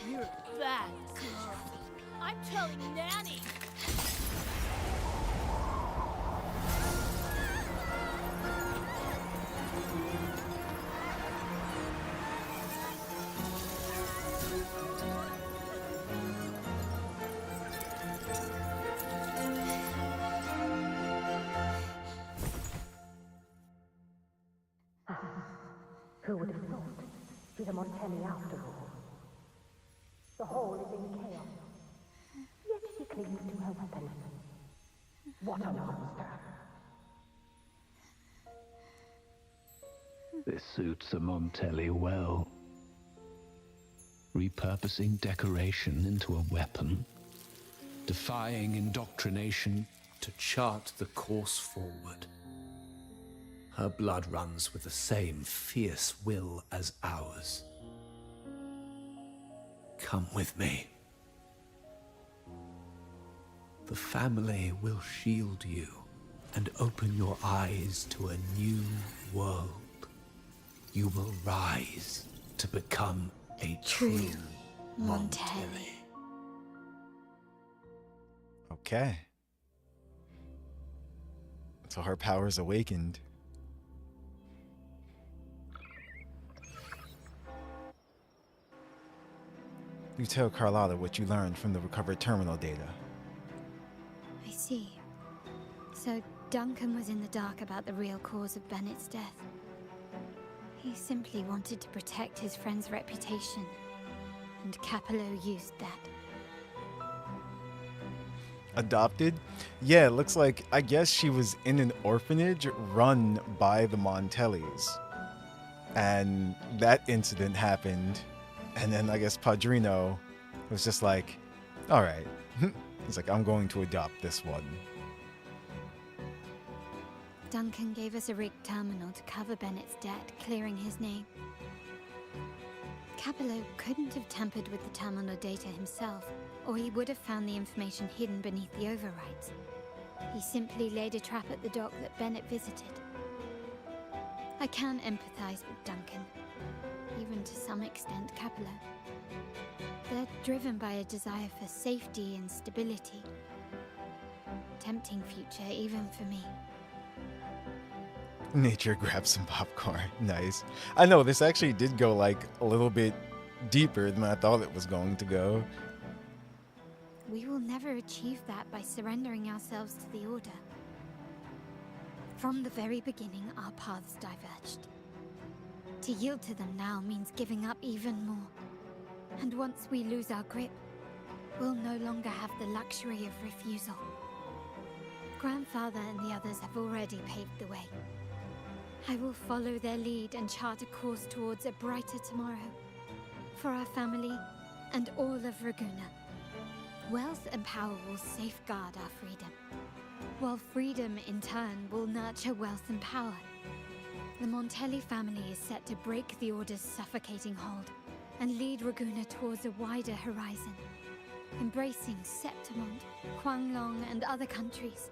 You're a bad girl. I'm telling Nanny. Who would have thought? She's a Montelli after all. The hall is in chaos. Yet she clings to her weapon. What a monster! This suits a Montelli well. Repurposing decoration into a weapon, Defying indoctrination to chart the course forward. Her blood runs with the same fierce will as ours. Come with me. The family will shield you and open your eyes to a new world. You will rise to become a true Montelli. Okay. So her powers awakened. You tell Carlotta what you learned from the recovered terminal data. I see. So Duncan was in the dark about the real cause of Bennett's death. He simply wanted to protect his friend's reputation, and Capello used that. Adopted? Yeah, it looks like, I guess she was in an orphanage run by the Montellis. And that incident happened. And then I guess Padrino was just like, all right. He's like, I'm going to adopt this one. Duncan gave us a rigged terminal to cover Bennett's debt, clearing his name. Capello couldn't have tampered with the terminal data himself, or he would have found the information hidden beneath the overrides. He simply laid a trap at the dock that Bennett visited. I can empathize with Duncan, even to some extent Capello. They're driven by a desire for safety and stability. Tempting future even for me. Nature grabbed some popcorn. Nice. I know this actually did go like a little bit deeper than I thought it was going to go. We will never achieve that by surrendering ourselves to the Order. From the very beginning, our paths diverged. To yield to them now means giving up even more. And once we lose our grip, we'll no longer have the luxury of refusal. Grandfather and the others have already paved the way. I will follow their lead and chart a course towards a brighter tomorrow. For our family and all of Raguna. Wealth and power will safeguard our freedom, while freedom in turn will nurture wealth and power. The Montelli family is set to break the Order's suffocating hold and lead Raguna towards a wider horizon, embracing Septimont, Huanglong, and other countries.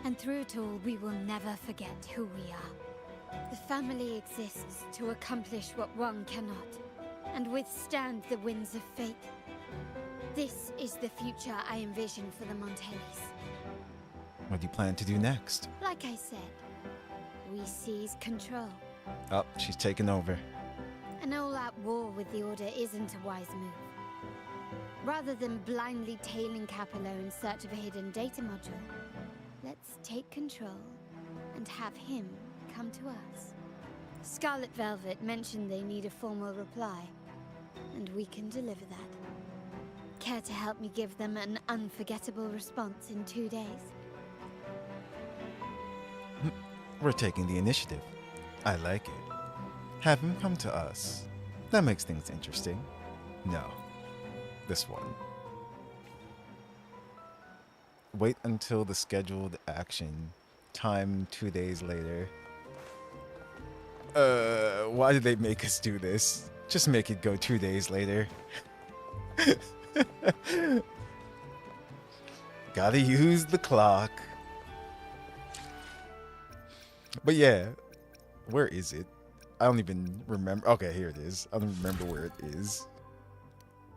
And through it all, we will never forget who we are. The family exists to accomplish what one cannot, and withstand the winds of fate. This is the future I envision for the Montellis. What do you plan to do next? Like I said, we seize control. Oh, she's taking over. An all-out war with the Order isn't a wise move. Rather than blindly tailing Capello in search of a hidden data module, let's take control and have him come to us. Scarlet Velvet mentioned they need a formal reply, and we can deliver that. Care to help me give them an unforgettable response in 2 days? We're taking the initiative. I like it. Have him come to us. That makes things interesting. No. This one. Wait until the scheduled action. Time 2 days later. Why did they make us do this? Just make it go 2 days later. Gotta use the clock. But yeah, where is it? I don't even remember. Okay, here it is. I don't remember where it is.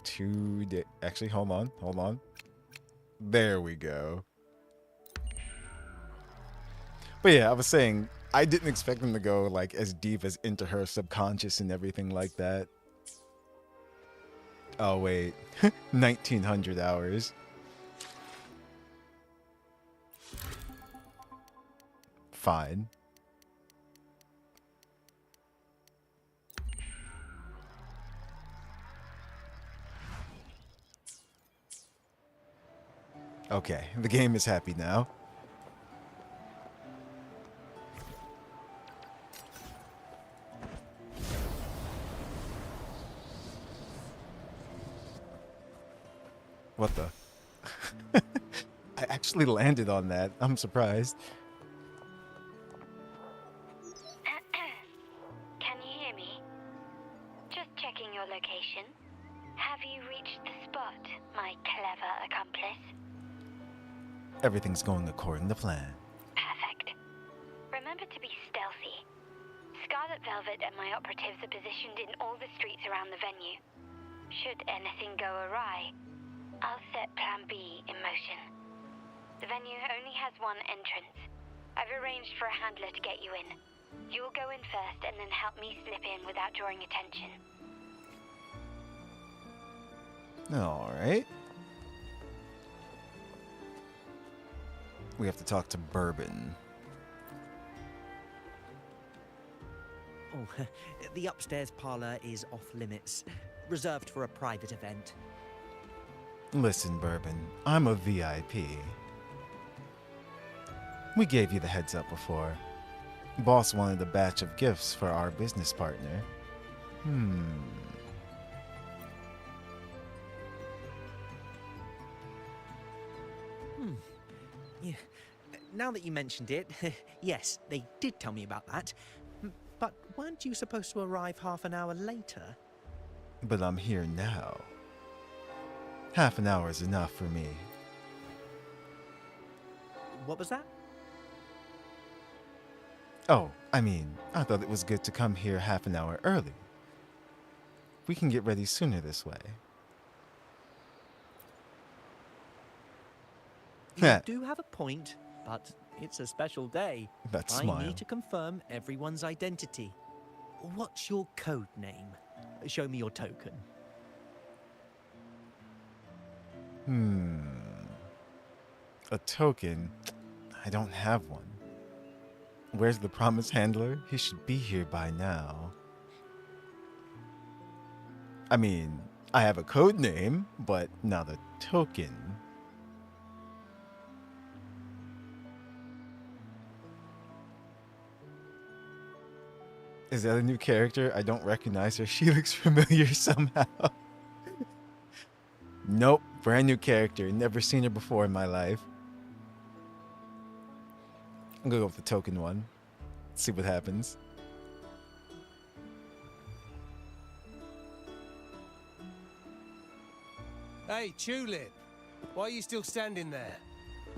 2 days. Actually, hold on. There we go. But yeah, I was saying, I didn't expect them to go like as deep as into her subconscious and everything like that. Oh wait, 1900 hours. Fine. Okay, the game is happy now. What the? I actually landed on that. I'm surprised. Can you hear me? Just checking your location. Have you reached the spot, my clever accomplice? Everything's going according to plan. Perfect. Remember to be stealthy. Scarlet Velvet and my operatives are positioned in all the streets around the venue. Should anything go awry, I'll set Plan B in motion. The venue only has one entrance. I've arranged for a handler to get you in. You'll go in first and then help me slip in without drawing attention. Alright. We have to talk to Bourbon. Oh, the upstairs parlor is off limits, reserved for a private event. Listen, Bourbon, I'm a VIP. We gave you the heads up before. Boss wanted a batch of gifts for our business partner. Yeah. Now that you mentioned it, yes, they did tell me about that. But weren't you supposed to arrive half an hour later? But I'm here now. Half an hour is enough for me. What was that? Oh, I mean, I thought it was good to come here half an hour early. We can get ready sooner this way. You do have a point, but it's a special day. That I smile. need to confirm everyone's identity. What's your code name? Show me your token. A token? I don't have one. Where's the promise handler? He should be here by now. I mean, I have a code name, but not a token. Is that a new character? I don't recognize her. She looks familiar somehow. Nope, brand new character. Never seen her before in my life. I'm gonna go with the token one. See what happens. Hey, Tulip. Why are you still standing there?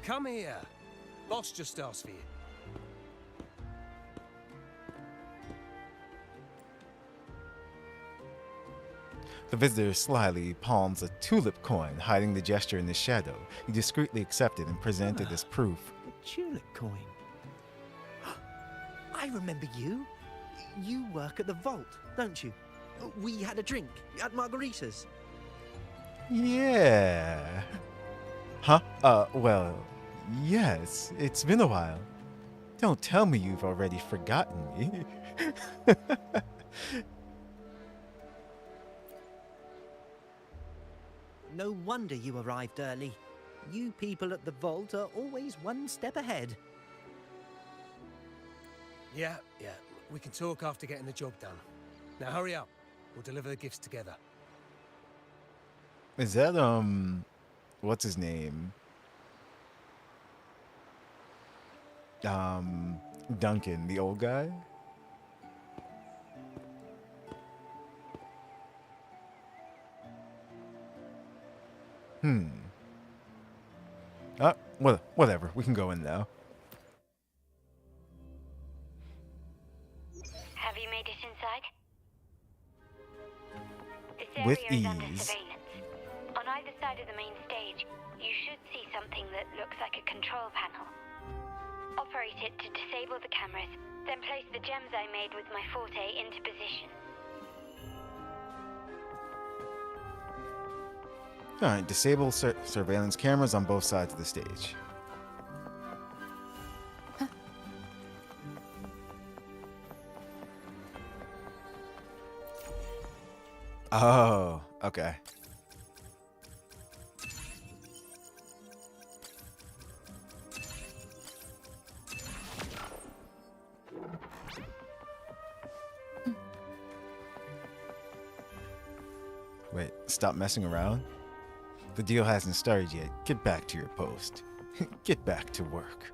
Come here. Boss just asked for you. The visitor slyly palms a tulip coin, hiding the gesture in the shadow. He discreetly accepted and presented as proof. A tulip coin. I remember you. You work at the vault, don't you? We had a drink at Margarita's. Yeah. Huh? Well, yes. It's been a while. Don't tell me you've already forgotten me. No wonder you arrived early. You people at the vault are always one step ahead. Yeah. We can talk after getting the job done. Now hurry up. We'll deliver the gifts together. Is that, what's his name? Duncan, the old guy? Well, whatever. We can go in now. Have you made it inside? This With area is under ease. surveillance. On either side of the main stage, you should see something that looks like a control panel. Operate it to disable the cameras, then place the gems I made with my forte into position. Alright, disable surveillance cameras on both sides of the stage. Oh, okay. stop messing around? The deal hasn't started yet. Get back to your post. Get back to work.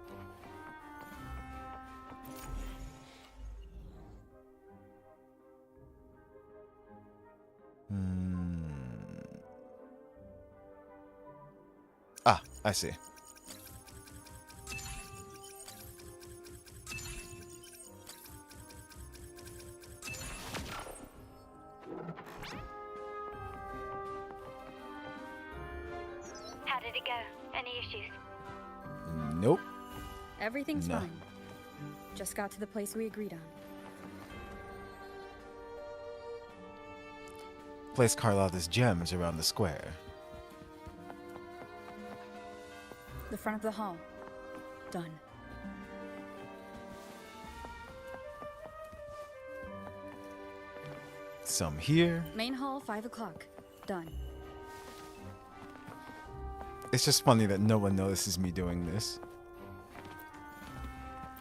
Ah, I see. How did it go? Any issues? Nope. Everything's No. fine. Just got to the place we agreed on. Place Carlotta's gems around the square. The front of the hall. Done. Some here. Main hall, 5 o'clock. Done. It's just funny that no one notices me doing this.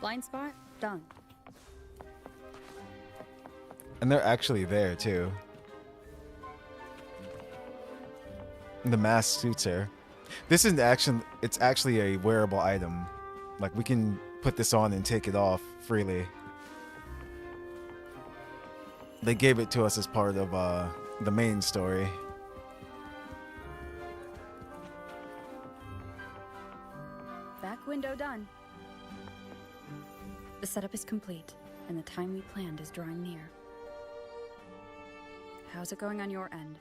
Blind spot? Done. And they're actually there too. The mask suits her. This is it's actually a wearable item. Like we can put this on and take it off freely. They gave it to us as part of the main story. Back window done. The setup is complete, and the time we planned is drawing near. How's it going on your end?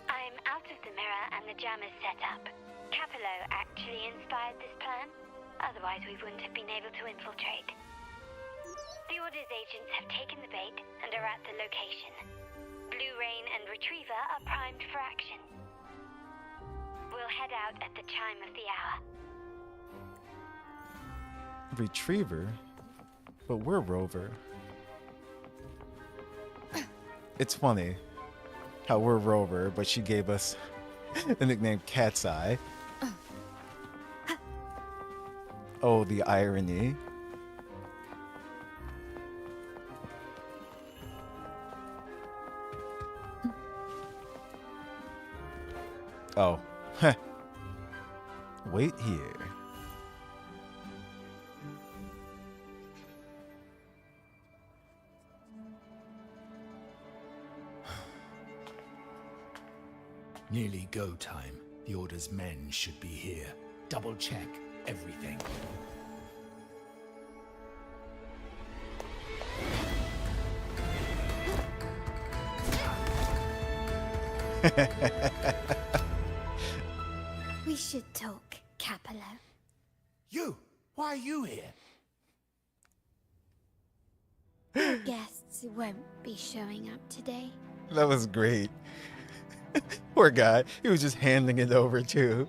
I'm out of the mirror and the jam is set up. Capello actually inspired this plan. Otherwise, we wouldn't have been able to infiltrate. The Order's agents have taken the bait and are at the location. Blue Rain and Retriever are primed for action. We'll head out at the chime of the hour. Retriever? But we're Rover. It's funny how we're Rover, but she gave us the nickname Cat's Eye. Oh, the irony. Oh. Wait here. Nearly go time. The Order's men should be here. Double check everything. We should talk, Capello. You! Why are you here? Your guests won't be showing up today. That was great. Poor guy. He was just handing it over too.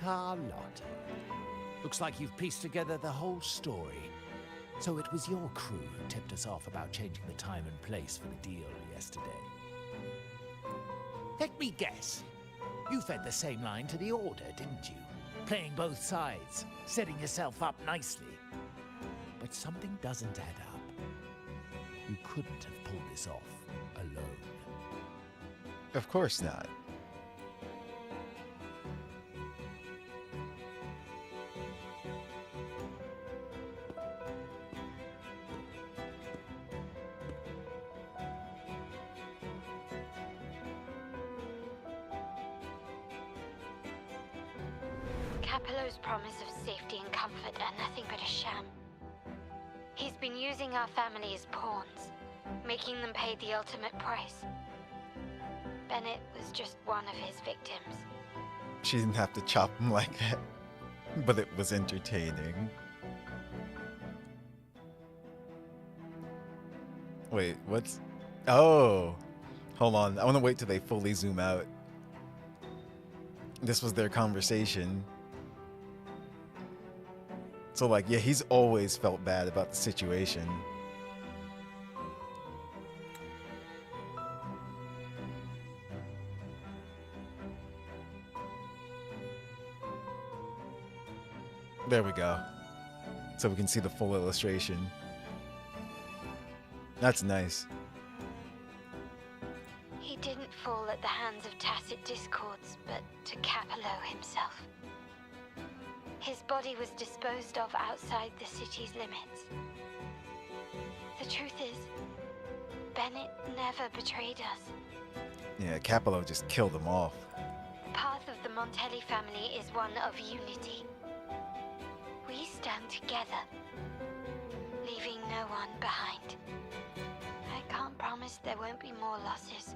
Carlotta. Looks like you've pieced together the whole story. So it was your crew who tipped us off about changing the time and place for the deal yesterday. Let me guess. You fed the same line to the Order, didn't you? Playing both sides, setting yourself up nicely. But something doesn't add up. You couldn't have pulled this off alone. Of course not. Capello's promise of safety and comfort are nothing but a sham. He's been using our family as pawns, making them pay the ultimate price. Bennett was just one of his victims. She didn't have to chop him like that, but it was entertaining. Wait, what's... Oh! Hold on, I want to wait till they fully zoom out. This was their conversation. So like, yeah, he's always felt bad about the situation. There we go. So we can see the full illustration. That's nice. He didn't fall at the hands of tacit discords, but to Capello himself. His body was disposed of outside the city's limits. The truth is, Bennett never betrayed us. Yeah, Capello just killed them off. The path of the Montelli family is one of unity. We stand together, leaving no one behind. I can't promise there won't be more losses,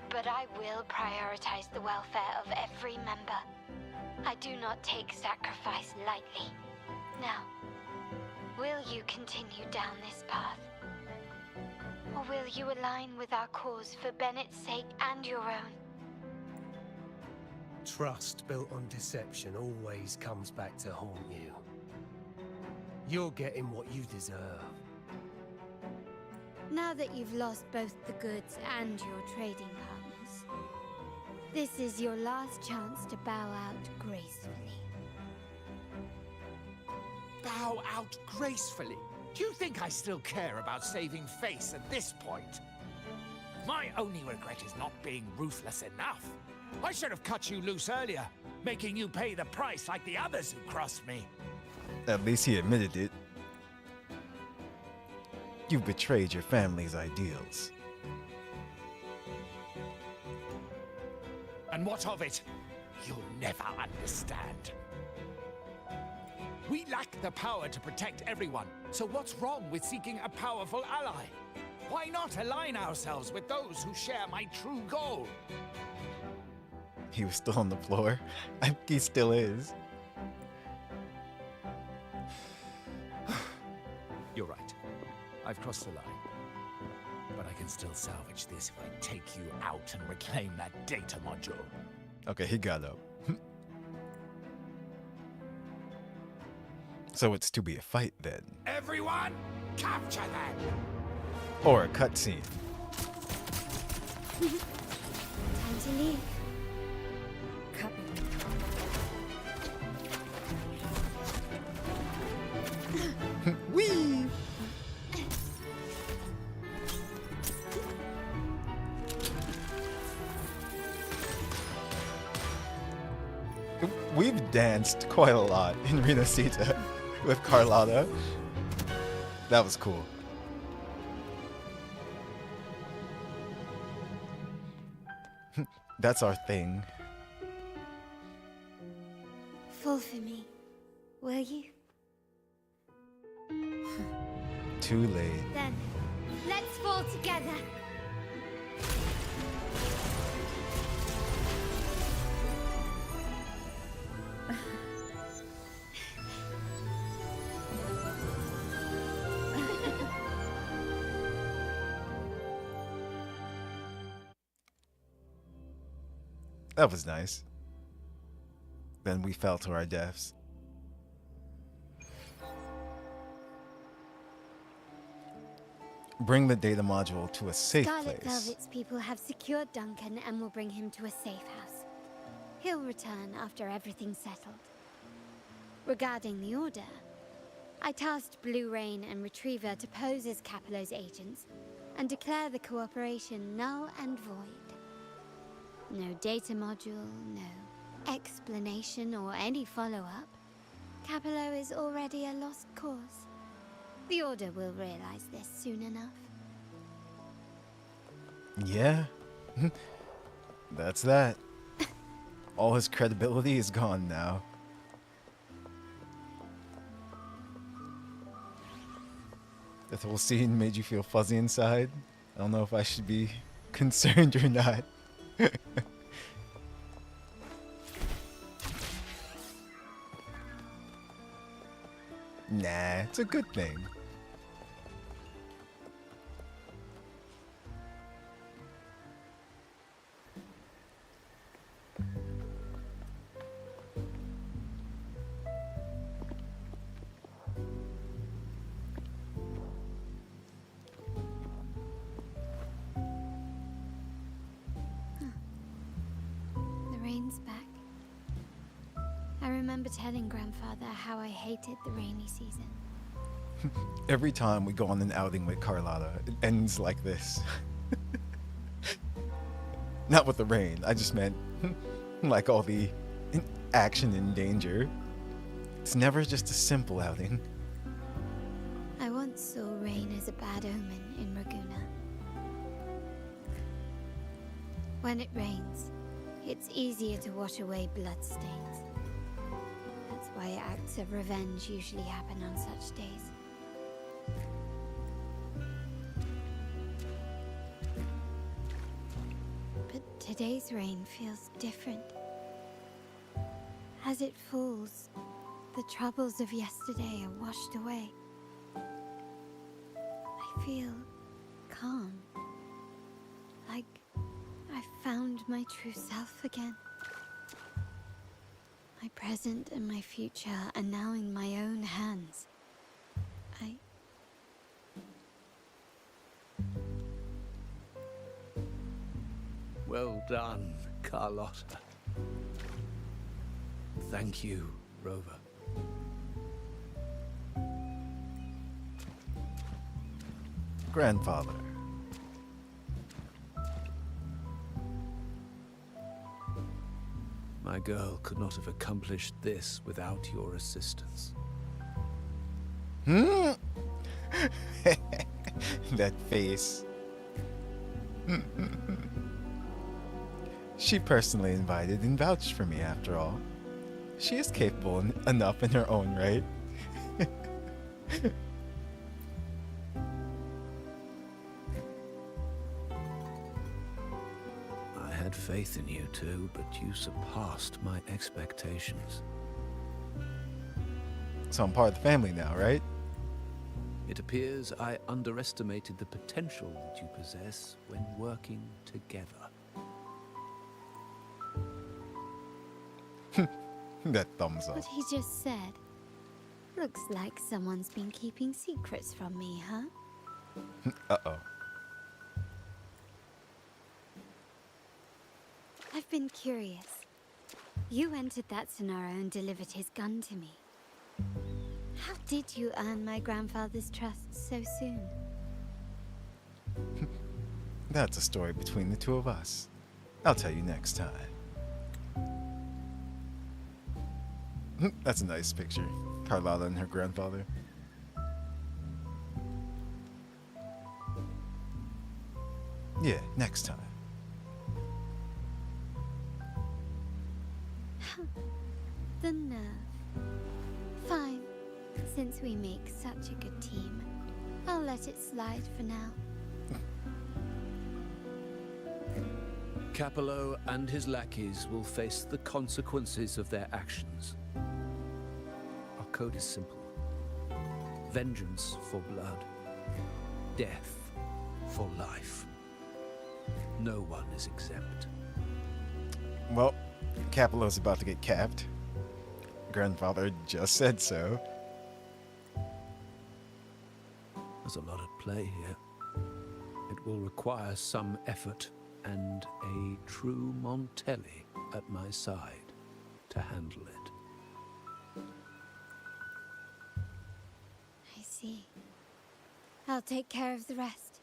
but I will prioritize the welfare of every member. I do not take sacrifice lightly. Now, will you continue down this path? Or will you align with our cause for Bennett's sake and your own? Trust built on deception always comes back to haunt you. You're getting what you deserve. Now that you've lost both the goods and your trading partners, this is your last chance to bow out gracefully. Bow out gracefully? Do you think I still care about saving face at this point? My only regret is not being ruthless enough. I should have cut you loose earlier, making you pay the price like the others who crossed me. At least he admitted it. You've betrayed your family's ideals. And what of it? You'll never understand. We lack the power to protect everyone, so what's wrong with seeking a powerful ally? Why not align ourselves with those who share my true goal? He was still on the floor. I think he still is. You're right. I've crossed the line. But I can still salvage this if I take you out and reclaim that data module. Okay, he got up. So it's to be a fight then. Everyone, capture them! Or a cutscene. Time to leave. Whee! We've danced quite a lot in Renacita with Carlotta. That was cool. That's our thing. Fall for me, will you? Too late. Then, let's fall together. That was nice. Then we fell to our deaths. Bring the data module to a safe Scarlet place. Velvet's people have secured Duncan and will bring him to a safe house. He'll return after everything's settled. Regarding the Order, I tasked Blue Rain and Retriever to pose as Capello's agents and declare the cooperation null and void. No data module, no explanation or any follow-up. Capello is already a lost cause. The Order will realize this soon enough. Yeah. That's that. All his credibility is gone now. That whole scene made you feel fuzzy inside. I don't know if I should be concerned or not. Nah, it's a good thing. The rain's back. I remember telling Grandfather how I hated the rainy season. Every time we go on an outing with Carlotta, it ends like this. Not with the rain. I just meant like all the action and danger. It's never just a simple outing. I once saw rain as a bad omen in Raguna. When it rains, it's easier to wash away bloodstains. That's why acts of revenge usually happen on such days. But today's rain feels different. As it falls, the troubles of yesterday are washed away. I feel calm. Like I've found my true self again. My present and my future are now in my own hands. Well done, Carlotta. Thank you, Rover. Grandfather. My girl could not have accomplished this without your assistance. That face. She personally invited and vouched for me, after all. She is capable enough in her own right. I had faith in you too, but you surpassed my expectations. So I'm part of the family now, right? It appears I underestimated the potential that you possess when working together. That thumbs up. What he just said. Looks like someone's been keeping secrets from me, huh? Uh-oh. I've been curious. You entered that Sonaro and delivered his gun to me. How did you earn my grandfather's trust so soon? That's a story between the two of us. I'll tell you next time. That's a nice picture. Carlotta and her grandfather. Yeah, next time. The nerve. Fine. Since we make such a good team, I'll let it slide for now. Capello and his lackeys will face the consequences of their actions. Our code is simple. Vengeance for blood. Death for life. No one is exempt. Well, Capello's about to get capped. Grandfather just said so. There's a lot at play here. It will require some effort and a true Montelli at my side to handle it. I see. I'll take care of the rest.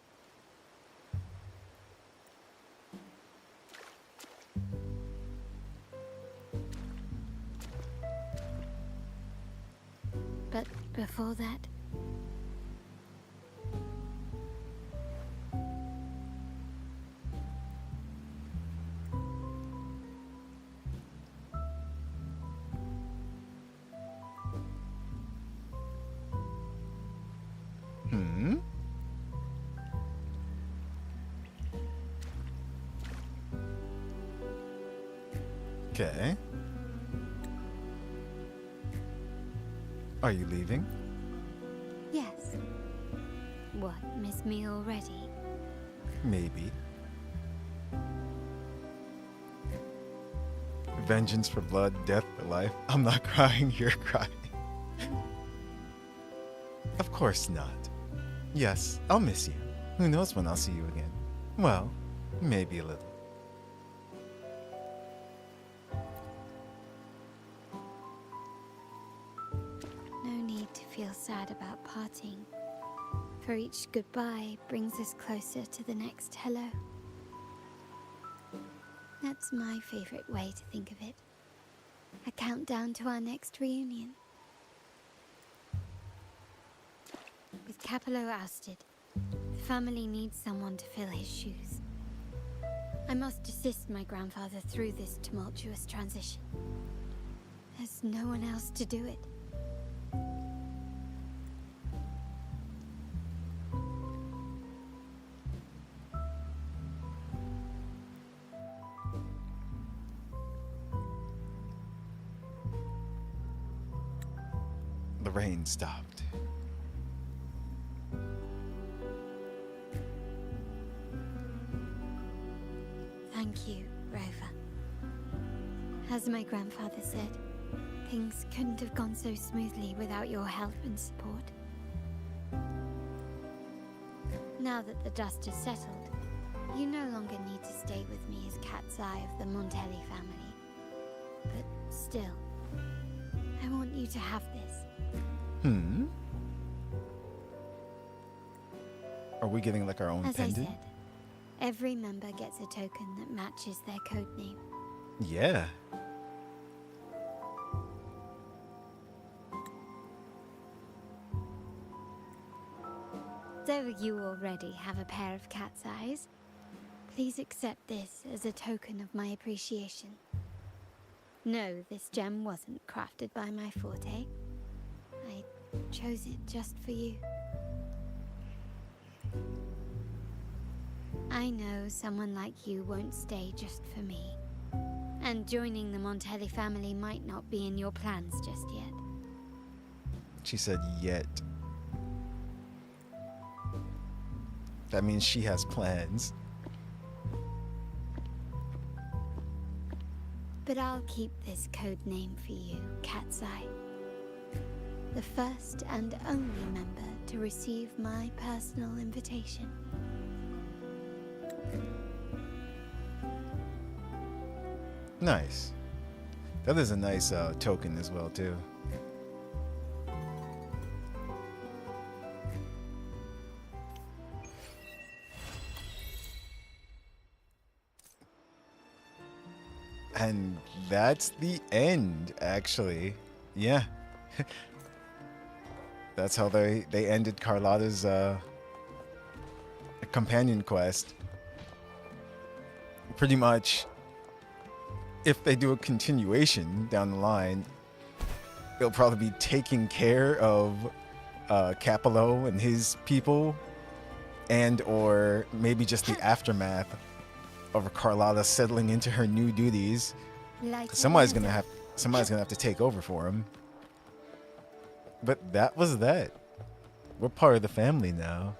But before that... Okay. Are you leaving? Yes. What, miss me already? Maybe. Vengeance for blood, death for life. I'm not crying, you're crying. Of course not. Yes, I'll miss you. Who knows when I'll see you again? Well, maybe a little. No need to feel sad about parting. for each goodbye brings us closer to the next hello. That's my favorite way to think of it. A countdown to our next reunion. With Capello ousted, the family needs someone to fill his shoes. I must assist my grandfather through this tumultuous transition. There's no one else to do it. The rain stopped. Thank you, Rover. As my grandfather said, things couldn't have gone so smoothly without your help and support. Now that the dust has settled, you no longer need to stay with me as Cat's Eye of the Montelli family. But still, I want you to have this. Are we getting like our own As pendant? I said, every member gets a token that matches their code name. Yeah. Though you already have a pair of cat's eyes, please accept this as a token of my appreciation. No, this gem wasn't crafted by my forte. I chose it just for you. I know someone like you won't stay just for me. And joining the Montelli family might not be in your plans just yet. She said yet. That means she has plans. But I'll keep this code name for you, Cat's Eye. The first and only member to receive my personal invitation. Nice. That is a nice token as well, too. And that's the end, actually. Yeah. That's how they ended Carlotta's companion quest. Pretty much, if they do a continuation down the line, they'll probably be taking care of Capello and his people, and or maybe just the aftermath of Carlotta settling into her new duties. Like Somebody's gonna have to take over for him. But that was that. We're part of the family now.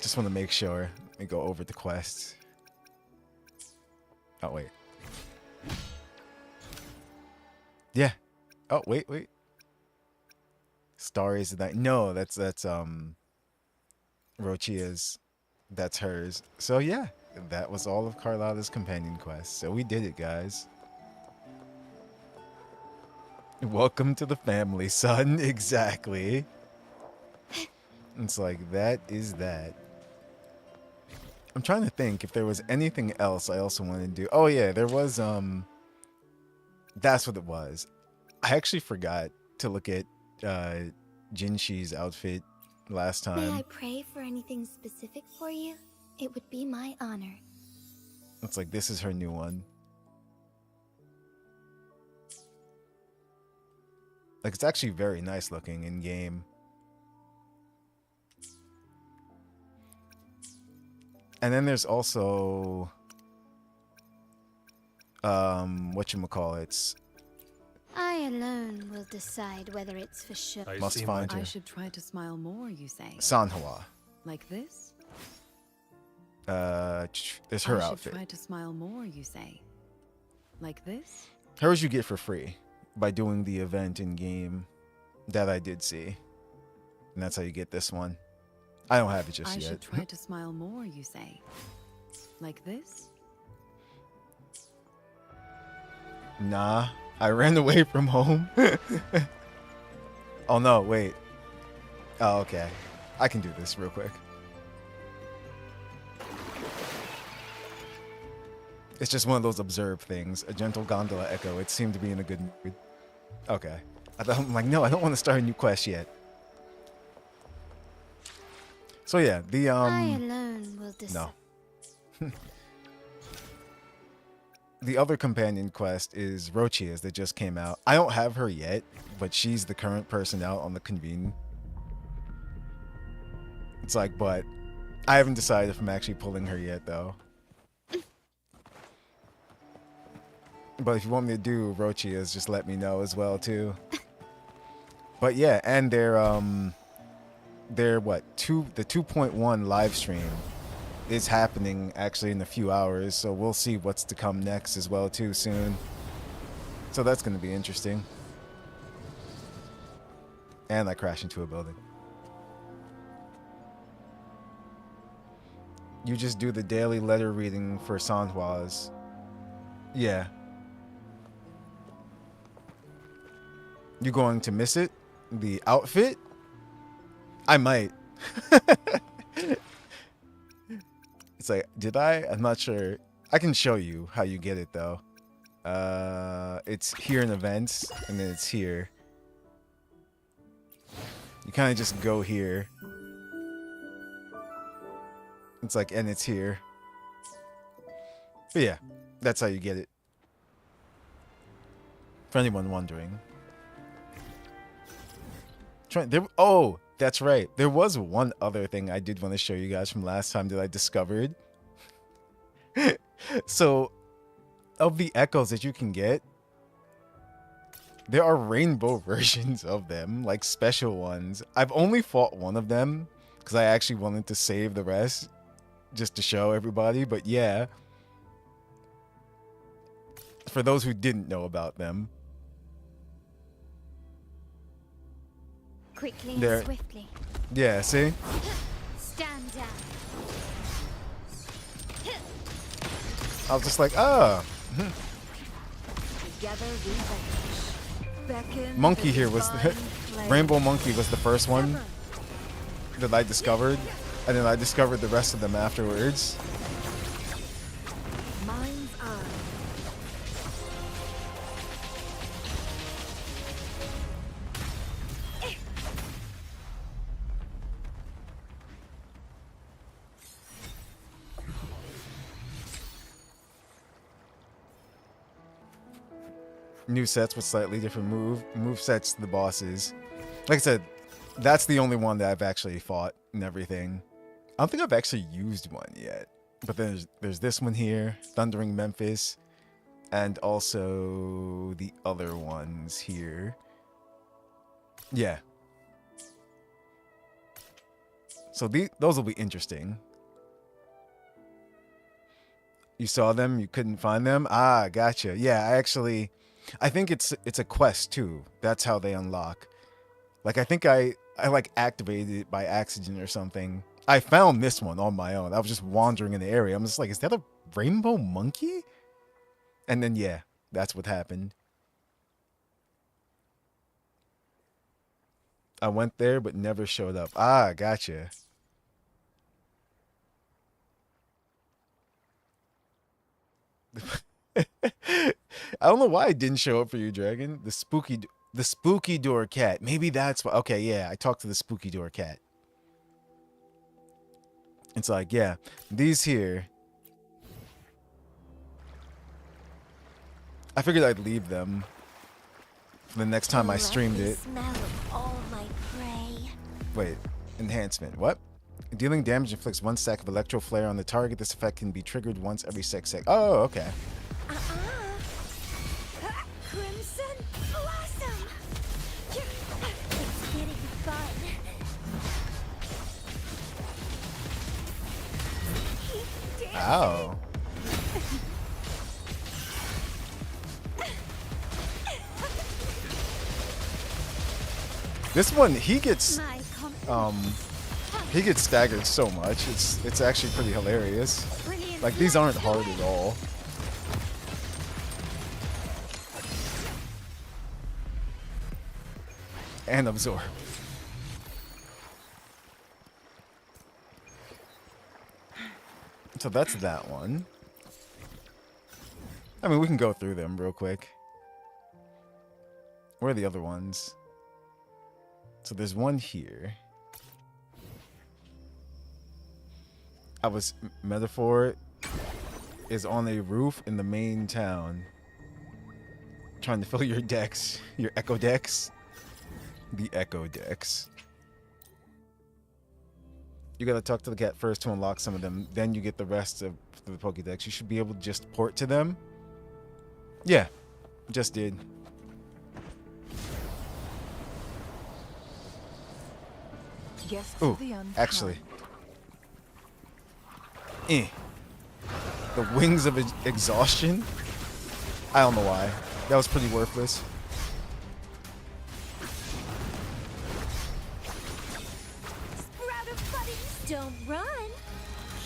Just want to make sure we go over the quests. Oh wait. Yeah. Oh wait. Stories of that. No, that's Rochia's. That's hers. So yeah, that was all of Carlotta's companion quest. So we did it, guys. Welcome to the family, son. Exactly. It's like, that is that. I'm trying to think if there was anything else I also wanted to do. Oh yeah, there was, that's what it was. I actually forgot to look at Jinshi's outfit last May time. I pray for anything specific for you? It would be my honor. It's like, this is her new one. Like, it's actually very nice looking in game. And then there's also whatchamacallits. I alone will decide whether it's for sure. Must find her. I should try to smile more, you say? Sanhwa. Like this? There's her I should outfit. try to smile more, you say? Like this? Hers you get for free by doing the event in game that I did see. And that's how you get this one. I don't have it just I yet. should try to smile more, you say? Like this? Nah, I ran away from home. Oh no, wait. Oh, okay. I can do this real quick. It's just one of those observed things. A gentle gondola echo. It seemed to be in a good mood. Okay. I'm like, no, I don't want to start a new quest yet. So yeah, the I alone will decide. no. The other companion quest is Rochia's that just came out. I don't have her yet, but she's the current person out on the convene. It's like, but I haven't decided if I'm actually pulling her yet, though. But if you want me to do Rochia's, just let me know as well, too. But yeah, and they're what, the 2.1 live stream is happening actually in a few hours, so we'll see what's to come next as well too soon. So that's going to be interesting. And I crashed into a building. You just do the daily letter reading for Sanhua's. Yeah. You going to miss it? The outfit? I might. It's like, did I? I'm not sure. I can show you how you get it though. It's here in events, and then it's here. You kind of just go here. It's like, and it's here. But yeah, that's how you get it. For anyone wondering. Oh, that's right. There was one other thing I did want to show you guys from last time that I discovered. So, of the echoes that you can get, there are rainbow versions of them, like special ones. I've only fought one of them because I actually wanted to save the rest just to show everybody. But yeah, for those who didn't know about them, Quickly and swiftly. Yeah, see? Stand down. I was just like, ah. Together we vanish. Beckon Monkey the here was divine flame. Rainbow Monkey was the first one that I discovered, and then I discovered the rest of them afterwards. Mind's eye. New sets with slightly different move sets to the bosses. Like I said, that's the only one that I've actually fought and everything. I don't think I've actually used one yet. But there's this one here, Thundering Memphis, and also the other ones here. Yeah. So those will be interesting. You saw them, you couldn't find them? Ah, gotcha. Yeah, I think it's a quest too. That's how they unlock. Like I think I like activated it by accident or something. I found this one on my own. I was just wandering in the area. I'm just like, is that a rainbow monkey? And then yeah, that's what happened. I went there but never showed up. Ah, gotcha. I don't know why it didn't show up for you, Dragon. The spooky door cat. Maybe that's why. Okay, yeah, I talked to the spooky door cat. It's like, yeah, these here. I figured I'd leave them for the next time I streamed it. Smell of all my prey. Wait, enhancement. What? Dealing damage inflicts 1 stack of electro flare on the target. This effect can be triggered once every 6 seconds. Oh, okay. Crimson Blossom! It's getting fun. Keep dancing. Ow. This one, he gets staggered so much. It's actually pretty hilarious. Like these aren't hard at all. and absorb. So that's that one. I mean, we can go through them real quick. Where are the other ones? So there's one here. Metaphor is on a roof in the main town. Trying to fill your decks. Your echo decks. The echo decks. You gotta talk to the cat first to unlock some of them. Then you get the rest of the Pokédex. You should be able to just port to them. Yeah, just did. Ooh, actually. The wings of exhaustion? I don't know why. That was pretty worthless. Sprout of buddies, don't run.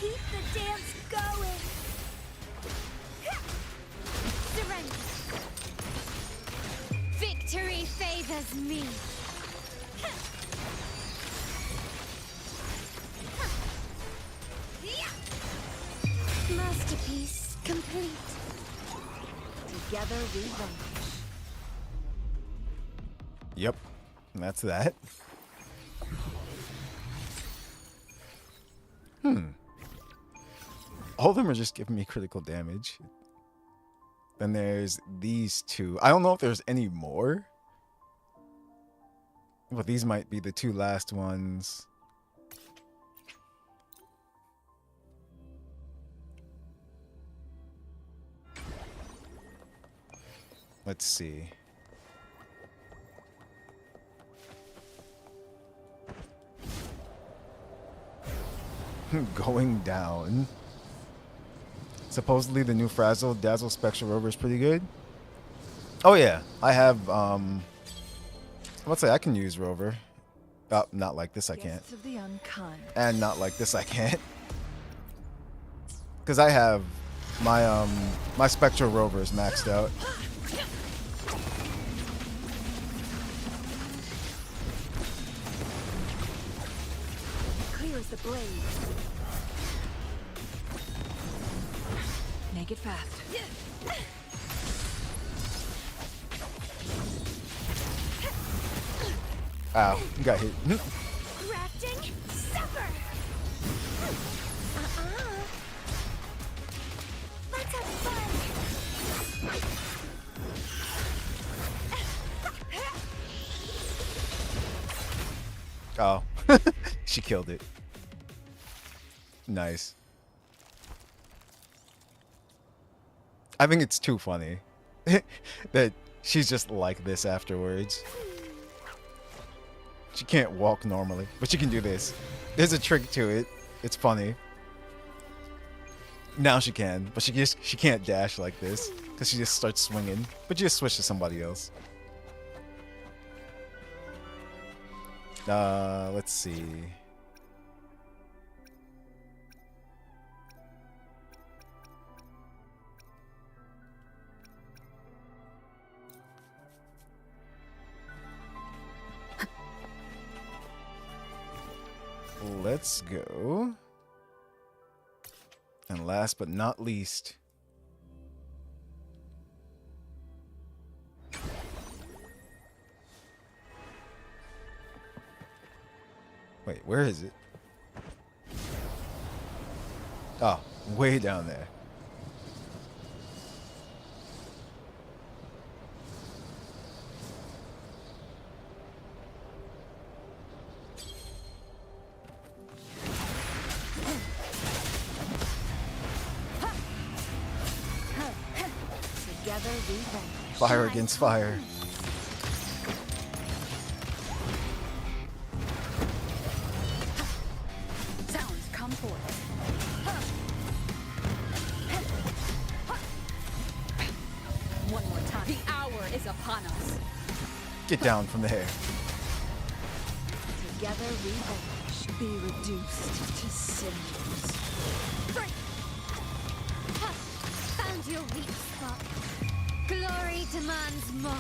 Keep the dance going. Surrender. Victory favors me. Masterpiece complete. Together we vanquish. Yep, that's that. All of them are just giving me critical damage. Then there's these two. I don't know if there's any more. But these might be the two last ones. Let's see. Going down. Supposedly the new Frazzle Dazzle Spectral Rover is pretty good. Oh yeah, I have let's say I can use Rover. Oh, not like this I can't. Of the unkind. And not like this I can't. Cause I have my my Spectral Rover is maxed out. Clear as the blade. Make it fast. Ow, got hit. Grafting, suffer. Let's have Oh, she killed it. Nice. I think it's too funny that she's just like this afterwards. She can't walk normally, but she can do this. There's a trick to it. It's funny. Now she can, but she can't dash like this because she just starts swinging. But you just switch to somebody else. Let's see. Let's go. And last but not least, wait, where is it? Oh, way down there. Fire against fire. Sounds come forth. One more time. The hour is upon us. Get down from there. Together we vanquish. Be reduced to cinders. Found your weak spot. Glory demands more.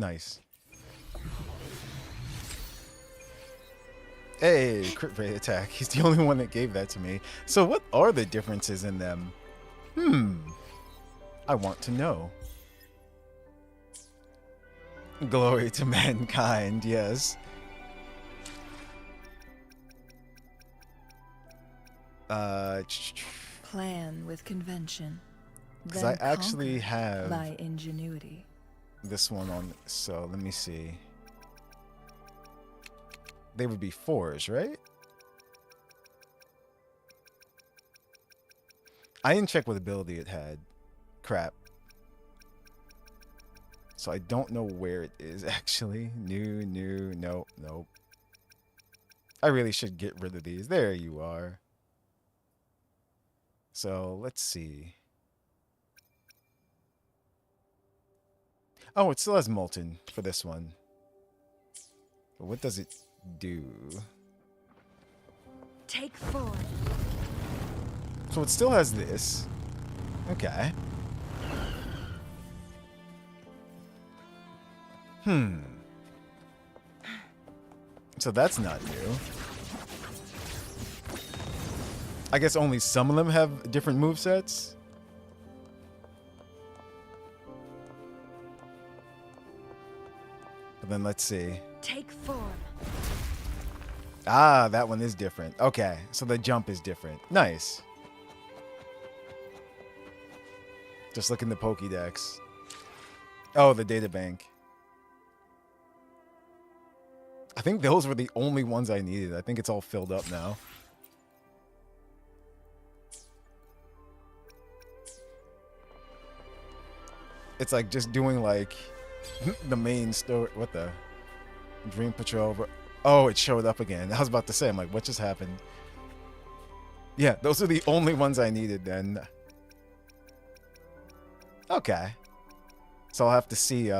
Nice. Hey, crit rate attack. He's the only one that gave that to me. So what are the differences in them? I want to know. Glory to mankind, yes. Plan with convention. Because I actually have by ingenuity. this one on, so let me see. They would be 4s, right? I didn't check what ability it had. Crap. So I don't know where it is, actually. Nope. I really should get rid of these. There you are. So, let's see. Oh, it still has Molten for this one. But what does it do? Take 4. So it still has this. Okay. So that's not new. I guess only some of them have different movesets. But then let's see. Take 4. Ah, that one is different. Okay, so the jump is different. Nice. Just look in the Pokédex. Oh, the databank. I think those were the only ones I needed. I think it's all filled up now. It's like just doing like the main story. What the? Dream Patrol. Oh, it showed up again. I was about to say, I'm like, what just happened? Yeah, those are the only ones I needed then. Okay. So I'll have to see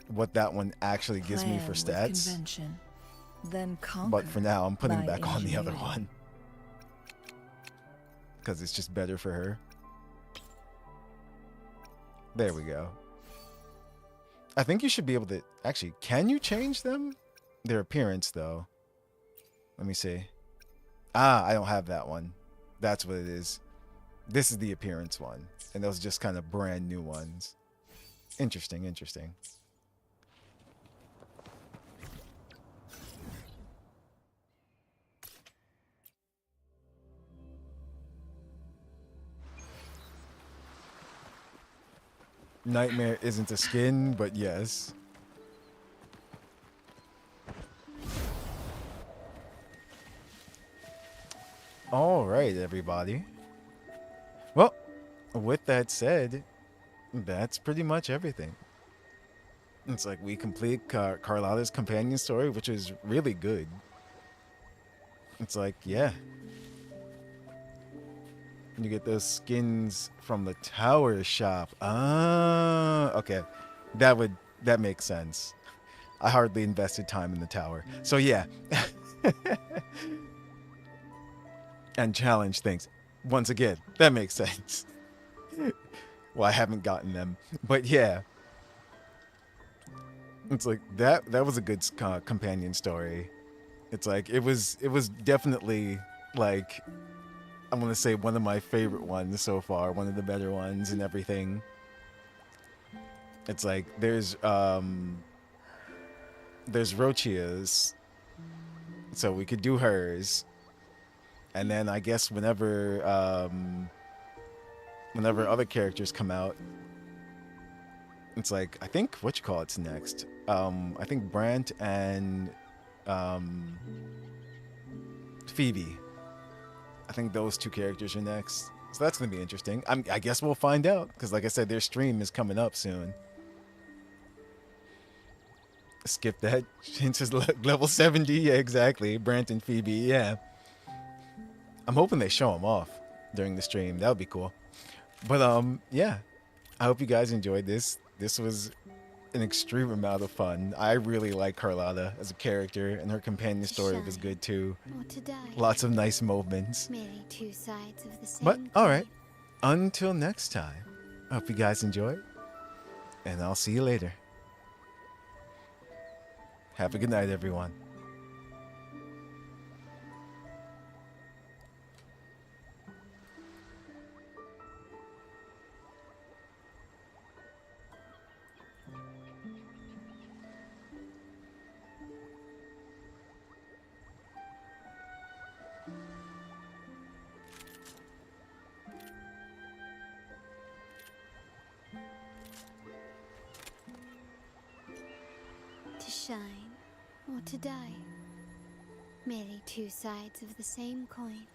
what that one actually gives me for stats. Then But for now, I'm putting by back on the other ingenuity. one. Because it's just better for her. There we go. I think you should be able to... Actually, can you change them? Their appearance, though. Let me see. Ah, I don't have that one. That's what it is. This is the appearance one. And those are just kind of brand new ones. Interesting, interesting. Nightmare isn't a skin, but yes. All right, everybody. Well, with that said, that's pretty much everything. It's like we complete Carlotta's companion story, which is really good. It's like, yeah. You get those skins from the tower shop. Ah, okay. That makes sense. I hardly invested time in the tower. So yeah. And challenge things. Once again, that makes sense. Well, I haven't gotten them. But yeah. It's like that was a good companion story. It's like it was definitely like I want to say one of my favorite ones so far, one of the better ones and everything. It's like there's Rochia's, so we could do hers, and then I guess whenever other characters come out, it's like I think it's next. I think Brant and Phoebe. I think those two characters are next. So that's going to be interesting. I guess we'll find out. Because like I said, their stream is coming up soon. Skip that. Since it's level 70. Yeah, exactly. Brant and Phoebe. Yeah. I'm hoping they show them off during the stream. That would be cool. But yeah. I hope you guys enjoyed this. This was an extreme amount of fun. I really like Carlotta as a character, and her companion story was good too. Or to die. Lots of nice moments. Merely two sides of the same But coin. alright. Until next time. I hope you guys enjoyed. And I'll see you later. Have a good night, everyone. To shine or to die. Merely two sides of the same coin.